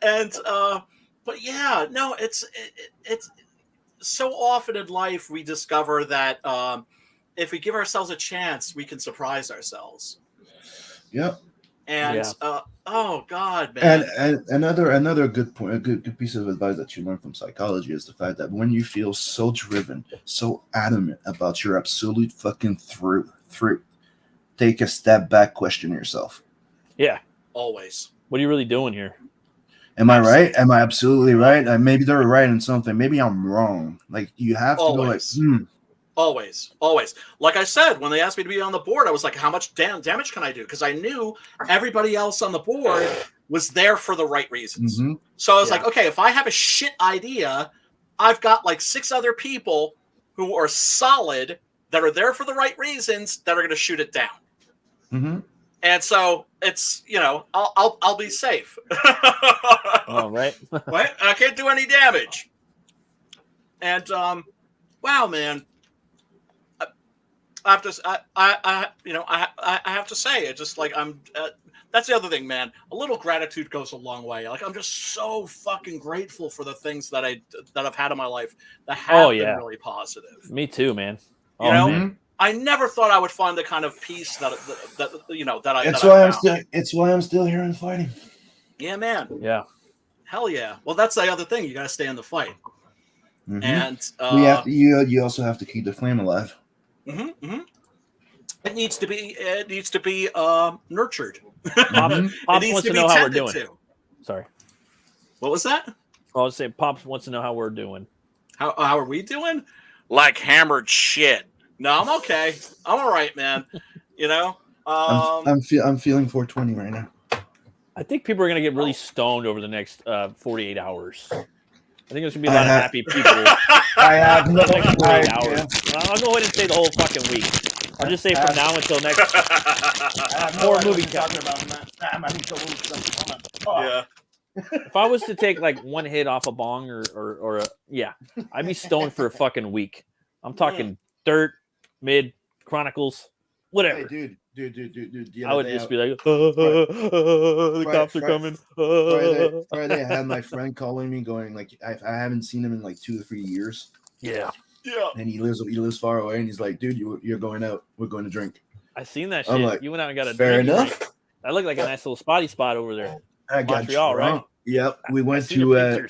And but yeah, no, it's so often in life we discover that if we give ourselves a chance, we can surprise ourselves. Yep. And Yeah. oh god, man. And another good point, a good piece of advice that you learn from psychology is the fact that when you feel so driven, so adamant about your absolute fucking truth, take a step back, question yourself. Yeah. Always. What are you really doing here? Am I right? Am I absolutely right? Maybe they're right in something. Maybe I'm wrong. Like you have to Always. go like, Always. Like I said, when they asked me to be on the board, I was like, how much damage can I do? Because I knew everybody else on the board was there for the right reasons. Mhm. So I was like, okay, if I have a shit idea, I've got like 6 other people who are solid that are there for the right reasons that are going to shoot it down. Mm-hmm. And so it's, I'll be safe. Oh, right. Right? I can't do any damage. And wow, man. I have to. I have to say, it just like I'm. That's the other thing, man. A little gratitude goes a long way. Like I'm just so fucking grateful for the things that I've had in my life that have been really positive. Me too, man. You know, man. I never thought I would find the kind of peace that I. It's why I'm still here and fighting. Yeah, man. Yeah. Hell yeah. Well, that's the other thing. You got to stay in the fight, Mhm. and you also have to keep the flame alive. It needs to be nurtured. Pops wants to know how we're doing. Sorry. What was that? I was saying Pops wants to know how we're doing. How are we doing? Like hammered shit. No, I'm okay. I'm all right, man. I'm feeling 420 right now. I think people are going to get really stoned over the next 48 hours. I think there's going to be a lot of happy people. I have no next 48 idea. hours. I'll go ahead and say the whole fucking week. I'll just say from now until next more movie talking about. Yeah. If I was to take like one hit off a bong or I'd be stoned for a fucking week. I'm talking Dirt, Mid, Chronicles, whatever. Hey, dude. I would just be like, the cops are coming. Friday, I had my friend calling me, going like, I haven't seen him in like 2 or 3 years. Yeah. And he lives far away, and he's like, dude, you're going out. We're going to drink. I seen that I'm shit. like, You went out and got a fair drink. enough. That looked like a nice little spotty spot over there. I got Montreal, drunk. right? Yep. We went to Les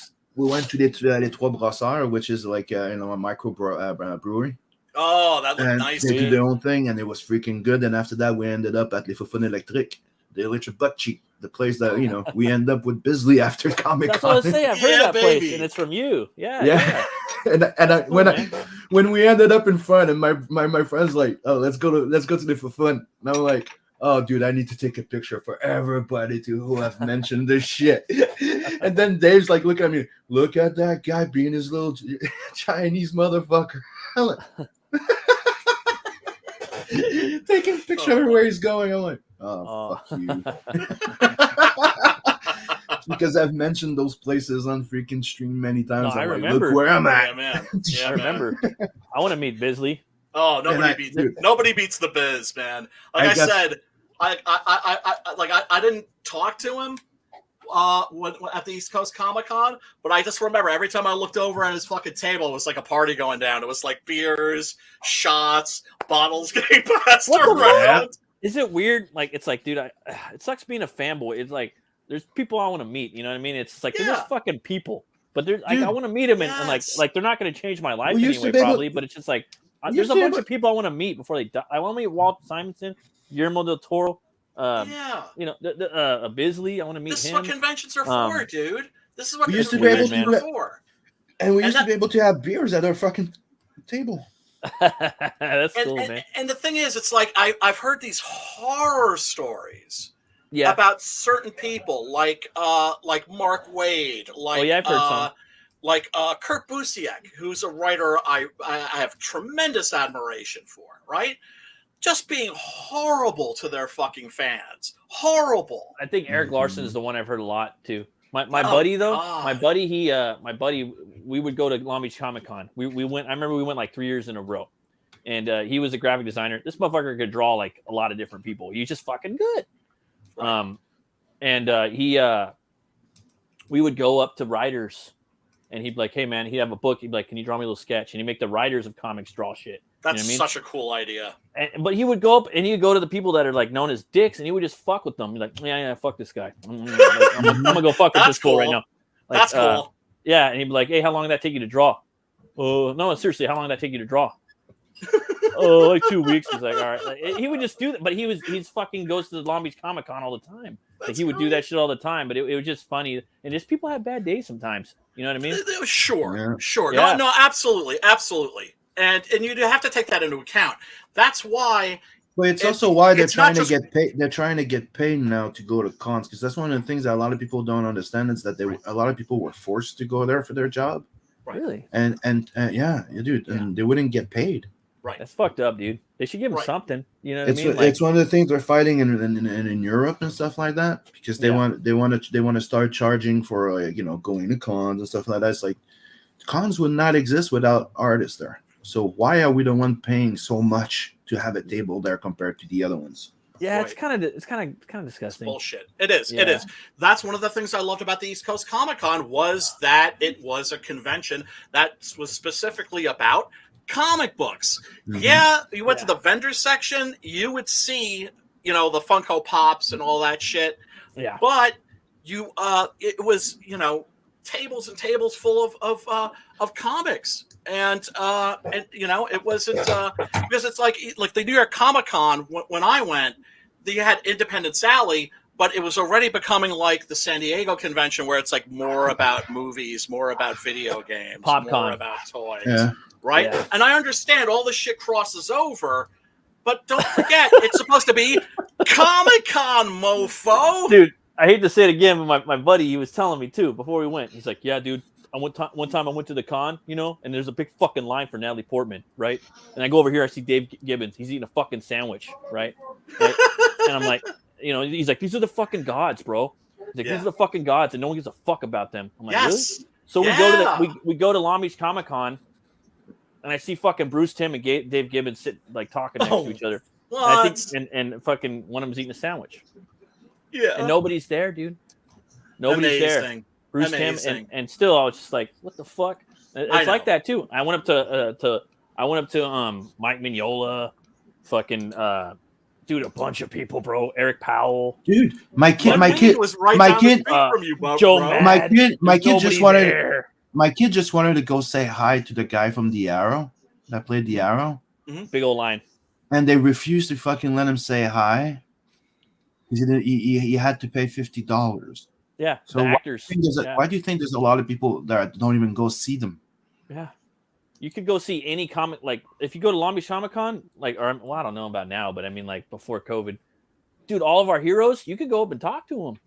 Trois Brasseurs, which is like a micro brewery. Oh, that looked And nice, they dude. did their own thing, and it was freaking good. And after that, we ended up at Les Faux Electriques, the electric butt cheek, the place that we end up with Bisley after Comic That's what I Con. say. I've heard Yeah, that place, baby. and it's from you. Yeah. When we ended up in front, and my friend's like, "Oh, let's go to the for fun," and I'm like, "Oh, dude, I need to take a picture for everybody who have mentioned this shit." And then Dave's like, "Look at me, look at that guy being his little Chinese motherfucker." I'm like, taking a picture of where he's going. I'm like, "Oh, fuck you." because I've mentioned those places on freaking stream many times. No, I I'm like, remember. look where I'm at. Yeah, man. Yeah, I remember. I want to meet Bisley. Oh, Dude. nobody beats the Biz, man. Like I I guess- said, I didn't talk to him when at the East Coast Comic Con, but I just remember every time I looked over at his fucking table, it was like a party going down. It was like beers, shots, bottles getting passed What the around. Is it weird? Like, it's like, dude, it sucks being a fanboy. It's like, there's people I want to meet. You know what I mean? It's like, they're Yeah. just fucking people. But they're like, Dude, I want to meet them, and yes. like they're not going to change my life We used to anyway, be able- probably. But it's just like, We there's used a to bunch able- of people I want to meet before they die. I want to meet Walt Simonson, Guillermo del Toro, Yeah. you know, Bisley. I want to meet This is him. what conventions are for, dude. This is what We used to be conventions able are to- for. And we And used to be able to have beers at our fucking table. That's cool, man. And the thing is, it's like I've heard these horror stories Yeah. about certain people, like Mark Wade, like yeah, I've heard some. like Kurt Busiek, who's a writer I have tremendous admiration for, right? Just being horrible to their fucking fans. Horrible. I think Eric Larson is the one I've heard a lot too. My Oh, buddy though, God. my buddy, we would go to Long Beach Comic Con. We went. I remember we went like 3 years in a row, and he was a graphic designer. This motherfucker could draw like a lot of different people. He's just fucking good. We would go up to writers, and he'd be like, "Hey man," he'd have a book. He'd be like, "Can you draw me a little sketch?" And he'd make the writers of comics draw shit. That's you know what I mean? such a cool idea. But he would go up and he would go to the people that are like known as dicks, and he would just fuck with them. He's like, yeah, fuck this guy. I'm gonna go fuck with That's this fool right cool. now. Like, That's cool. Yeah, and he'd be like, hey, how long did that take you to draw? Oh, no, seriously, how long did that take you to draw? Oh, like 2 weeks. He's like, all right. Like, he would just do that, but he's fucking goes to the Long Beach Comic Con all the time. Like That's he would do great. that shit all the time, but it was just funny. And just people have bad days sometimes. You know what I mean? Sure, Yeah. sure. Yeah. No, absolutely. And you have to take that into account. That's why. But it's And also why they're it's not trying to just- get paid. They're trying to get paid now to go to cons, because that's one of the things that a lot of people don't understand is that a lot of people were forced to go there for their job, Right. Really? and yeah, dude, and they wouldn't get paid. Right. That's fucked up, dude. They should give him Right. something. You know what It's I mean? Like, it's one of the things they're fighting in Europe and stuff like that, because they Yeah. want to start charging for going to cons and stuff like that. It's like cons would not exist without artists there. So why are we the one paying so much to have a table there compared to the other ones? yeah, Right. it's kind of disgusting. Bullshit. It is. It Yeah. is. That's one of the things I loved about the East Coast Comic Con was that it was a convention that was specifically about comic books. Mhm. Yeah, you went to Yeah. the vendor section, you would see, the Funko Pops and all that shit. Yeah. But it was, tables and tables full of comics. And it wasn't because it's like the New York Comic Con when I went, they had Independence Alley, but it was already becoming like the San Diego convention where it's like more about movies, more about video games, PopCon. more about toys, Yeah. right? Yeah. And I understand all this shit crosses over, but don't forget it's supposed to be Comic-Con, mofo. Dude, I hate to say it again, but my buddy, he was telling me too before we went. He's like, yeah, dude, one time I went to the con, and there's a big fucking line for Natalie Portman, right? And I go over here, I see Dave Gibbons. He's eating a fucking sandwich, right? And I'm like, he's like, these are the fucking gods, bro. He's like, Yeah. these are the fucking gods, and no one gives a fuck about them. I'm like, Yes. really? So Yeah. we go to Long Beach Comic Con, and I see fucking Bruce Timm and Dave Gibbons sit like talking next to each other. And I What? think and fucking one of them's eating a sandwich, Yeah. and nobody's there, dude. Nobody's there. Amazing. Bruce Timm, Amazing. and still I was just like, what the fuck? I It's like know. that too. I went up to Mike Mignola, fucking dude, a bunch of people, bro. Eric Powell, Dude, my kid was right my down kid- the street from you, bro. Joe bro. Matt. my kid There's just nobody wanted there. my kid just wanted to go say hi to the guy from the Arrow that played the Arrow, Big old line. and they refused to fucking let him say hi. He had to pay $50. Yeah, So the why actors. Why do you think there's a lot of people that don't even go see them? Yeah. You could go see any comic, like if you go to Long Beach Comic Con, I don't know about now, but I mean like before COVID, dude, all of our heroes, you could go up and talk to them.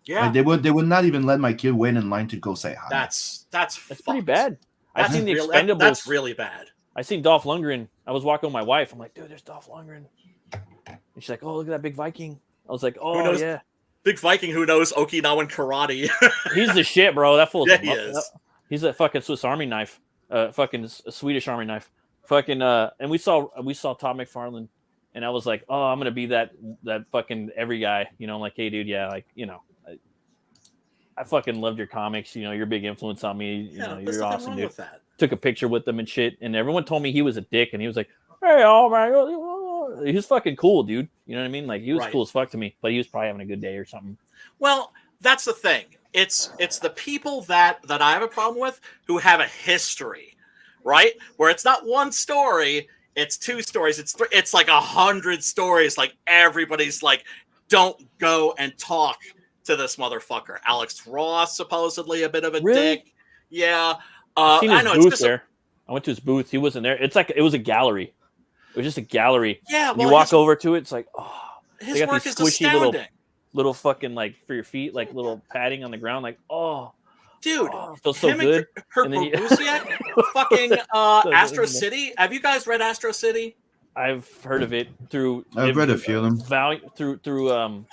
Yeah, Like, they would not even let my kid wait in line to go say hi. that's That's pretty fucked. bad. I've That's seen the real- Expendables. That's really bad. I seen Dolph Lundgren. I was walking with my wife. I'm like, dude, there's Dolph Lundgren. And she's like, oh, look at that big Viking. I was like, oh knows? yeah. big Viking who knows Okinawan karate. He's the shit, bro. That fool's Yeah, he is. He's a fucking Swiss Army knife, fucking Swedish Army knife, fucking. And we saw Todd McFarlane, and I was like, oh, I'm gonna be that fucking every guy, you know, like, hey, dude, yeah, like, you know, I fucking loved your comics, you know, you're a big influence on me, you know, you're awesome, dude. Took a picture with them and shit, and everyone told me he was a dick, and he was like, hey, all right, he's fucking cool, dude. You know what I mean? Like, he was cool as fuck to me, but he was probably having a good day or something. Well, that's the thing. It's the people that I have a problem with who have a history, right? Where it's not one story, it's two stories, it's like 100 stories. Like, everybody's like, don't go and talk to this motherfucker. Alex Ross, supposedly a bit of a dick. Yeah. I've seen his booth there. I went to his booth. He wasn't there. It's like, it was a gallery. It was just a gallery. Yeah. Well, you walk over to it, it's like, oh, his work is astounding. Little fucking, like, for your feet, like little padding on the ground, like, oh, dude, it feels so good. Kurt Busiek, fucking Astro City. Have you guys read Astro City? I've heard of it through. I've read a few of them. Through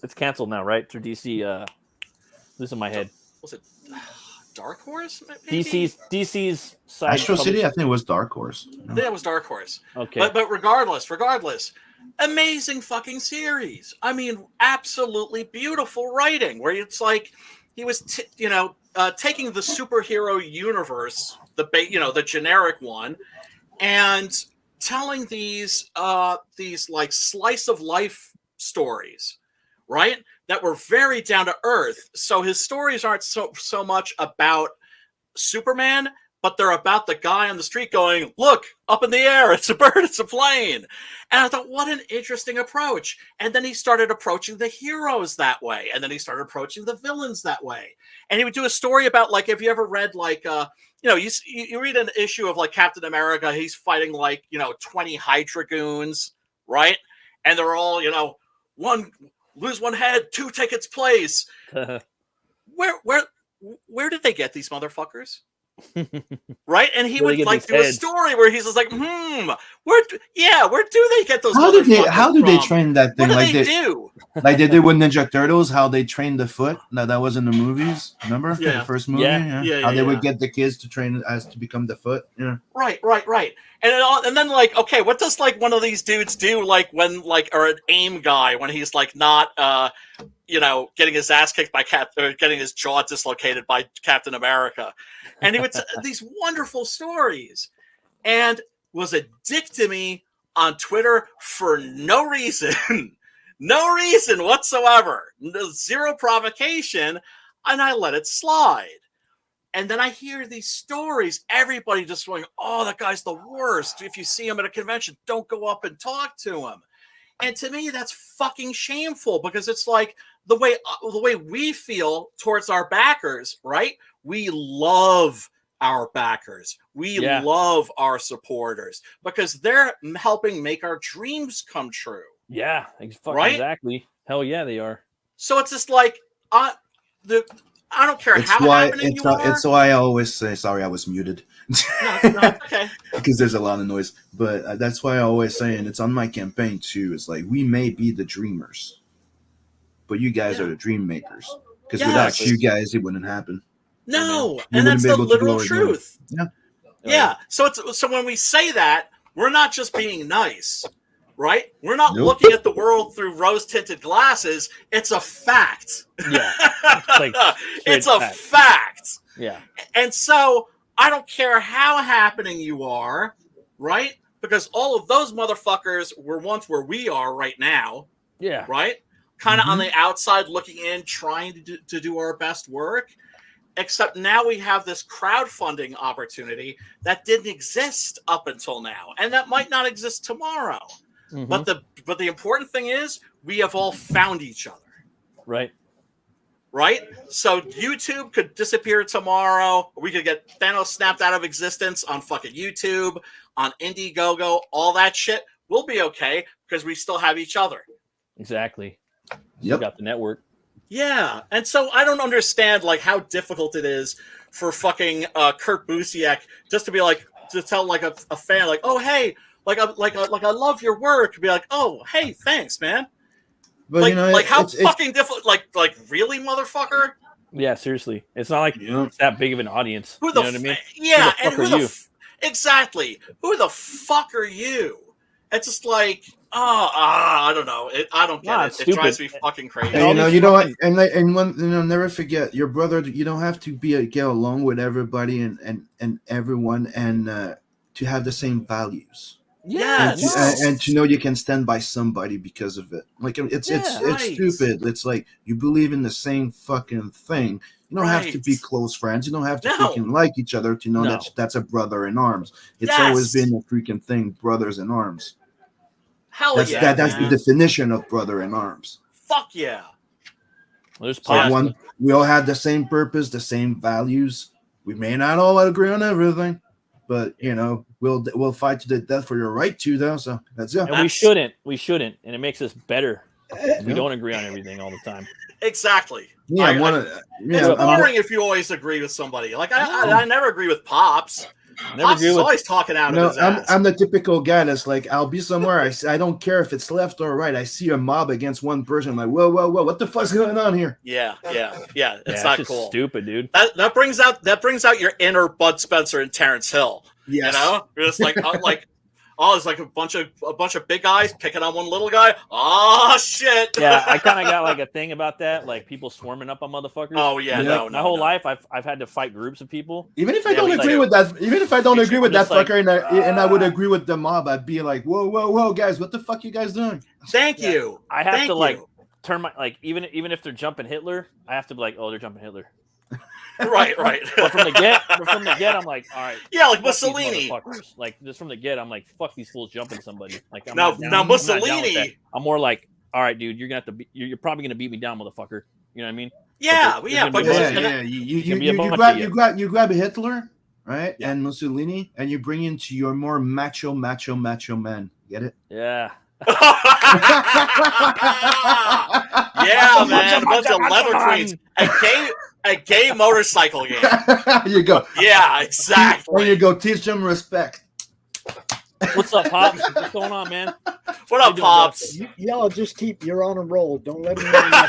it's canceled now, right? Through DC. This in my head. Was it Dark Horse? Maybe? DC's side. Astro City, I think it was Dark Horse. Yeah, it was Dark Horse. Okay, but regardless, amazing fucking series. I mean, absolutely beautiful writing. Where it's like he was, taking the superhero universe, the generic one, and telling these like slice of life stories, right? That were very down to earth. So his stories aren't so much about Superman, but they're about the guy on the street going, look, up in the air, it's a bird, it's a plane. And I thought, what an interesting approach. And then he started approaching the heroes that way. And then he started approaching the villains that way. And he would do a story about, like, if you ever read, like, you read an issue of, like, Captain America, he's fighting, like, 20 Hydra goons, right? And they're all, lose one head, 2 tickets place. Where did they get these motherfuckers? Right? And he would like do a story where he's just like, where do they get those motherfuckers how did they train that thing? What do they do? Like they did with Ninja Turtles, how they trained the foot. Now that was in the movies, remember? Yeah. The first movie? Yeah, how they would get the kids to train as to become the foot. Yeah. Right. And then, like, okay, what does, like, one of these dudes do, like, when, like, or an AIM guy, when he's, like, not getting his ass kicked by or getting his jaw dislocated by Captain America. And he would these wonderful stories, and was a dick to me on Twitter for no reason, no reason whatsoever, zero provocation, and I let it slide. And then I hear these stories, everybody just going, oh, that guy's the worst. If you see him at a convention, don't go up and talk to him. And to me, that's fucking shameful, because it's like the way we feel towards our backers, right? We love our backers. We love our supporters, because they're helping make our dreams come true. Yeah, right? Exactly. Hell yeah, they are. So it's just like, I don't care how happening you are. It's why I always say, sorry, I was muted. No, okay. Because there's a lot of noise. But that's why I always say, and it's on my campaign too, it's like, we may be the dreamers, but you guys are the dream makers. Because without you guys, it wouldn't happen. No, and that's the literal truth. Yeah. So when we say that, we're not just being nice, right? We're not looking at the world through rose-tinted glasses. It's a fact. Yeah. It's a fact. Yeah. And so I don't care how happening you are, right? Because all of those motherfuckers were once where we are right now. Yeah. Right? Kind of on the outside looking in, trying to do our best work. Except now we have this crowdfunding opportunity that didn't exist up until now. And that might not exist tomorrow. But the important thing is we have all found each other. Right. So YouTube could disappear tomorrow. We could get Thanos snapped out of existence on fucking YouTube, on Indiegogo, all that shit. We'll be okay because we still have each other. Exactly. Yep. Got the network. Yeah. And so I don't understand, like, how difficult it is for fucking Kurt Busiek just to be like, to tell like a fan, like, oh, hey, like I love your work. Be like, oh, hey, thanks, man. But like, you know, like how it's fucking difficult? Like really, motherfucker? Yeah, seriously. It's not like Yeah. it's that big of an audience. Who You the know what I mean? Yeah, Who the fuck and who are the you? exactly? Who the fuck are you? It's just like, I don't know. I don't get Nah, it. it's It drives stupid. me fucking crazy. And And all you know, these you don't, fucking- and when you know, never forget your brother. You don't have to get along with everybody and everyone, and to have the same values, Yeah, and Yes. no. to know you can stand by somebody because of it. Like it's Yeah. Right. stupid. It's like you believe in the same fucking thing. You don't have to be Right. close friends. You don't have to No. freaking like each other to know No. that's a brother in arms. It's always Yes. been a freaking thing, brothers in arms. Hell That's yeah, that's the man. definition of brother in arms. Fuck yeah. There's It's like pops. one, we all had the same purpose, the same values. We may not all agree on everything, but you know, we'll fight to the death for your right to, though. So that's it. And we That's- shouldn't. We shouldn't. And it makes us better. We Yeah. don't agree on everything all the time. Exactly. Yeah, I- one. It's Yeah, boring if you always agree with somebody. Like I never agree with Pops. Never Pops agree is with always talking out you of know, his ass. I'm the typical guy that's like, I'll be somewhere. I don't care if it's left or right. I see a mob against one person. I'm like, whoa, what the fuck's going on here? Yeah. It's Yeah, not just cool. stupid, dude. That brings out your inner Bud Spencer and Terrence Hill. Yes. You know, you're just like it's like a bunch of big guys picking on one little guy. Oh shit. Yeah, I kind of got like a thing about that, like people swarming up on motherfuckers. Oh yeah, Yeah. no. My whole life, I've had to fight groups of people. Even if I Yeah, don't me agree too. with that, even if I don't agree with that Just like, fucker, and I would agree with the mob, I'd be like, whoa, guys, what the fuck you guys doing? Thank Yeah. you. I have Thank to like you. turn my like even if they're jumping Hitler, I have to be like, oh, they're jumping Hitler. Right. But from the get, I'm like, all right. Yeah, like fuck these Mussolini. motherfuckers. Like just from the get, I'm like, fuck these fools jumping somebody. Like I'm Now not down- I'm not down with that. Mussolini. I'm more like, all right, dude, you're gonna have to you're probably gonna beat me down, motherfucker. You know what I mean? Yeah, There's yeah, gonna but be a bunch Yeah, of- yeah. You can be a bunch of you grab Hitler, right, Yeah. and Mussolini, and you bring into your more macho man. Get it? Yeah. Yeah, man, bunch of leather queens. A gay motorcycle game. you go. Yeah, There exactly. you go. Teach them respect. What's up, Pops? What's going on, man? What How up, you doing, Pops? Y'all just you're on a roll. Don't let me know. That's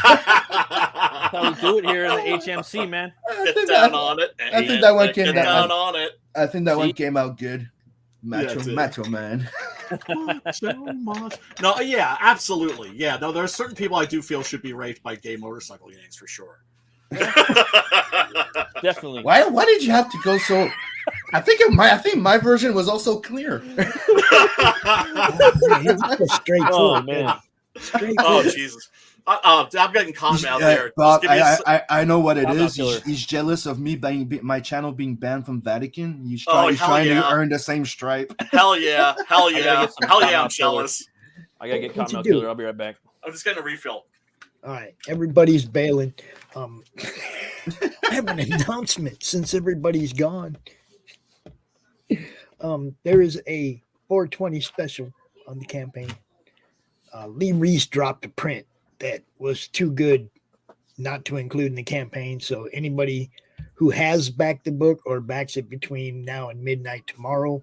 how we do it here in the HMC, man. Get down on it. I think that one came Get down. down on it. I think that See? one came out good. Yeah, it Macho man. So much. No, yeah, absolutely. Yeah, no, there's certain people I do feel should be raped by gay motorcycle gangs for sure. Definitely. Why did you have to go so? I think my version was also clear. It's straightforward. Oh man. Oh Straightforward. Jesus! I'm getting calm out there. Bob, Just give me I know what it I'm not is. killer. He's jealous of me being my channel being banned from Vatican. He's Oh, he's hell trying yeah. to earn the same stripe. hell yeah, hell gotta yeah, get some hell time yeah! I'm out killer. jealous. I gotta get What you Cottonmouth do? Killer. I'll be right back. I'm just getting a refill. All right, everybody's bailing. I have an announcement since everybody's gone. There is a 420 special on the campaign. Lee Reese dropped a print that was too good not to include in the campaign. So anybody who has backed the book or backs it between now and midnight tomorrow,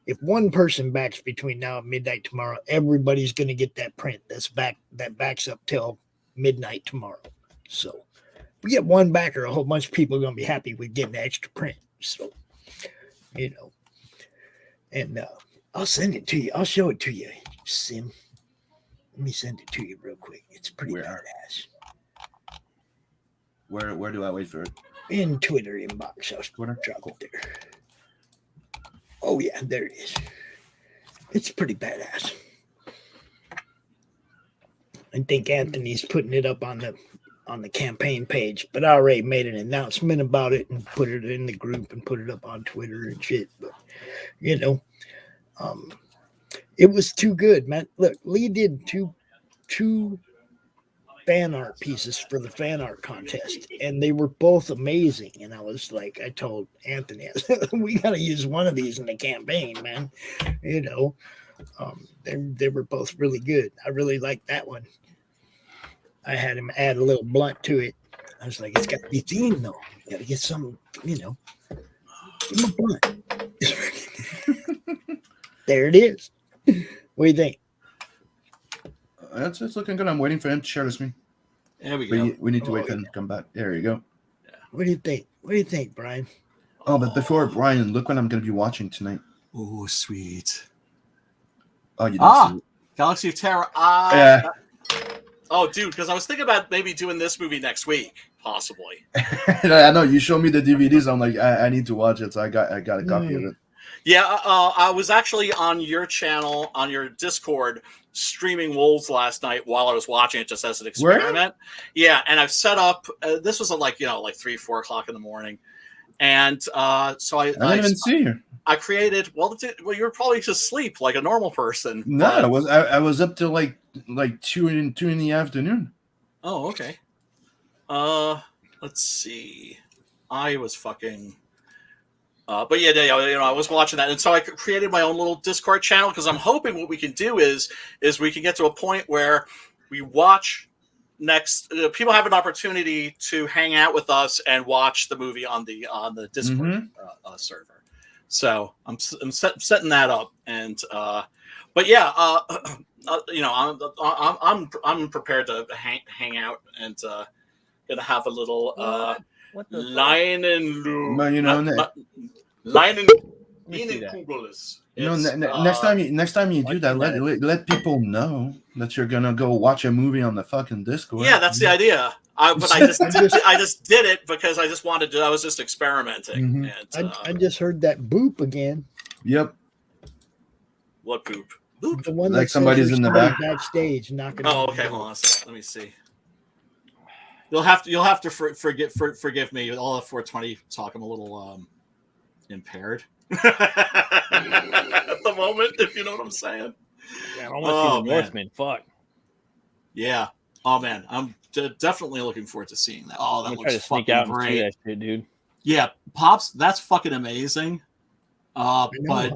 if one person backs between now and midnight tomorrow, everybody's going to get that print that backs up till midnight tomorrow. So if we get one backer, a whole bunch of people are going to be happy with getting the extra print. So, you know, and I'll send it to you. I'll show it to you, Sim. Let me send it to you real quick. It's pretty Where? badass. Where do I wait for it? In Twitter inbox. I'll Twitter? drop it there. Oh yeah, there it is. It's pretty badass. I think Anthony's putting it up on the campaign page, but I already made an announcement about it and put it in the group and put it up on Twitter and shit. But you know, it was too good, man. Look, Lee did two fan art pieces for the fan art contest, and they were both amazing. And I was like, I told Anthony, I said, we got to use one of these in the campaign, man. You know, they were both really good. I really liked that one. I had him add a little blunt to it. I was like, it's got to be themed though. You got to get some, you know, give him a blunt. There it is. What do you think? It's looking good. I'm waiting for him to share the screen. There we go. We need to wait Oh, for him to come back. There you go. What do you think? What do you think, Brian? Oh, but before Brian, look what I'm going to be watching tonight. Oh, sweet. Oh, you didn't see it. Galaxy of Terror. Yeah. Oh, dude, because I was thinking about maybe doing this movie next week, possibly. I know you showed me the DVDs. I'm like, I need to watch it, so I got a copy of it. Yeah, I was actually on your channel, on your Discord, streaming Wolves last night while I was watching it, just as an experiment. Yeah, and I've set up. This was at like 3-4 o'clock in the morning, and so I didn't even see you. I created. Well, you were probably just asleep like a normal person. No, I was up till like 2 in the afternoon. Oh, okay. Let's see. I was fucking. But yeah, I was watching that, and so I created my own little Discord channel because I'm hoping what we can do is we can get to a point where we watch next. People have an opportunity to hang out with us and watch the movie on the Discord server. So I'm setting that up, and but yeah, I'm prepared to hang out and gonna have a little line and line and next time you do that, let people know that you're gonna go watch a movie on the fucking Discord. Yeah, that's the idea. But I just did it because I just wanted to. I was just experimenting. And, I just heard that boop again. Yep. What boop? Boop. The one like that somebody's in the back backstage knocking. Oh, okay. Hold on a second. Let me see. You'll have to forgive me. All the 420 talk. I'm a little impaired at the moment, if you know what I'm saying. Yeah, I want to see the Northman. Fuck. Yeah. Oh man, I'm definitely looking forward to seeing that. Oh, that looks fucking great, that shit, dude. Yeah, Pops, that's fucking amazing. But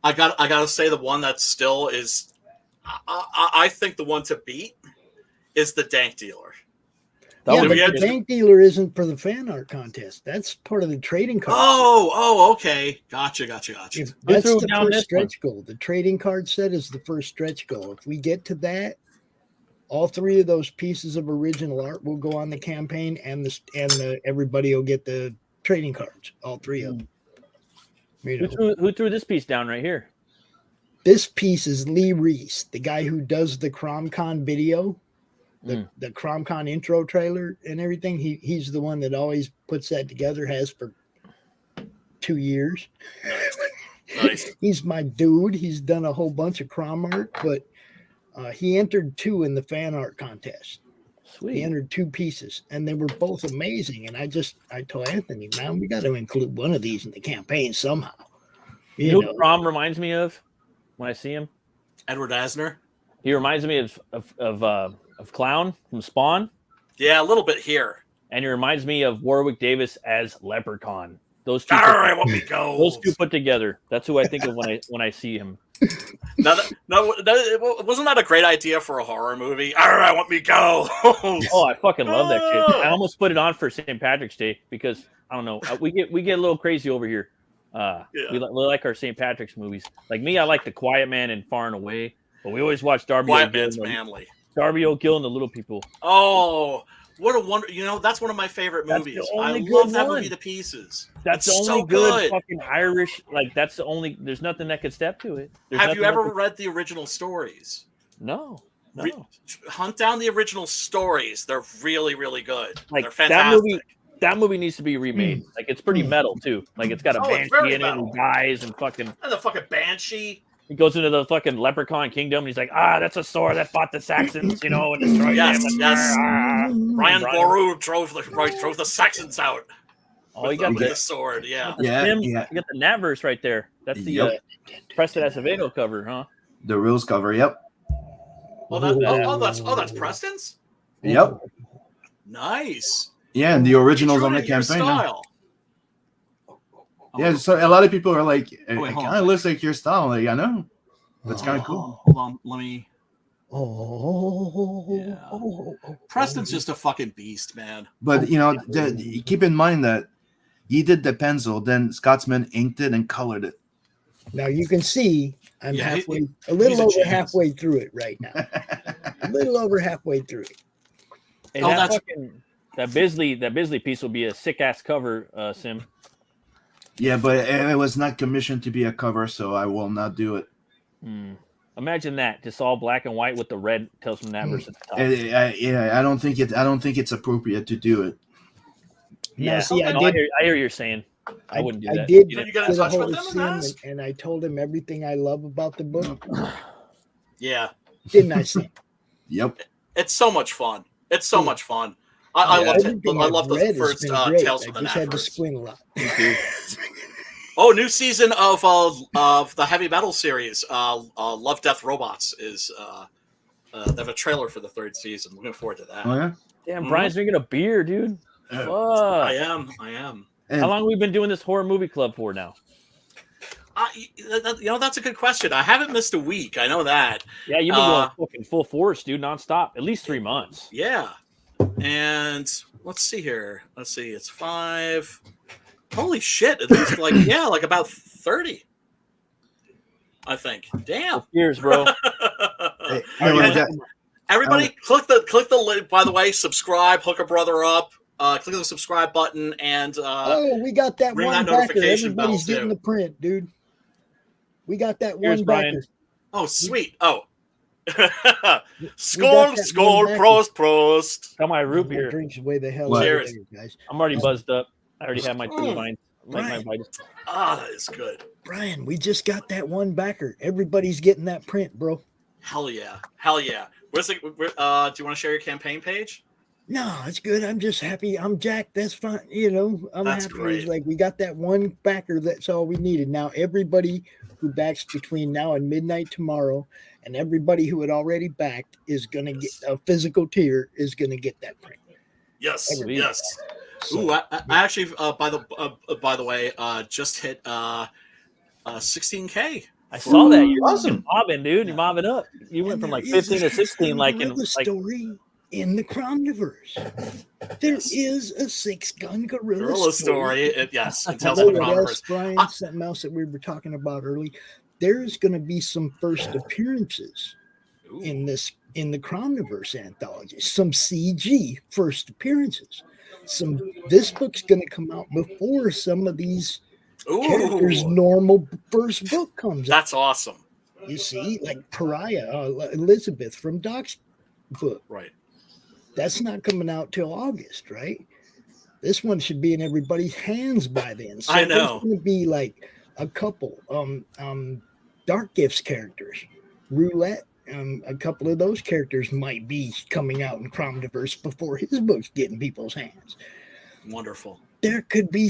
I gotta say the one that still is, I think the one to beat is the Dank Dealer. Yeah, but the Dank Dealer isn't for the fan art contest. That's part of the trading card. Oh, okay. Gotcha. That's the first stretch goal. The trading card set is the first stretch goal. If we get to that, all three of those pieces of original art will go on the campaign, and everybody will get the trading cards. All three of them. Who threw this piece down right here? This piece is Lee Reese, the guy who does the CromCon video. The CromCon intro trailer and everything. He's the one that always puts that together, has for 2 years. Nice. He's my dude. He's done a whole bunch of Crom art, but he entered 2 in the fan art contest. Sweet. He entered 2 pieces, and they were both amazing. And I told Anthony, man, we got to include one of these in the campaign somehow. You know what Crom reminds me of when I see him? Edward Asner. He reminds me of Clown from Spawn. Yeah, a little bit here. And he reminds me of Warwick Davis as Leprechaun. Those two. All right, let me go. Those two put together. That's who I think of when I see him. Wasn't that a great idea for a horror movie? All right, let me go. Oh, I fucking love that shit. I almost put it on for St. Patrick's Day because I don't know. We get a little crazy over here. We like our St. Patrick's movies. Like me, I like The Quiet Man and Far and Away, but we always watch Darby Man's manly. Darby O'Gill and the Little People. Oh, what a wonder! That's one of my favorite movies. I love that movie to pieces. That's the only good fucking Irish. Like that's the only. There's nothing that could step to it. Have you ever read the original stories? No. Hunt down the original stories. They're really, really good. Like they're fantastic. That movie needs to be remade. Like it's pretty metal too. Like it's got a banshee in it who dies and the fucking banshee. He goes into the fucking leprechaun kingdom and he's like, that's a sword that fought the Saxons, and destroyed them. Yes. Brian Boru drove the Saxons out. Oh, you got the sword, yeah. You got the Natverse right there. That's the Preston Acevedo cover, huh? The rules cover, yep. That's Preston's? Yep. Nice. Yeah, and the original's on the campaign. Yeah, so a lot of people are like, it kind of looks like your style. Like, I know. That's kind of cool. Hold on, let me. Preston's just a fucking beast, man. But, keep in mind that he did the pencil, then Scotsman inked it and colored it. Now you can see I'm a little over halfway through it right now. A little over halfway through it. Hey, Oh, that Bisley piece will be a sick ass cover, Sim. Yeah, but it was not commissioned to be a cover, so I will not do it. Imagine that, just all black and white with the red Tales from that versus the top. I don't think it's appropriate to do it. Yeah, see, I hear what you're saying. I wouldn't do that. I did You got in get a touch hold with of him Sim, and ask? and I told him everything I love about the book. Yeah. Didn't I, Sim? Yep. It's so much fun. It's so much fun. I love it. Everything I I've love the read has first been great. Tales I from the just had to Natverse. squint a lot. Me too. Oh, new season of the heavy metal series, Love, Death, Robots is they have a trailer for the third season. Looking forward to that. Oh yeah. Damn, Brian's drinking a beer, dude. Fuck. I am. And How long have we been doing this horror movie club for now? That's a good question. I haven't missed a week. I know that. Yeah, you've been going fucking full force, dude, nonstop. At least 3 months. Yeah. And let's see here. Let's see. It's 5. Holy shit! At least like about 30. I think. Damn. Cheers, bro. Everybody, click the link. By the way, subscribe. Hook a brother up. Click the subscribe button and we got that ring one that backer. notification bell, Everybody's getting too. the print, dude. We got that Cheers, one Brian. backer. Oh, sweet. Oh. Skål, Skål, skål, prost, prost. Got my root My beer. drinks way the hell What? out of Cheers. there, guys. I'm already buzzed up. I already have my 2 wines. Like my Right. Vitus. Ah, that is good. Brian, we just got that one backer. Everybody's getting that print, bro. Hell yeah. Hell yeah. Do you want to share your campaign page? No, it's good. I'm just happy. I'm jacked. That's fine. I'm That's happy. great. It's like we got that one backer. That's all we needed. Now everybody who backs between now and midnight tomorrow, and everybody who had already backed is gonna get a physical tier. Is gonna get that print. Yes. Everybody. Yes. So, Ooh, I actually, by the way, just hit 16K. I saw that. You're Awesome. mobbing, dude. You're mobbing up. You went and from there like is 15 to a 16, like in gorilla like story in the Cromniverse. There is a 6-gun gorilla story. Yes, it tells Oh, in the yes, Cromniverse. Brian, something else that we were talking about early. There's going to be some first appearances Ooh. in the Cromniverse anthology. Some CG first appearances. This book's going to come out before some of these characters' Ooh, normal first book comes out. that's awesome. You see, like Pariah, Elizabeth from Doc's book. Right. That's not coming out till August, right? This one should be in everybody's hands by then. So I know. There's going to be like a couple Dark Gifts characters, Roulette. A couple of those characters might be coming out in Cromniverse before his book's getting people's hands. Wonderful. There could be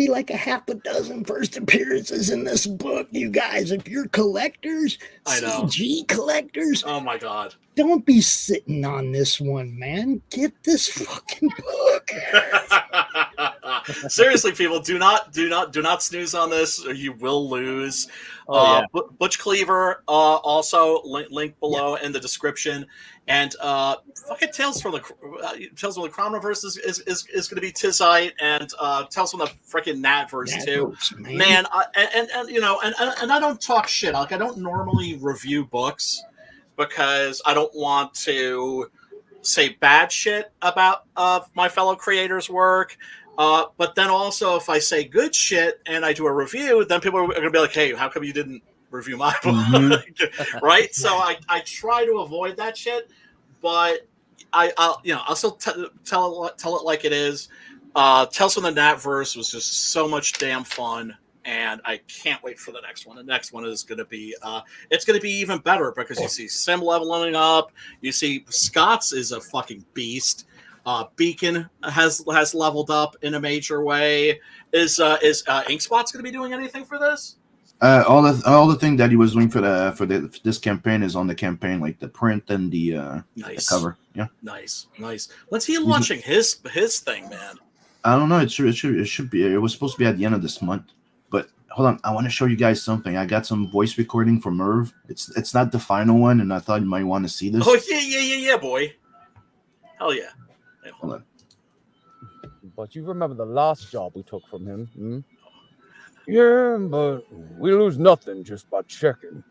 like a half a dozen first appearances in this book, you guys. If you're collectors, I know. CG collectors, Oh my god. don't be sitting on this one, man. Get this fucking book. Seriously, people, do not snooze on this, or you will lose. yeah. Butch Cleaver, also link below in the description, and fucking Tales from the Cromniverse is going to be Tizite, and Tales from the freaking Natverse too. Man, and I don't talk shit. Like, I don't normally review books because I don't want to say bad shit about my fellow creators' work. But then also, if I say good shit and I do a review, then people are going to be like, "Hey, how come you didn't review my book?" Mhm. Right? So I try to avoid that shit, but I'll still tell it like it is. Tales from the Natverse was just so much damn fun, and I can't wait for the next one. The next one is going to be it's going to be even better because you see Sim leveling up. You see Scott's is a fucking beast. Beacon has leveled up in a major way. Is Inkspot's going to be doing anything for this? All the thing that he was doing for this campaign is on the campaign, like the print and the cover. Yeah, nice. When's he launching his thing, man? I don't know. It should be. It was supposed to be at the end of this month. But hold on, I want to show you guys something. I got some voice recording from Merv. It's not the final one, and I thought you might want to see this. Oh yeah, boy. Hell yeah. Hey, hold on. But you remember the last job we took from him? Hmm? Yeah, but we lose nothing just by checking.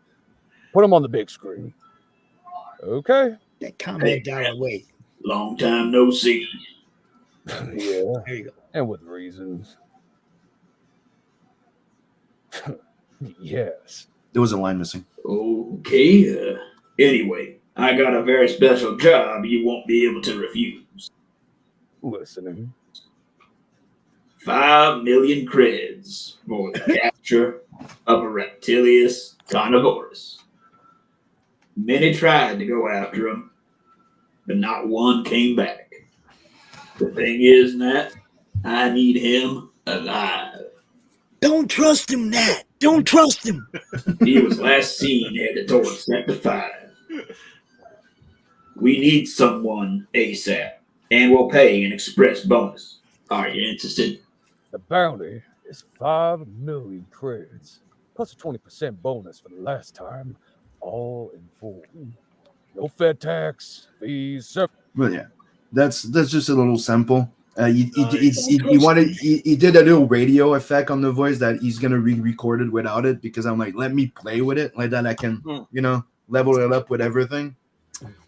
Put him on the big screen. Okay. That comment dial away. Long time no see. Yeah. There you go. And with reasons. Yes. There was a line missing. Okay. Anyway, I got a very special job you won't be able to refuse. Listening. 5 million creds for the capture of a reptilius carnivorous. Many tried to go after him, but not one came back. The thing is, Nat, I need him alive. Don't trust him, Nat. Don't trust him. He was last seen headed towards Sector 5. We need someone ASAP, and we'll pay an express bonus. Are you interested? The bounty is 5 million creds, plus a 20% bonus for the last time, all in full. No Fed tax, fees, But yeah, that's just a little sample. He did a little radio effect on the voice that he's gonna re-record it without it, because I'm like, let me play with it like that. I can, level it up with everything.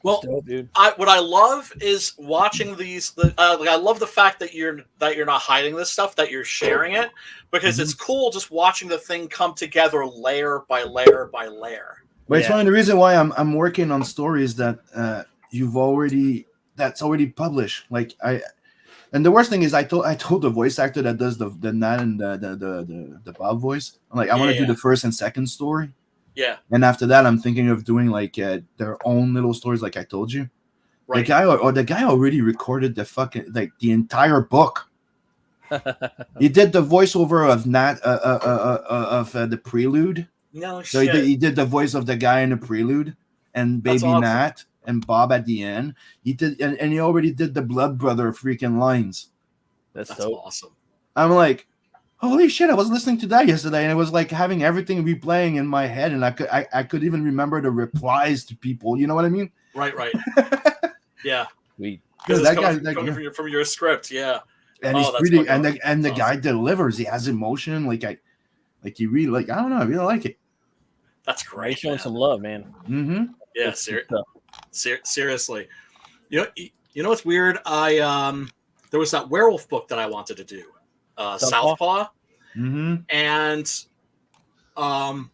Well, Dope, dude. what I love is watching these. I love the fact that you're not hiding this stuff, that you're sharing it, because it's cool just watching the thing come together layer by layer by layer. But it's one of the reasons why I'm working on stories that that's already published. And the worst thing is I told the voice actor that does the Nat and the Bob voice, I'm like, I want to do the first and second story. Yeah. And after that, I'm thinking of doing their own little stories, like I told you. Right. The guy already recorded the fucking the entire book. He did the voiceover of Nat of the prelude. No So shit. he did the voice of the guy in the prelude and That's Baby awesome. Nat and Bob at the end. He did, and he already did the Blood Brother freaking lines. That's That's dope. awesome. I'm like, holy shit! I was listening to that yesterday, and it was like having everything replaying in my head, and I could even remember the replies to people. You know what I mean? Right. Yeah. Sweet. Because that it's guy, coming from your script. Yeah. and Oh, he's really, fucking and the awesome. guy delivers. He has emotion. He really I don't know. I really like it. That's He's great. showing Man. some love, man. Mm-hmm. Yeah. That's good stuff. Seriously. You know what's weird? There was that werewolf book that I wanted to do, Southpaw, Mm-hmm. and I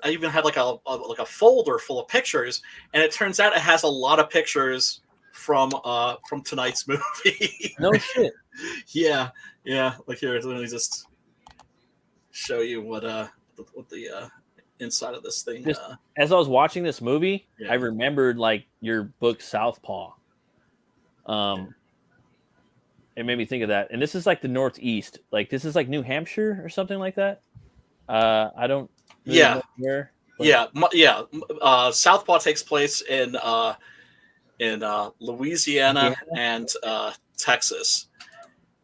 even had like a folder full of pictures, and it turns out it has a lot of pictures from tonight's movie. No shit. Yeah. Like here, let me just show you what the inside of this thing. Just- As I was watching this movie, Yeah. I remembered your book Southpaw. It made me think of that. And this is like the Northeast. Like this is like New Hampshire or something like that. I don't really Yeah. know where. But Southpaw takes place in Louisiana and Texas,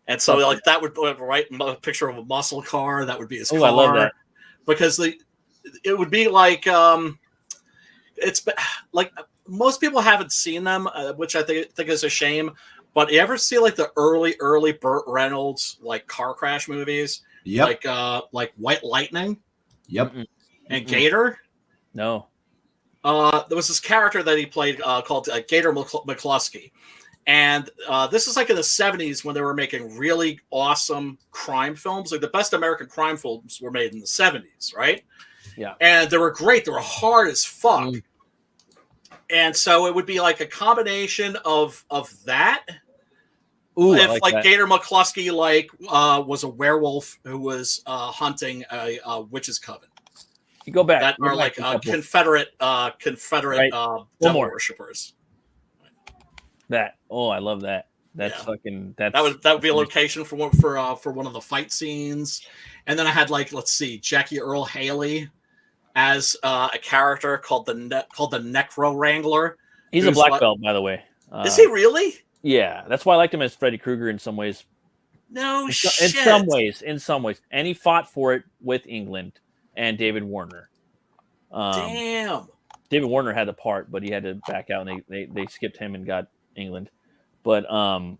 and so that would right a picture of a muscle car. That would be his car. I love that. Because it would be like it's like most people haven't seen them, which I think is a shame. But you ever see like the early Burt Reynolds car crash movies? Yep. Like White Lightning. Yep. And Gator. No. There was this character that he played called Gator McCluskey. And this is like in the 70s when they were making really awesome crime films. Like the best American crime films were made in the 70s, right? Yeah. And they were great. They were hard as fuck. And so it would be like a combination of that. Ooh, if I like that. Gator McCluskey was a werewolf who was hunting a witch's coven. You go back. That Go are back like a couple. Confederate Right. devil more. worshippers. That. Oh, I love that. That's Yeah. fucking. That's That would be a location for one of the fight scenes. And then I had let's see, Jackie Earl Haley as a character called the Necro Wrangler. He's a black belt, by the way. Is he really? Yeah, that's why I liked him as Freddy Krueger in some ways. No In shit. some ways, and he fought for it with England and David Warner. Damn. David Warner had the part, but he had to back out, and they skipped him and got England. But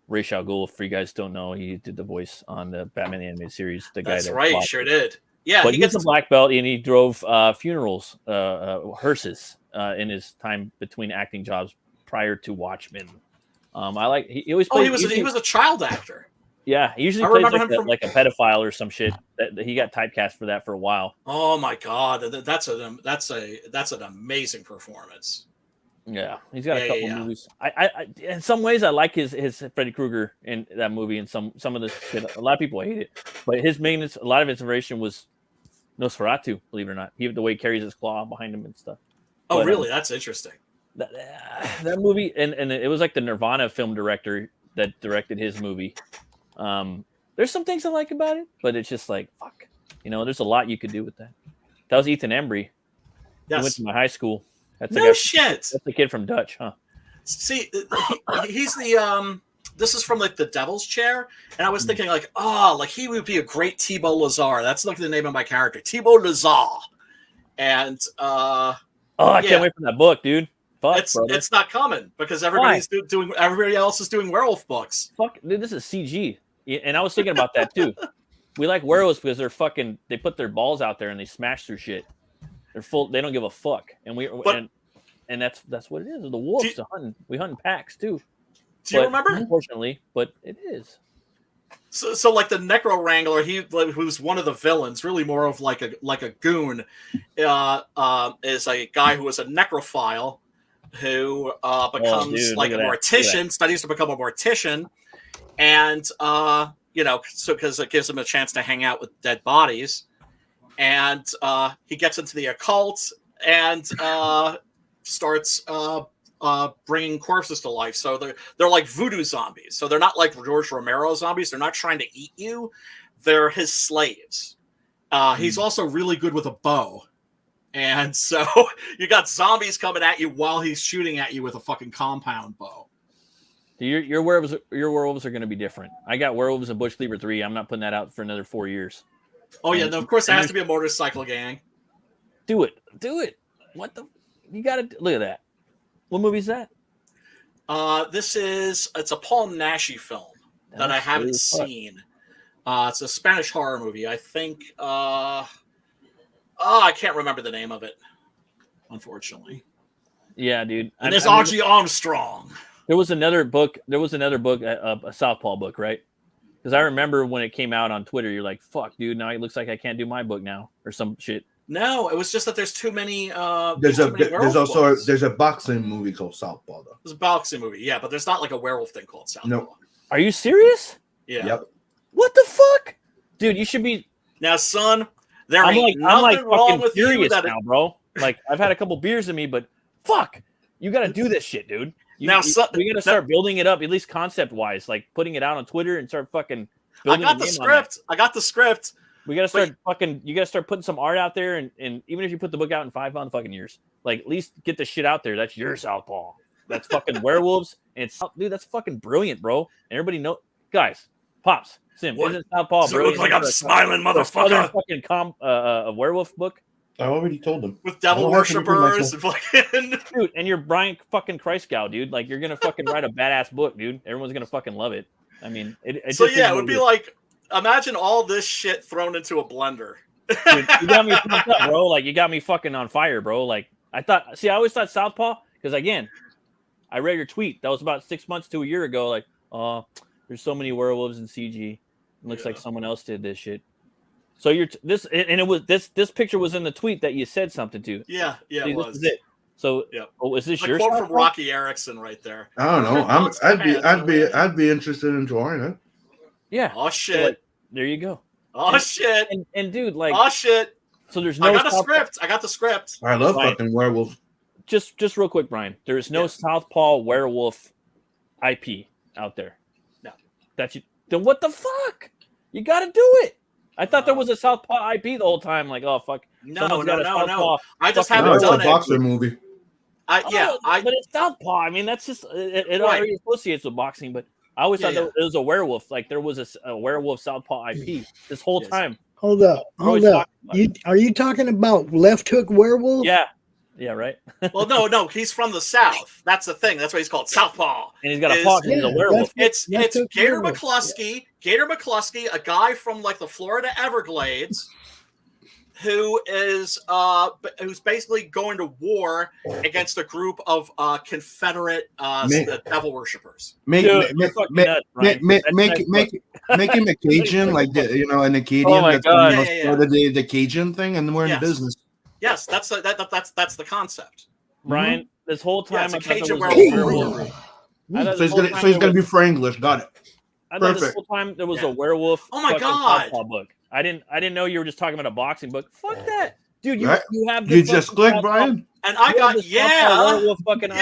Ra's al Ghul, for you guys don't know, he did the voice on the Batman animated series. The guy That's that right. fought. Sure did. Yeah, But he he's gets a black belt, and he drove funerals, hearses, in his time between acting jobs prior to Watchmen. I like he always Oh, plays. he was a child actor. Yeah, he usually I plays remember like him from- like a pedophile or some shit. That he got typecast for that for a while. Oh my god, that's an amazing performance. Yeah, he's got Yeah, a couple yeah. movies. I in some ways I like his Freddy Krueger in that movie, and some of the shit. A lot of people hate it, but his maintenance, a lot of inspiration was Nosferatu. Believe it or not, the way he carries his claw behind him and stuff. Oh, But, really? That's interesting. That movie, and it was like the Nirvana film director that directed his movie. There's some things I like about it, but it's just like fuck. There's a lot you could do with that. That was Ethan Embry. He went Yes. to my high school. That's the No guy shit. That's the kid from Dutch, huh? See, he's the this is from like the Devil's Chair, and I was thinking like, oh, like he would be a great Thibault Lazar. That's like the name of my character, Thibault Lazar. And I yeah. can't wait for that book, dude. Fuck, it's not coming because everybody's doing everybody else is doing werewolf books. Fuck, dude, this is CG, and I was thinking about that too. We like werewolves because they're fucking. They put their balls out there and they smash through shit. They're full. They don't give a fuck, and that's what it is. The wolves we hunt in packs too. Do you remember? Unfortunately, but it is. So like the Necro Wrangler, who's one of the villains, really more of like a goon, is a guy who is a necrophile who becomes a mortician, studies to become a mortician, and so because it gives him a chance to hang out with dead bodies, and he gets into the occult and starts bringing corpses to life. So they're like voodoo zombies. So they're not like George Romero zombies. They're not trying to eat you. They're his slaves. He's also really good with a bow. And so you got zombies coming at you while he's shooting at you with a fucking compound bow. Your werewolves are going to be different. I got werewolves in Bush Cleaver 3. I'm not putting that out for another 4 years. Oh yeah, no, of course there has to be a motorcycle gang. Do it. What the? You got to look at that. What movie is that? It's a Paul Naschy film that I haven't seen. It's a Spanish horror movie. I think. I can't remember the name of it, unfortunately. Yeah, dude. And there's Archie Armstrong. There was another book, a Southpaw book, right? Because I remember when it came out on Twitter, you're like, "Fuck, dude! Now it looks like I can't do my book now," or some shit. No, it was just that there's too many. There's a boxing movie called Southpaw though. There's a boxing movie, yeah, but there's not like a werewolf thing called Southpaw. No. Are you serious? Yeah. Yep. What the fuck, dude? You should be. Now, son, I'm like fucking furious now, bro. Like I've had a couple beers in me, but fuck, you got to do this shit, dude. We got to start building it up, at least concept wise, like putting it out on Twitter and start fucking. I got the script. We gotta start you gotta start putting some art out there, and even if you put the book out in 5 fucking years, like at least get the shit out there. That's your Southpaw. That's fucking werewolves, and dude, that's fucking brilliant, bro. And everybody know, guys, Pops, Sim, isn't Southpaw brilliant? Look like I'm smiling, motherfucker. Fucking a werewolf book. I already told them with devil worshippers and fucking dude, and you're Brian fucking Kreisgau, dude. Like you're gonna fucking write a badass book, dude. Everyone's gonna fucking love it. I mean, it would be like. Imagine all this shit thrown into a blender. Dude, you got me pumped up, bro. Like you got me fucking on fire, bro. Like I always thought Southpaw, because again, I read your tweet. That was about 6 months to a year ago. Like, there's so many werewolves in CG. It looks like someone else did this shit. So this picture was in the tweet that you said something to. Yeah, it was. This is it. So, is this your quote from Rocky Erickson right there? I don't know. I'd be interested in drawing it. Yeah. Oh shit. So, like, there you go. Oh shit. And dude, like. Oh shit. So there's no. I got the script. I love fucking werewolf. Just real quick, Brian. There is no Southpaw werewolf IP out there. No. Then what the fuck? You got to do it. I thought there was a Southpaw IP the whole time. Like, oh fuck. No. I just haven't done it. It's a boxer movie. But it's Southpaw. I mean, that's just it already associates with boxing, but. I always thought it was a werewolf. Like there was a werewolf Southpaw IP this whole time. Hold up. Are you talking about Left Hook Werewolf? Yeah, right. Well, no, he's from the South. That's the thing. That's why he's called Southpaw. And he's got a paw. He's a werewolf. It's Gator McCluskey. Gator McCluskey, a guy from like the Florida Everglades, who's basically going to war against a group of Confederate devil worshippers. Make Dude, make you're fucking make nuts, Brian. make That's make nice make make him a Cajun, like an Acadian. Oh my that's God. the Cajun thing, and we're in Yes. business. Yes, that's the concept. Brian, this whole Yeah, time it's a I thought Cajun there was a werewolf. werewolf. So he's gonna be Franglish. Got it. I thought this Perfect. whole time there was Yeah. a werewolf. Oh my fucking God. Southpaw book. I didn't know you were just talking about a boxing book. Fuck that, dude. You Right? you have the You just fucking click, Southpaw- Brian. And I you have got the Southpaw werewolf fucking Yeah.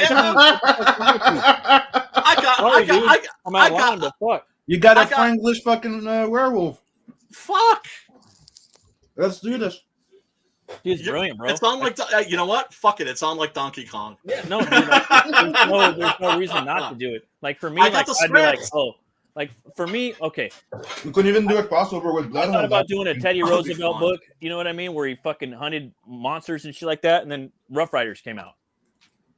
IP. Sorry, dude. I'm out I line, got but fuck. You got I a got- Franglish fucking werewolf. fuck. Let's do this. Dude, it's brilliant, bro. It's on like you know what? Fuck it. It's on like Donkey Kong. Yeah, no, dude, like, there's no reason not to do it. Like for me, I got like the I'd be like, script. oh, like for me, okay. We couldn't even do a crossover with I Bloodhound. thought about doing a Teddy That would be Roosevelt fun. book, you know what I mean, where he fucking hunted monsters and shit like that, and then Rough Riders came out,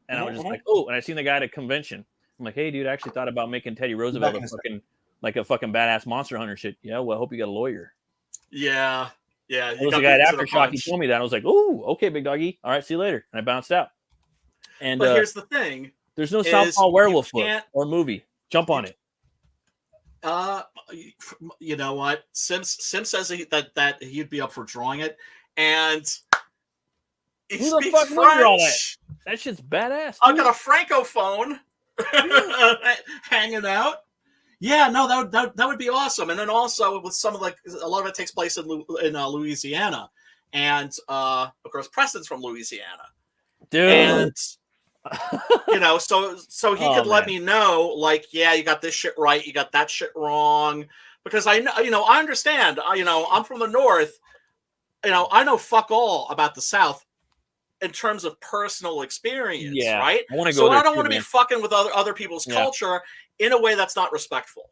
and I was just like, oh, and I seen the guy at a convention. I'm like, hey, dude, I actually thought about making Teddy Roosevelt a fucking badass monster hunter shit. Yeah, well, I hope you got a lawyer. Yeah. It was the guy at Aftershock. He told me that. I was like, oh, okay, big doggy. All right, see you later. And I bounced out. And But here's the thing. there's no is Southpaw werewolf you book can't- or movie. Jump on it. You know what? Sim says that he'd be up for drawing it, and he Who the speaks fuck knows all French. That shit's badass. I dude. got a francophone hanging out. Yeah, no, that would be awesome. And then also with some of a lot of it takes place in Louisiana, and of course Preston's from Louisiana, Dude. and so he Oh, could let man. me know, like, yeah, you got this shit right, you got that shit wrong, because I know, I understand. I'm from the north. I know fuck all about the South in terms of personal experience, Yeah, right? I wanna go So there I don't too, want to be man. fucking with other people's Yeah. culture in a way that's not respectful,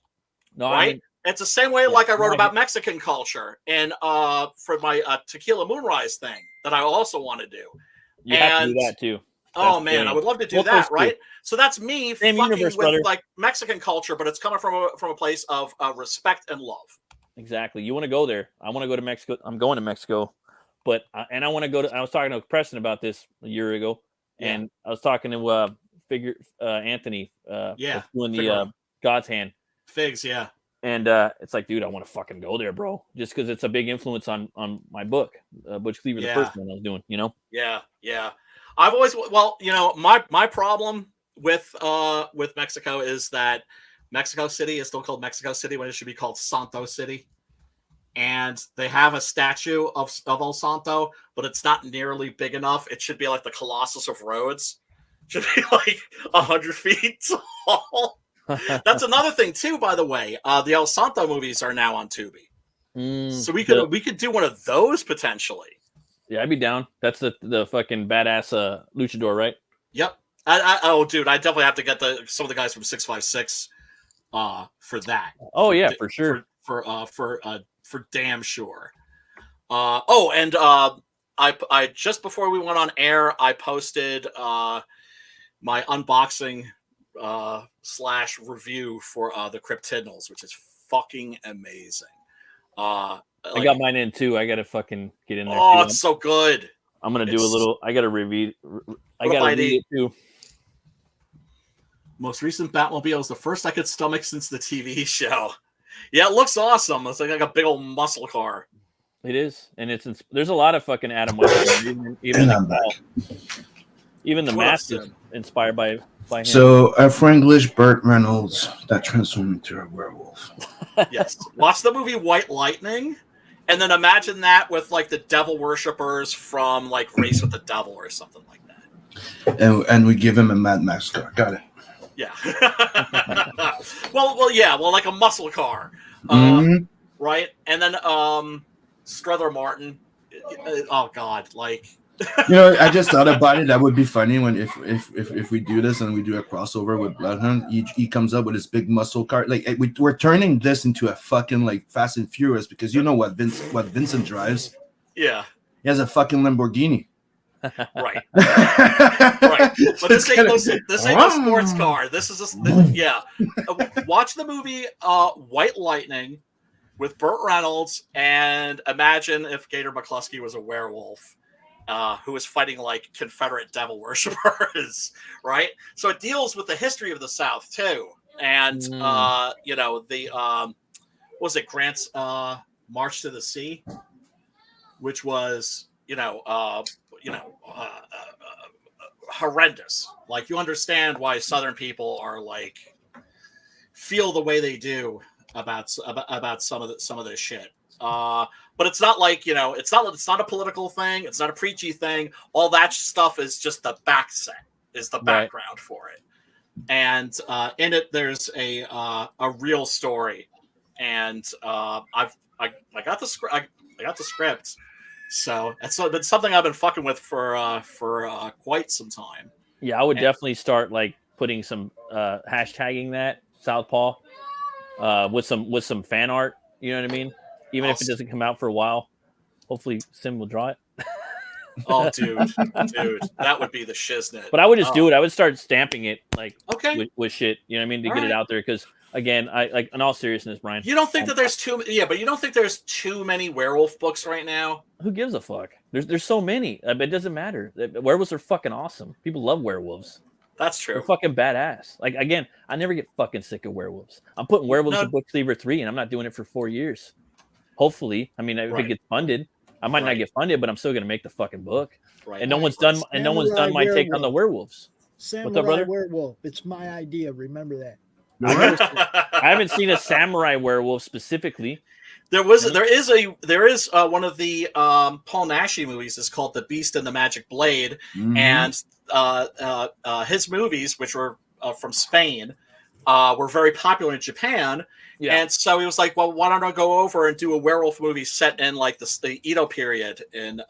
No, right? I mean, It's the same way, like I wrote no, I about get- Mexican culture and for my Tequila Moonrise thing that I also want to do. you have to do and- that too. Oh That's man, I brilliant. would love to do Both those that, two. right? So that's me Same fucking universe, with brother. like Mexican culture, but it's coming from a place of respect and love. Exactly. You want to go there. I want to go to Mexico. I'm going to Mexico, but and I want to go to. I was talking to Preston about this a year ago, Yeah. and I was talking to Anthony. Yeah, that's doing the Figaro. God's Hand, Figs, yeah. and it's like, dude, I want to fucking go there, bro, just because it's a big influence on my book, Butch Cleaver, Yeah. the first one I was doing. Yeah. I've always my problem with Mexico is that Mexico City is still called Mexico City when it should be called Santo City. And they have a statue of El Santo, but it's not nearly big enough. It should be like the Colossus of Rhodes. It should be like 100 feet tall. That's another thing too, by the way. The El Santo movies are now on Tubi. So we could do one of those potentially. Yeah, I'd be down. That's the fucking badass luchador, right? Yep. Dude, I definitely have to get some of the guys from 656 for that. Oh yeah, for sure. For damn sure. I just before we went on air, I posted my unboxing / review for the Cryptidnals, which is fucking amazing. I got mine in too. I gotta fucking get in there. Oh, too. it's so good. I'm gonna do a little. I gotta review. I What gotta about read it too. Most recent Batmobile is the first I could stomach since the TV show. Yeah, it looks awesome. It's like a big old muscle car. It is, and there's a lot of fucking Adam West. Even I'm back. even the What mask else, is inspired by him. So a Franglish Burt Reynolds that transformed into a werewolf. Yes. Watch the movie White Lightning, and then imagine that with like the devil worshippers from like Race with the Devil or something like that. And we give him a Mad Max car. Got it. Yeah. well, like a muscle car, Mhm. right? And then Strother Martin. Oh God, like I just thought about it. That would be funny when if we do this and we do a crossover with Bloodhound, he comes up with his big muscle car. Like we're turning this into a fucking like Fast and Furious, because you know what Vincent drives. yeah, He has a fucking Lamborghini. right. Right, but this ain't no sports car. This is yeah. Watch the movie White Lightning with Burt Reynolds, and imagine if Gator McCluskey was a werewolf who was fighting like Confederate devil worshippers, right? So it deals with the history of the South too, and you know the what was it, Grant's March to the Sea, which was horrendous. Like, you understand why Southern people are like feel the way they do about some of this shit. But it's not like, it's not a political thing. It's not a preachy thing. All that stuff is just the background for it. And in it, there's a real story. And I got the script. I got the script. So it's been something I've been fucking with for quite some time. Yeah, I would definitely start like putting some hashtagging that Southpaw with some fan art. You know what I mean? Even if it doesn't come out for a while, hopefully Sim will draw it. Oh, dude, that would be the shiznit. But I would just do it. I would start stamping it like with shit. You know what I mean, to get it out there. Because again, I like, in all seriousness, Brian. You don't think that there's but you don't think there's too many werewolf books right now? Who gives a fuck? There's so many. It doesn't matter. Werewolves are fucking awesome. People love werewolves. That's true. They're fucking badass. Like, again, I never get fucking sick of werewolves. I'm putting werewolves in Booklever 3, and I'm not doing it for 4 years. Hopefully, I mean, if it gets funded, I might not get funded, but I'm still gonna make the fucking book. Right. And no one's done my take on the werewolves. Samurai werewolf. It's my idea. Remember that. I haven't seen a samurai werewolf specifically. There is one of the Paul Naschy movies is called The Beast and the Magic Blade, and his movies, which were from Spain, were very popular in Japan. Yeah. And so he was like, well, why don't I go over and do a werewolf movie set in like the Edo period in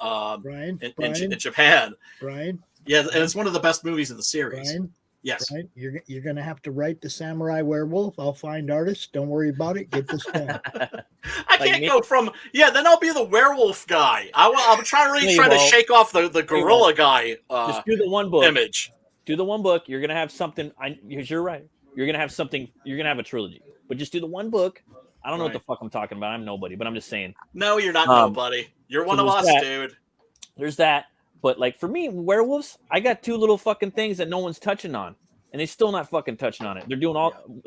Japan? Brian? Yeah, and it's one of the best movies in the series. Brian? Yes. Brian, you're going to have to write the samurai werewolf. I'll find artists. Don't worry about it. Get this done. I can't go from, then I'll be the werewolf guy. I'm trying to shake off the gorilla guy just do the one book image. Do the one book. You're going to have something. You're right. You're going to have something. You're going to have a trilogy. But just do the one book. I don't know what the fuck I'm talking about. I'm nobody, but I'm just saying. No, you're not nobody. You're one of us, dude. There's that. But like for me, werewolves, I got two little fucking things that no one's touching on. And they're still not fucking touching on it. They're doing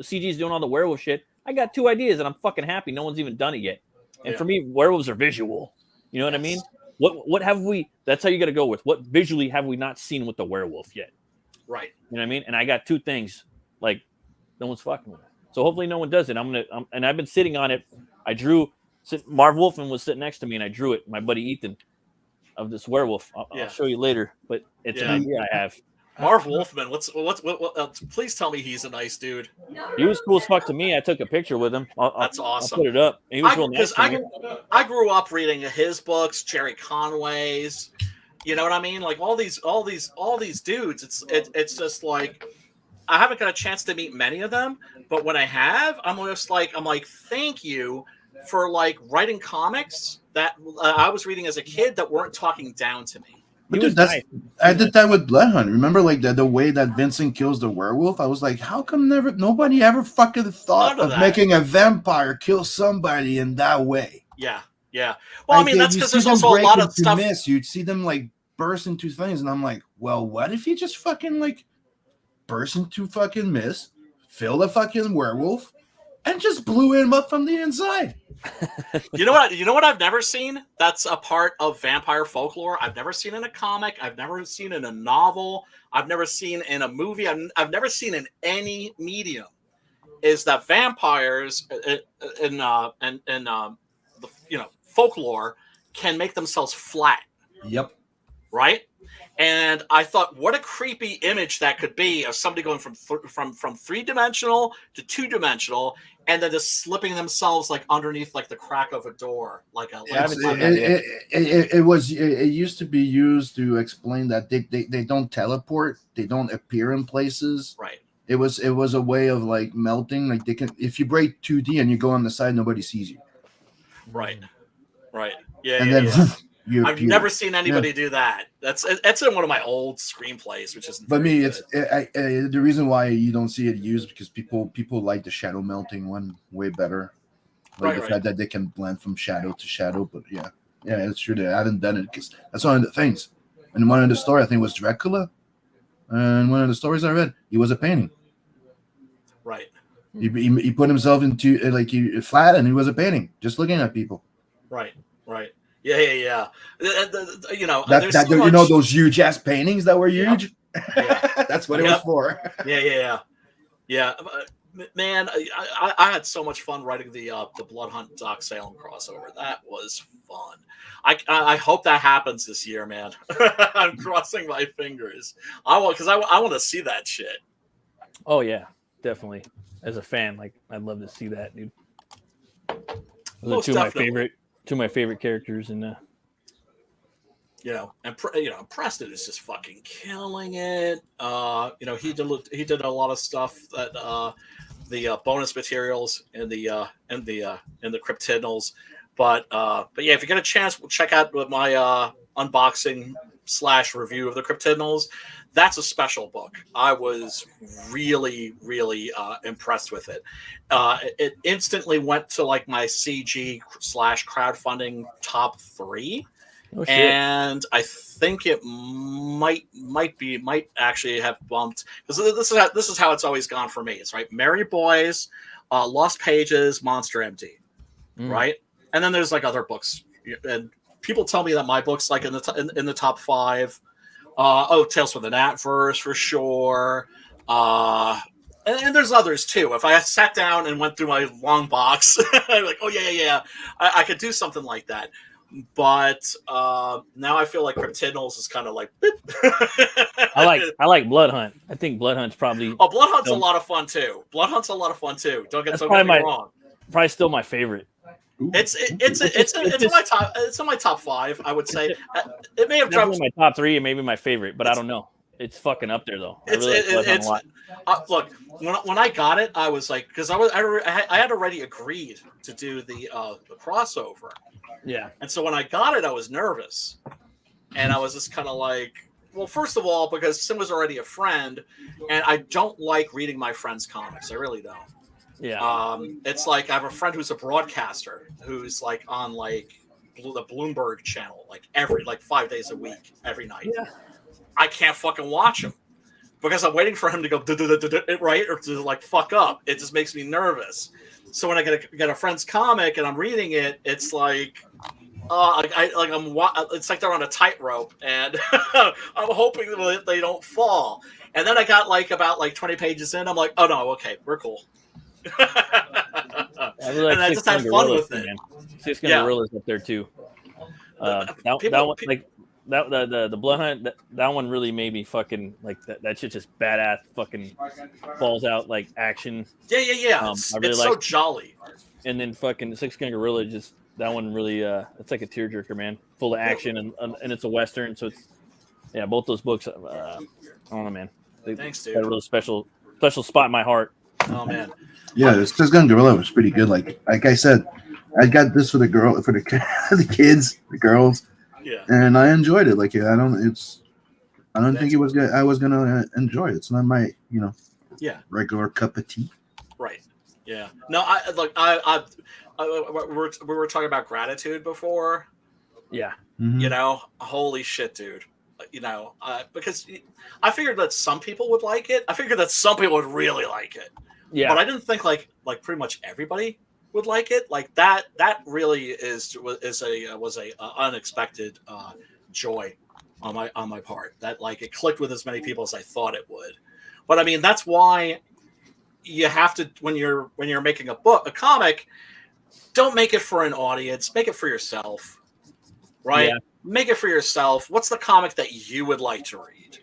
CG's doing all the werewolf shit. I got two ideas and I'm fucking happy. No one's even done it yet. And for me, werewolves are visual. You know what I mean? What have we, that's how you got to go with. What visually have we not seen with the werewolf yet? Right. You know what I mean? And I got two things like no one's fucking with it. So hopefully no one does it. And I've been sitting on it. I drew. Marv Wolfman was sitting next to me, and I drew it. My buddy Ethan, of this werewolf. I'll show you later. But it's an idea I have. Marv Wolfman. What? Please tell me he's a nice dude. He was cool as fuck to me. I took a picture with him. That's awesome. I'll put it up. He was real nice to me. I grew up reading his books, Jerry Conway's. You know what I mean? Like all these dudes. It's just like. I haven't got a chance to meet many of them, but when I have, I'm like, thank you for like writing comics that I was reading as a kid that weren't talking down to me. But dude, I did that with Blood Hunt. Remember, like the way that Vincent kills the werewolf? I was like, how come nobody ever fucking thought of making a vampire kill somebody in that way? Yeah. Well, I mean, that's because there's also a lot of stuff. You'd see them like burst into things, and I'm like, well, what if you just fucking like burst into fucking mist, fill the fucking werewolf, and just blew him up from the inside? You know what I've never seen that's a part of vampire folklore? I've never seen in a comic. I've never seen in a novel. I've never seen in a movie. I've never seen in any medium. Is that vampires in folklore can make themselves flat? Yep. Right. And I thought, what a creepy image that could be of somebody going from 3-dimensional to 2-dimensional, and then just slipping themselves like underneath like the crack of a door, it used to be used to explain that they don't teleport, they don't appear in places. Right. It was a way of like melting, like they can, if you break 2D and you go on the side, nobody sees you. Right. Yeah. And then. I've never seen anybody do that. That's in one of my old screenplays, which is. But me, it's the reason why you don't see it used because people like the shadow melting one way better. like the fact that they can blend from shadow to shadow. But yeah, it's true that I haven't done it because that's one of the things. And one of the story I think was Dracula, and one of the stories I read, he was a painting. Right. He put himself into flat, and he was a painting, just looking at people. Right. Yeah. You know, that there's so you much... know those huge ass paintings that were huge. Yeah. That's what it was for. Yeah. Man, I had so much fun writing the Blood Hunt Doc Salem crossover. That was fun. I hope that happens this year, man. I'm crossing my fingers. I want to see that shit. Oh yeah, definitely. As a fan, like I'd love to see that, dude. Those are two of my favorite characters in and Preston is just fucking killing it. He did a lot of stuff that the bonus materials in the cryptidnals, but yeah, if you get a chance, check out my unboxing / review of the cryptidnals. That's a special book. I was really, really impressed with it. It instantly went to like my CG / crowdfunding top 3. Oh, shit. And I think it might actually have bumped, because this is how it's always gone for me. It's right, Merry Boys, Lost Pages, Monster MD, right? And then there's like other books, and people tell me that my book's like in the top 5. Tales from the Natverse for sure. And there's others too. If I sat down and went through my long box, I'm like, oh yeah, I could do something like that. But now I feel like Cryptidnals is kind of like. I like Blood Hunt. I think Blood Hunt's probably. Oh, Blood Hunt's a lot of fun too. Don't get me wrong. Probably still my favorite. It's in my top 5. I would say it may have dropped my top 3 and maybe my favorite, but I don't know. It's fucking up there though. I really like a lot. Look, when I got it, I was like, because I had already agreed to do the crossover. Yeah. And so when I got it, I was nervous, and I was just kind of like, well, first of all, because Sim was already a friend, and I don't like reading my friends' comics. I really don't. Yeah. It's like I have a friend who's a broadcaster who's like on like the Bloomberg channel, like 5 days a week, every night. Yeah. I can't fucking watch him because I'm waiting for him to go right or to like fuck up. It just makes me nervous. So when I get a friend's comic and I'm reading it, it's like, it's like they're on a tightrope, and I'm hoping that they don't fall. And then I got about 20 pages in. I'm like, oh no, okay, we're cool. And I just had fun with it. Man. Six Gorillas up there too. The Blood Hunt, that one really made me fucking like that shit just badass fucking falls out like action. Yeah. It's so jolly. And then fucking Six Gun Gorilla, just that one really it's like a tearjerker, man. Full of action and it's a western, so it's both those books. I don't know, man. Thanks, dude. Got a real special spot in my heart. Oh man. Yeah, the Six Gun Gorilla was pretty good. Like I said, I got this for the kids, the girls. Yeah. And I enjoyed it. Like I don't think it was good. I was gonna enjoy it. It's not my regular cup of tea. Right. Yeah. No, we were talking about gratitude before. Yeah. Mm-hmm. Holy shit, dude. Because I figured that some people would like it. I figured that some people would really like it. Yeah. But I didn't think like pretty much everybody would like it. Like that really was a unexpected joy on my part. That like it clicked with as many people as I thought it would. But I mean, that's why you have to, when you're making a comic, don't make it for an audience, make it for yourself. Right? Yeah. Make it for yourself. What's the comic that you would like to read?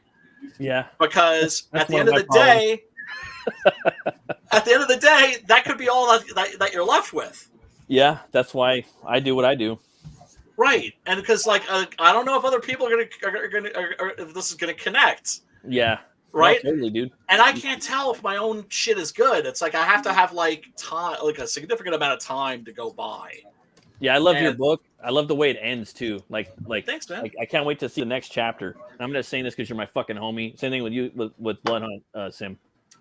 Yeah. Because at the end of the day, that could be all that you're left with. Yeah, that's why I do what I do. Right, and because I don't know if other people are gonna if this is gonna connect. Yeah. Right. No, totally, dude. And I can't tell if my own shit is good. It's like I have to have time, a significant amount of time to go by. Yeah, I love your book. I love the way it ends too. Like, thanks, man. I can't wait to see the next chapter. I'm just saying this because you're my fucking homie. Same thing with you with Blood Hunt, Sim.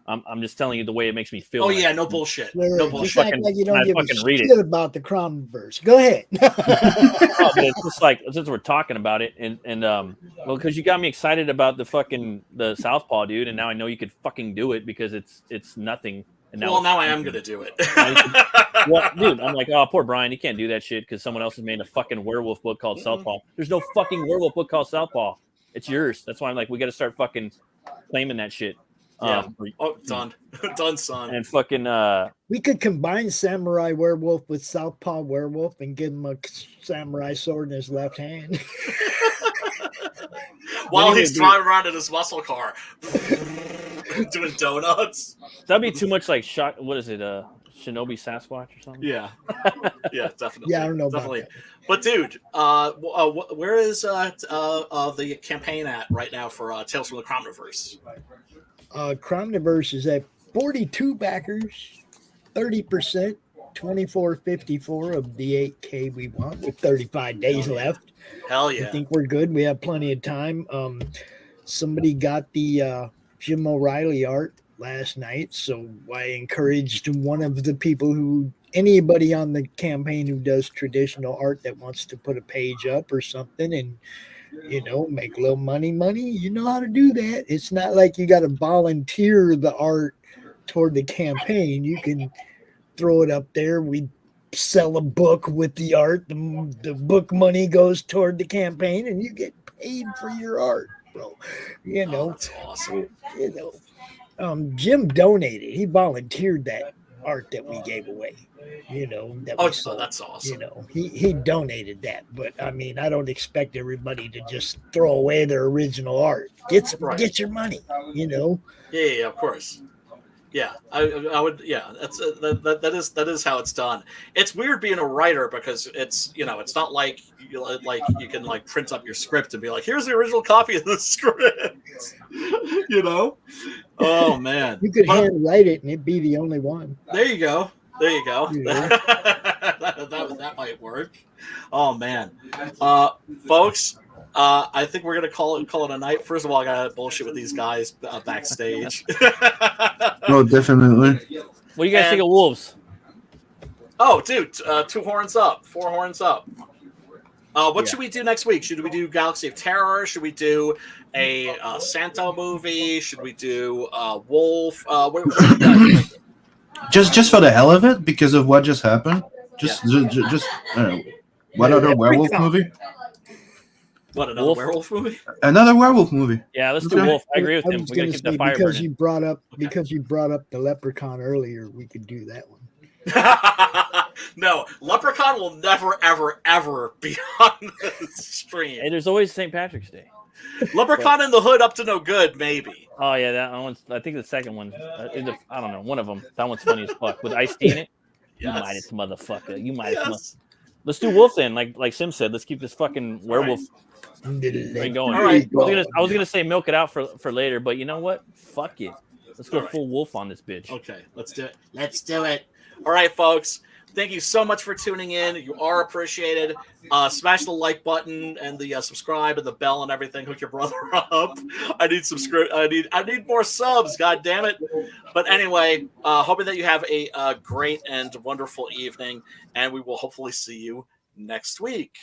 I'm just telling you the way it makes me feel. Oh when I- yeah, no bullshit. Larry, No just bullshit. act like you don't I give a fucking read it. shit about the Cromverse. Go ahead. Oh, but it's just like since we're talking about it, and well, because you got me excited about the Southpaw dude, and now I know you could fucking do it because it's nothing. And Well, it's now I am something. gonna do it. Well, dude, I'm like, oh, poor Brian, he can't do that shit because someone else has made a fucking werewolf book called Southpaw. There's no fucking werewolf book called Southpaw. It's yours. That's why I'm like, we got to start fucking claiming that shit. Yeah. Oh, done. Done, son. And fucking We could combine Samurai Werewolf with Southpaw Werewolf and give him a samurai sword in his left hand. While he's driving around in his muscle car, doing donuts. that'd be too much like shot. What is it? Shinobi Sasquatch or something? Yeah. Yeah, definitely. Yeah, I don't know Definitely. about that. But dude, where is the campaign at right now for Tales from the Cromniverse? Cromniverse is at 42 backers, 30%, 24.54 of the 8K we want with 35 days left. Hell I yeah. think we're good. We have plenty of time. Somebody got the Jim O'Reilly art last night, so I encouraged one of the people anybody on the campaign who does traditional art that wants to put a page up or something and make a little money. You know how to do that. It's not like you got to volunteer the art toward the campaign. You can throw it up there. We sell a book with the art. The book money goes toward the campaign, and you get paid for your art, bro. Oh, that's awesome. Jim donated. He volunteered that art that we gave away. That we sold. That's awesome. He donated that, but I mean, I don't expect everybody to just throw away their original art. Get your money. Yeah, of course. Yeah, I would. Yeah, that is how it's done. It's weird being a writer because it's not like you can like print up your script and be like, here's the original copy of the script. Oh man, You could handwrite it and it'd be the only one. There you go. Yeah. that might work. Oh man, folks. I think we're gonna call it a night. First of all, I gotta bullshit with these guys backstage. No, definitely. what do you guys think of wolves? Oh, dude, 2 horns up, 4 horns up. What should we do next week? Should we do Galaxy of Terror? Should we do a Santo movie? Should we do Wolf? What do you guys think? Just for the hell of it, because of what just happened. Just I don't know. What other werewolf movie? What, another Wolf? werewolf movie? Another werewolf movie. Yeah, let's do wolf. I agree with I him. was We gotta gonna keep the say, fire because burning. you brought up the Leprechaun earlier, we could do that one. No, Leprechaun will never, ever, ever be on the stream. Hey, there's always St. Patrick's Day. Leprechaun in the Hood up to no good, maybe. Oh yeah, that one's. I think the second one. I don't know. One of them. That one's funny as fuck with Ice-T in it. Yes. You might it, motherfucker. You might it. Yes. Let's do wolf then. Like Sim said, let's keep this fucking werewolf thing going. All right. I was gonna say milk it out for later, but you know what? Fuck it. Let's go All right. full wolf on this bitch. Okay, let's do it. Let's do it. All right, folks. Thank you so much for tuning in. You are appreciated. Smash the like button and the subscribe and the bell and everything. Hook your brother up. I need more subs. God damn it. But anyway, hoping that you have a great and wonderful evening, and we will hopefully see you next week.